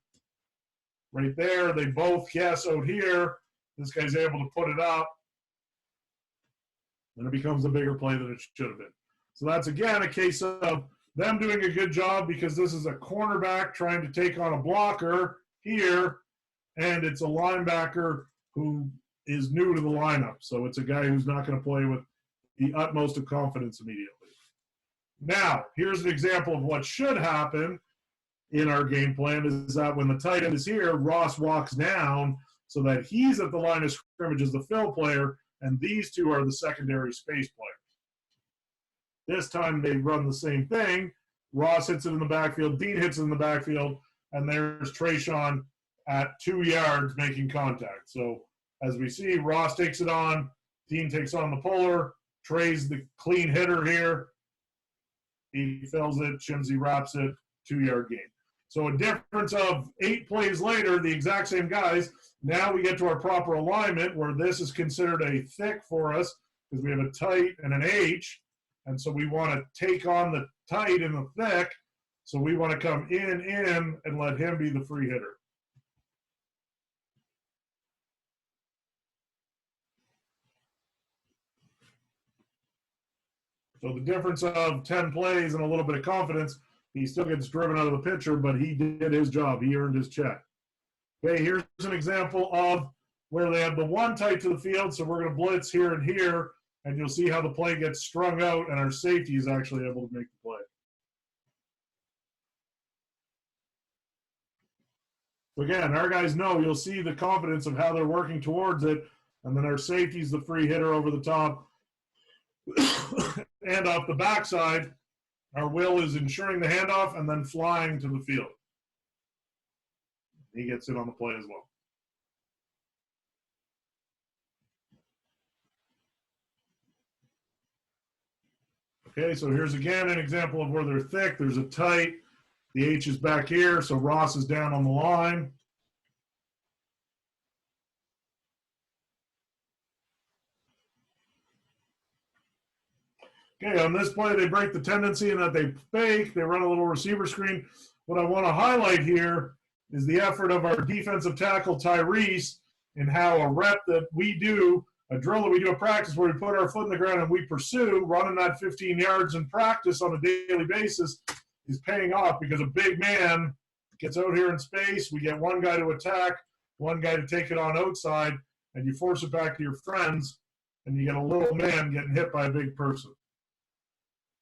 Right there, they both guess out here. This guy's able to put it up. And it becomes a bigger play than it should have been. So that's, again, a case of them doing a good job because this is a cornerback trying to take on a blocker here, and it's a linebacker who is new to the lineup. So it's a guy who's not going to play with the utmost of confidence immediately. Now, here's an example of what should happen in our game plan is that when the tight end is here, Ross walks down so that he's at the line of scrimmage as the fill player, and these two are the secondary space players. This time they run the same thing. Ross hits it in the backfield, Dean hits it in the backfield, and there's Trayshawn at 2 yards making contact. So as we see, Ross takes it on, Dean takes on the puller, Trey's the clean hitter here. He fills it, Chimsy wraps it, 2-yard gain. So a difference of 8 plays later, the exact same guys. Now we get to our proper alignment where this is considered a thick for us because we have a tight and an H. And so we want to take on the tight and the thick. So we want to come in, and let him be the free hitter. So the difference of 10 plays and a little bit of confidence, he still gets driven out of the picture, but he did his job. He earned his check. Okay, here's an example of where they have the one tight to the field, so we're going to blitz here and here, and you'll see how the play gets strung out, and our safety is actually able to make the play. So again, our guys know, you'll see the confidence of how they're working towards it, and then our safety is the free hitter over the top. And off the backside, our Will is ensuring the handoff and then flying to the field. He gets in on the play as well. Okay, so here's again an example of where they're thick. There's a tight. The H is back here, so Ross is down on the line. Okay, on this play, they break the tendency in that they fake. They run a little receiver screen. What I want to highlight here is the effort of our defensive tackle, Tyrese, and how a rep that we do, a drill that we do at practice where we put our foot in the ground and we pursue, running that 15 yards in practice on a daily basis is paying off because a big man gets out here in space. We get one guy to attack, one guy to take it on outside, and you force it back to your friends, and you get a little man getting hit by a big person.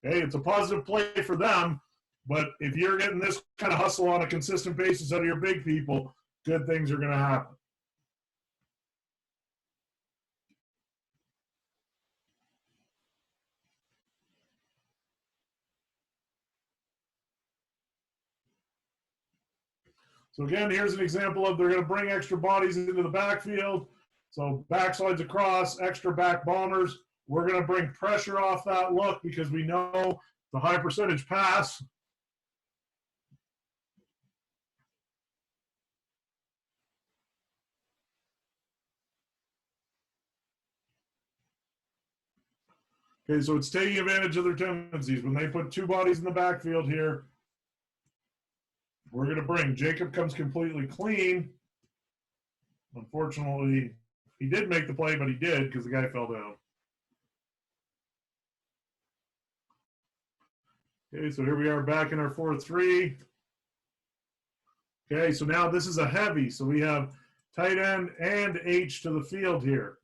Okay, it's a positive play for them, but if you're getting this kind of hustle on a consistent basis out of your big people, good things are going to happen. So again, here's an example of they're going to bring extra bodies into the backfield. So backsides across, extra back bombers. We're going to bring pressure off that look because we know the high percentage pass. Okay, so it's taking advantage of their tendencies. When they put 2 bodies in the backfield here, we're going to bring. Jacob comes completely clean. Unfortunately, he did make the play, but he did because the guy fell down. Okay, so here we are back in our 4-3. Okay, so now this is a heavy. So we have tight end and H to the field here.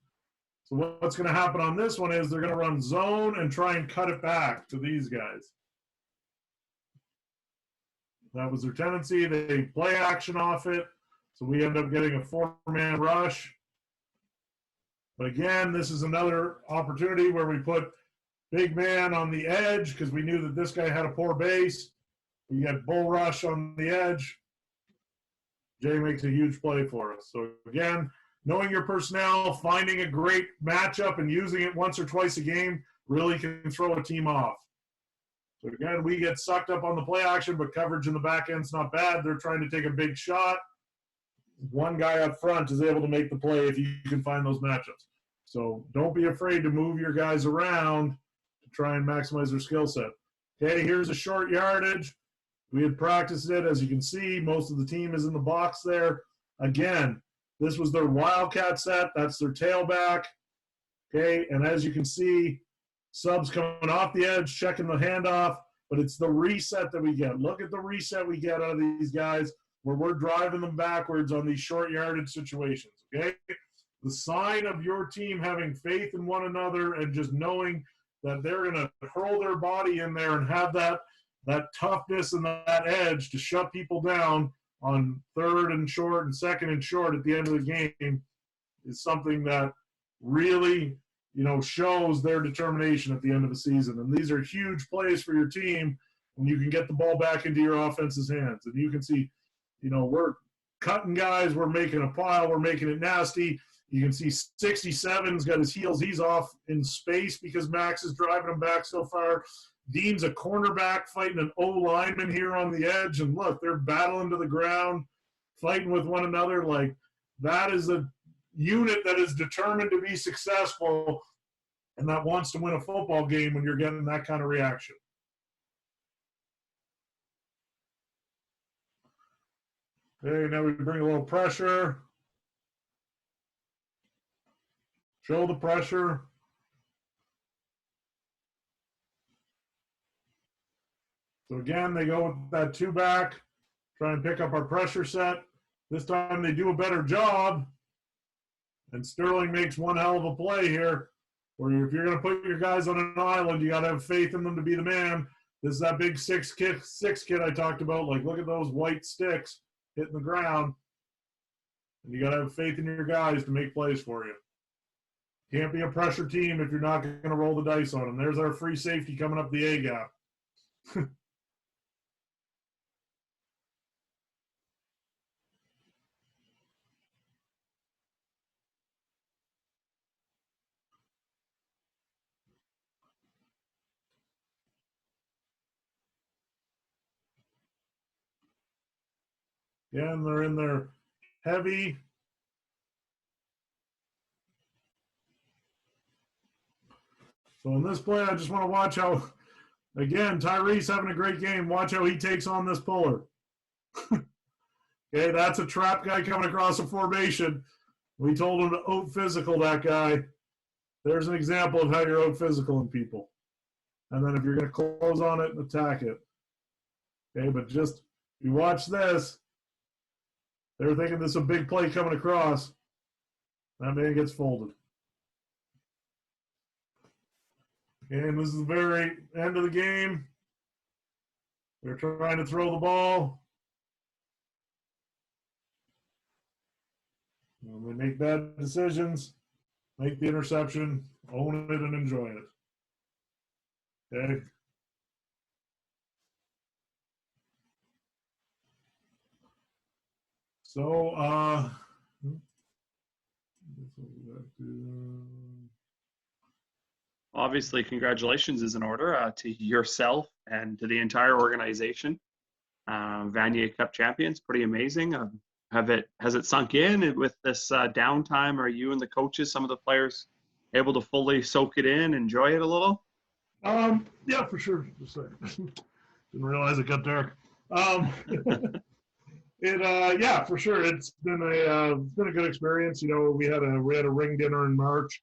So what's going to happen on this one is they're going to run zone and try and cut it back to these guys. That was their tendency. They play action off it. So we end up getting a 4-man rush. But again, this is another opportunity where we put big man on the edge because we knew that this guy had a poor base. We get bull rush on the edge. Jay makes a huge play for us. So again, knowing your personnel, finding a great matchup and using it once or twice a game really can throw a team off. So again, we get sucked up on the play action, but coverage in the back end's not bad. They're trying to take a big shot. One guy up front is able to make the play if you can find those matchups. So don't be afraid to move your guys around to try and maximize their skill set. Okay, here's a short yardage. We had practiced it. As you can see, most of the team is in the box there. Again, this was their wildcat set. That's their tailback. Okay, and as you can see, subs coming off the edge, checking the handoff, but it's the reset that we get. Look at the reset we get out of these guys where we're driving them backwards on these short yardage situations, okay? The sign of your team having faith in one another and just knowing that they're going to hurl their body in there and have that toughness and that edge to shut people down on third and short and second and short at the end of the game is something that really, shows their determination at the end of the season. And these are huge plays for your team when you can get the ball back into your offense's hands. And you can see, we're cutting guys, we're making a pile, we're making it nasty. You can see 67's got his heels. He's off in space because Max is driving him back so far. Dean's a cornerback fighting an O-lineman here on the edge. And look, they're battling to the ground, fighting with one another. Like, that is a unit that is determined to be successful and that wants to win a football game when you're getting that kind of reaction. Okay, now we bring a little pressure. Show the pressure. So again, they go with that two back, try and pick up our pressure set. This time they do a better job. And Sterling makes one hell of a play here, where if you're going to put your guys on an island, you got to have faith in them to be the man. This is that big six kid I talked about. Like, look at those white sticks hitting the ground. And you got to have faith in your guys to make plays for you. Can't be a pressure team if you're not going to roll the dice on them. There's our free safety coming up the A gap. Again, they're in there heavy. So in this play, I just want to watch how, again, Tyrese having a great game. Watch how he takes on this puller. Okay, that's a trap guy coming across a formation. We told him to out physical that guy. There's an example of how you're out physical in people. And then if you're going to close on it and attack it. Okay, but just, you watch this. They're thinking this is a big play coming across. That man gets folded. And this is the very end of the game. They're trying to throw the ball. And they make bad decisions, make the interception, own it, and enjoy it. Okay. So, obviously, congratulations is in order to yourself and to the entire organization. Vanier Cup champions, pretty amazing. Has it sunk in with this downtime? Are you and the coaches, some of the players, able to fully soak it in, enjoy it a little? Yeah, for sure. Just didn't realize it got dark. Yeah, for sure. It's been a good experience. We had a ring dinner in March,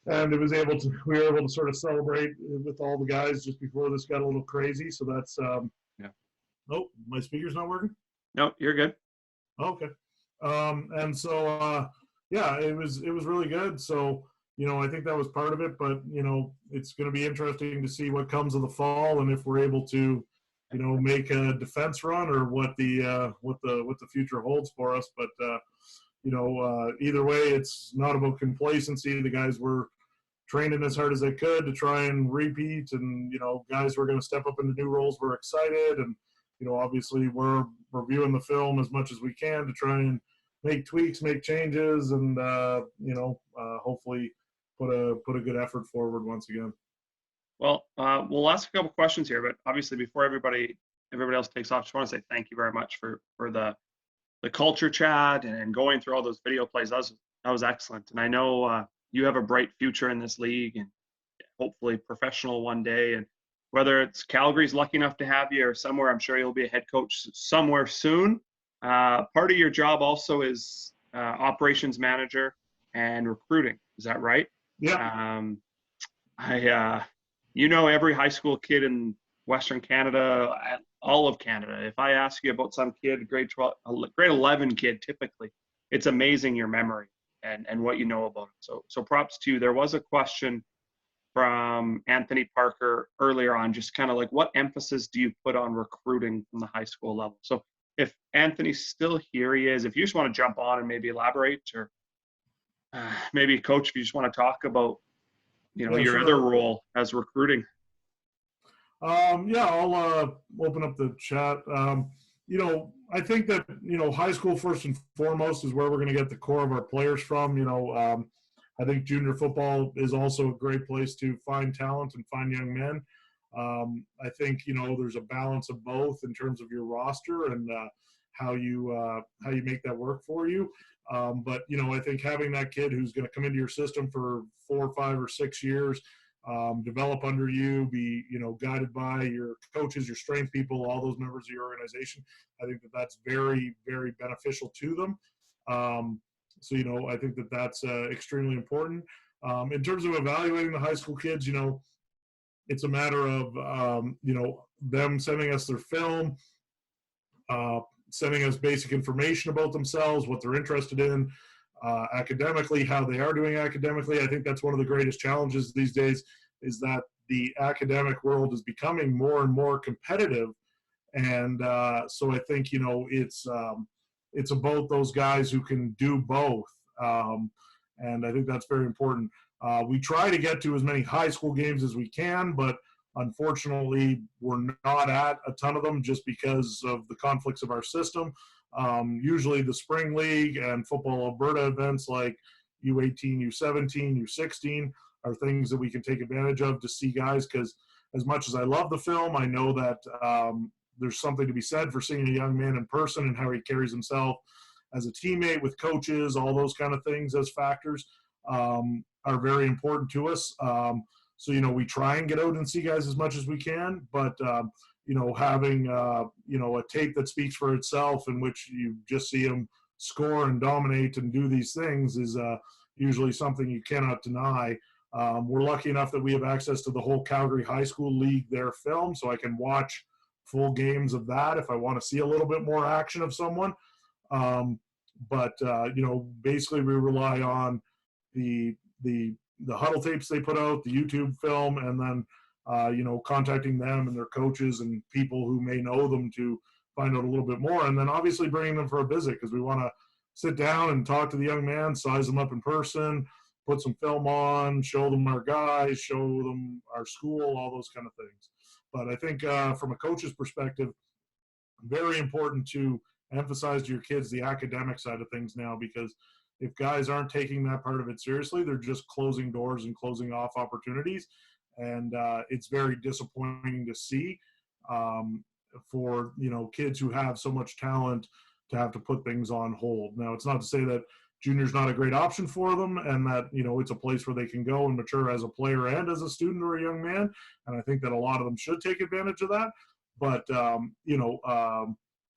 and we were able to sort of celebrate with all the guys just before this got a little crazy. So that's yeah. Oh, my speaker's not working? No, you're good. Okay. And so yeah, it was really good. So I think that was part of it, but it's going to be interesting to see what comes of the fall and if we're able to make a defense run or what the future holds for us. But either way, it's not about complacency. The guys were training as hard as they could to try and repeat, and guys who are going to step up into new roles were excited, and obviously we're reviewing the film as much as we can to try and make tweaks, make changes, and hopefully put a good effort forward once again. Well, we'll ask a couple questions here, but obviously before everybody else takes off, just want to say thank you very much for the culture chat and going through all those video plays. That was excellent. And I know you have a bright future in this league and hopefully professional one day. And whether it's Calgary's lucky enough to have you or somewhere, I'm sure you'll be a head coach somewhere soon. Part of your job also is operations manager and recruiting. Is that right? Yeah. Every high school kid in Western Canada, all of Canada. If I ask you about some kid, grade 11 kid, typically, it's amazing your memory and what you know about it. So props to you. There was a question from Anthony Parker earlier on, just kind of like, what emphasis do you put on recruiting from the high school level? So if Anthony's still here, he is. If you just want to jump on and maybe elaborate, or maybe Coach, if you just want to talk about, your Sure. other role as recruiting. I'll open up the chat. I think that, high school first and foremost is where we're going to get the core of our players from. I think junior football is also a great place to find talent and find young men. I think, there's a balance of both in terms of your roster and how you make that work for you. But I think having that kid who's going to come into your system for 4 or 5 or 6 years, develop under you, be guided by your coaches, your strength people, all those members of your organization. I think that that's very, very beneficial to them. I think that that's extremely important. In terms of evaluating the high school kids, it's a matter of them sending us their film, sending us basic information about themselves, what they're interested in, academically, how they are doing academically. I think that's one of the greatest challenges these days, is that the academic world is becoming more and more competitive. And so I think, it's about those guys who can do both. And I think that's very important. We try to get to as many high school games as we can, but unfortunately, we're not at a ton of them just because of the conflicts of our system. Usually the Spring League and Football Alberta events like U18, U17, U16 are things that we can take advantage of to see guys, because as much as I love the film, I know that there's something to be said for seeing a young man in person and how he carries himself as a teammate with coaches. All those kind of things as factors are very important to us. So, we try and get out and see guys as much as we can, but, having, a tape that speaks for itself in which you just see them score and dominate and do these things is usually something you cannot deny. We're lucky enough that we have access to the whole Calgary High School League, their film, so I can watch full games of that if I want to see a little bit more action of someone. Basically we rely on the huddle tapes they put out, the YouTube film, and then, contacting them and their coaches and people who may know them to find out a little bit more. And then obviously bringing them for a visit, because we want to sit down and talk to the young man, size them up in person, put some film on, show them our guys, show them our school, all those kind of things. But I think from a coach's perspective, very important to emphasize to your kids the academic side of things now, because if guys aren't taking that part of it seriously, they're just closing doors and closing off opportunities. And it's very disappointing to see for, kids who have so much talent to have to put things on hold. Now, it's not to say that junior's not a great option for them and that, it's a place where they can go and mature as a player and as a student or a young man. And I think that a lot of them should take advantage of that. But,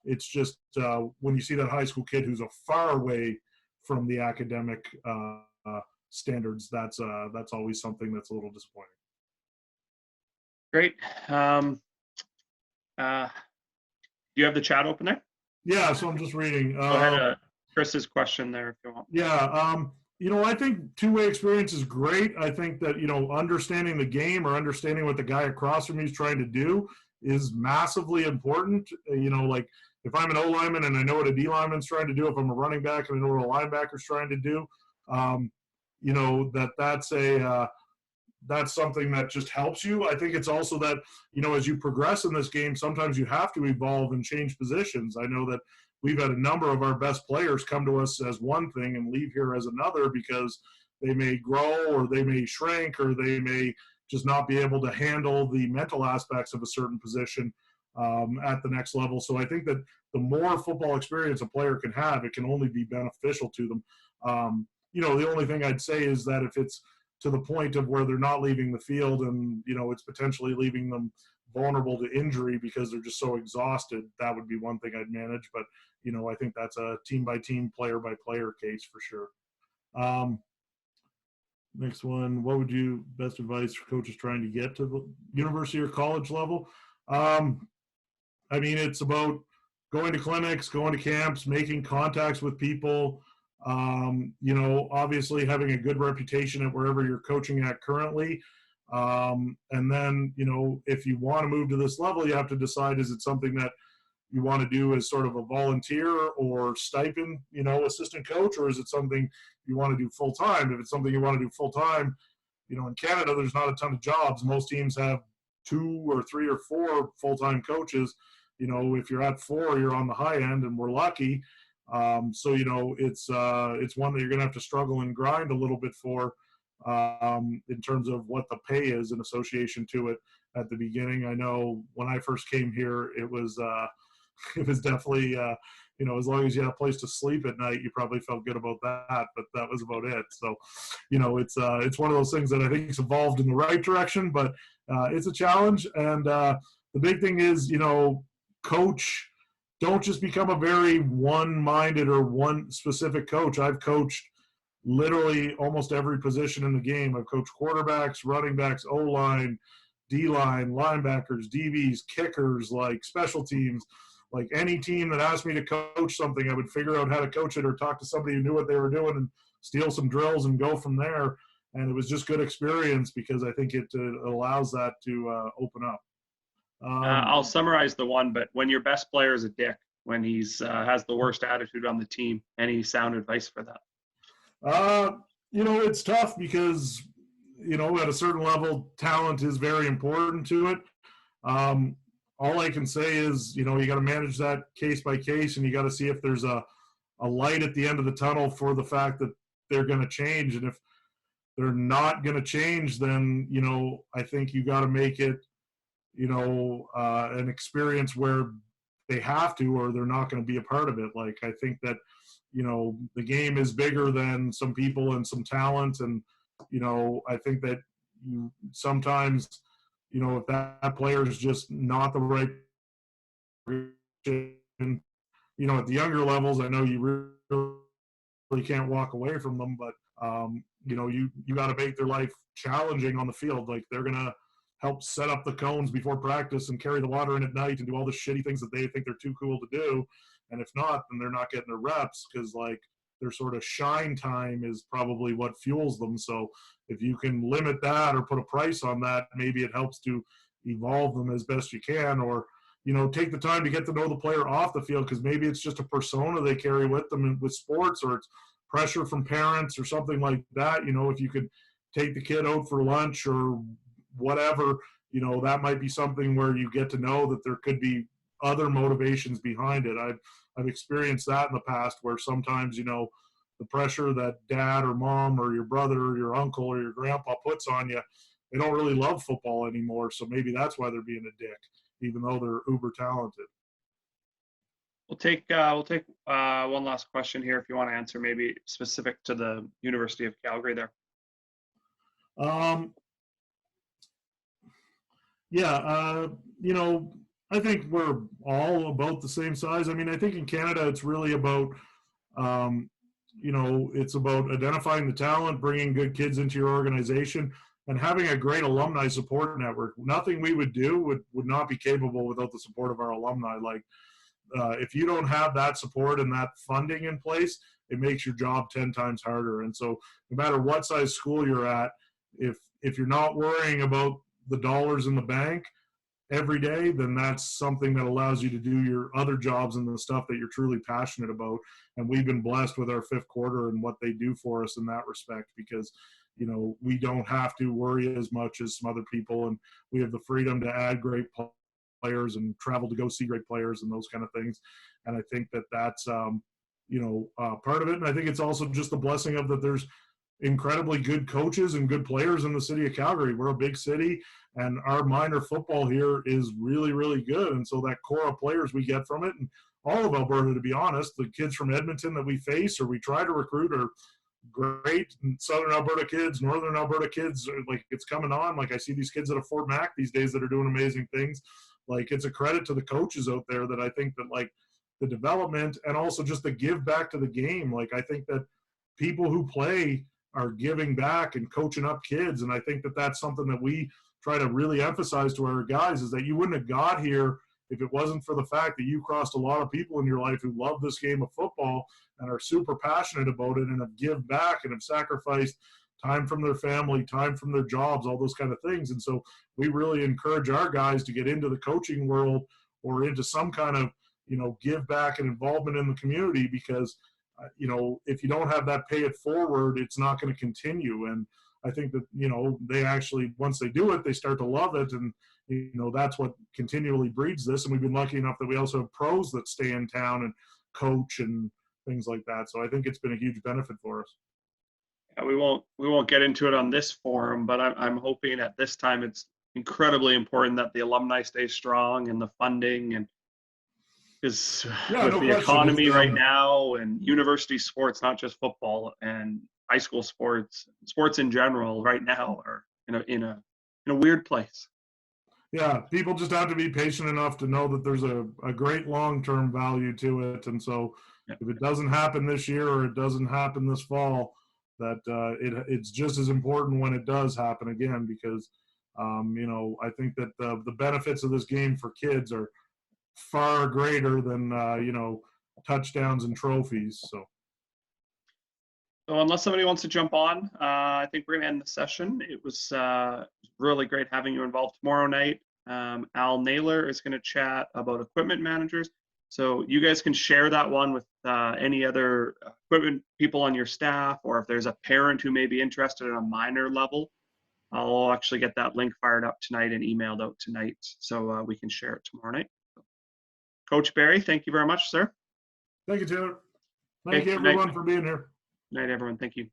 it's just when you see that high school kid who's a far away from the academic standards, that's always something that's a little disappointing. Great. Do you have the chat open there? Yeah, so I'm just reading. Go ahead, Chris's question there if you want. Yeah, I think two-way experience is great. I think that, understanding the game or understanding what the guy across from you is trying to do is massively important. Like if I'm an O lineman and I know what a D lineman's trying to do, if I'm a running back and I know what a linebacker's trying to do, that's something that just helps you. I think it's also that, as you progress in this game, sometimes you have to evolve and change positions. I know that we've had a number of our best players come to us as one thing and leave here as another because they may grow or they may shrink or they may just not be able to handle the mental aspects of a certain position at the next level. So I think that the more football experience a player can have, it can only be beneficial to them. the only thing I'd say is that if it's to the point of where they're not leaving the field and, it's potentially leaving them vulnerable to injury because they're just so exhausted, that would be one thing I'd manage. But, I think that's a team by team, player by player case for sure. Next one, what would you best advice for coaches trying to get to the university or college level? It's about going to clinics, going to camps, making contacts with people, obviously having a good reputation at wherever you're coaching at currently. And then, if you want to move to this level, you have to decide, is it something that you want to do as sort of a volunteer or stipend, assistant coach, or is it something you want to do full time? If it's something you want to do full time, in Canada, there's not a ton of jobs. Most teams have 2 or 3 or 4 full-time coaches. If you're at 4, you're on the high end, and we're lucky. So it's one that you're going to have to struggle and grind a little bit for, in terms of what the pay is in association to it at the beginning. I know when I first came here, it was definitely, as long as you had a place to sleep at night, you probably felt good about that, but that was about it. So, it's one of those things that I think has evolved in the right direction, but it's a challenge. And the big thing is, coach, don't just become a very one-minded or one specific coach. I've coached literally almost every position in the game. I've coached quarterbacks, running backs, O-line, D-line, linebackers, DBs, kickers, like special teams. Like any team that asked me to coach something, I would figure out how to coach it or talk to somebody who knew what they were doing and steal some drills and go from there. And it was just good experience because I think it allows that to open up. I'll summarize the one, but when your best player is a dick, when he's has the worst attitude on the team, any sound advice for that? It's tough because, at a certain level, talent is very important to it. All I can say is, you got to manage that case by case, and you got to see if there's a light at the end of the tunnel for the fact that they're going to change. And if they're not going to change, then, I think you got to make it, an experience where they have to, or they're not going to be a part of it. Like, I think that, the game is bigger than some people and some talent. And, I think that sometimes, if that player is just not the right, at the younger levels, I know you really can't walk away from them, but, you got to make their life challenging on the field. Like, they're going to help set up the cones before practice and carry the water in at night and do all the shitty things that they think they're too cool to do. And if not, then they're not getting their reps because, like, their sort of shine time is probably what fuels them. So if you can limit that or put a price on that, maybe it helps to evolve them as best you can, or, take the time to get to know the player off the field, because maybe it's just a persona they carry with them with sports, or it's pressure from parents or something like that. If you could take the kid out for lunch or whatever, that might be something where you get to know that there could be other motivations behind it. I've experienced that in the past where sometimes, the pressure that dad or mom or your brother or your uncle or your grandpa puts on you, they don't really love football anymore. So maybe that's why they're being a dick, even though they're uber talented. We'll take one last question here if you want to answer, maybe specific to the University of Calgary there. I think we're all about the same size. I think in Canada, it's really about, it's about identifying the talent, bringing good kids into your organization, and having a great alumni support network. Nothing we would do would not be capable without the support of our alumni. Like, if you don't have that support and that funding in place, it makes your job 10 times harder. And so no matter what size school you're at, if you're not worrying about the dollars in the bank every day, then that's something that allows you to do your other jobs and the stuff that you're truly passionate about. And we've been blessed with our fifth quarter and what they do for us in that respect, because, we don't have to worry as much as some other people, and we have the freedom to add great players and travel to go see great players and those kind of things. And I think that that's, part of it. And I think it's also just the blessing of that there's incredibly good coaches and good players in the city of Calgary. We're a big city, and our minor football here is really, really good. And so that core of players we get from it, and all of Alberta, to be honest, the kids from Edmonton that we face or we try to recruit are great. And Southern Alberta kids, Northern Alberta kids, like it's coming on. Like I see these kids at a Fort Mac these days that are doing amazing things. Like it's a credit to the coaches out there that I think that like the development and also just the give back to the game. Like I think that people who play are giving back and coaching up kids. And I think that that's something that we try to really emphasize to our guys is that you wouldn't have got here if it wasn't for the fact that you crossed a lot of people in your life who love this game of football and are super passionate about it and have give back and have sacrificed time from their family, time from their jobs, all those kind of things. And so we really encourage our guys to get into the coaching world or into some kind of, you know, give back and involvement in the community because, you know, if you don't have that pay it forward, it's not going to continue. And I think that, you know, they actually, once they do it, they start to love it. And, you know, that's what continually breeds this. And we've been lucky enough that we also have pros that stay in town and coach and things like that. So I think it's been a huge benefit for us. Yeah, we won't get into it on this forum, but I'm hoping at this time it's incredibly important that the alumni stay strong and the funding and is Yeah, with no the question. economy right now and university sports, not just football and high school sports in general right now are in a weird place. Yeah, people just have to be patient enough to know that there's a great long-term value to it. And so Yeah. if it doesn't happen this year or it doesn't happen this fall, that it's just as important when it does happen again, because, you know, I think that the benefits of this game for kids are far greater than, you know, touchdowns and trophies. So unless somebody wants to jump on, I think we're going to end the session. It was really great having you involved tomorrow night. Al Naylor is going to chat about equipment managers. So you guys can share that one with any other equipment people on your staff, or if there's a parent who may be interested at a minor level, I'll actually get that link fired up tonight and emailed out tonight so we can share it tomorrow night. Coach Barry, thank you very much, sir. Thank you, Taylor. Thank Okay, you, good night. everyone, for being here. Good night, everyone. Thank you.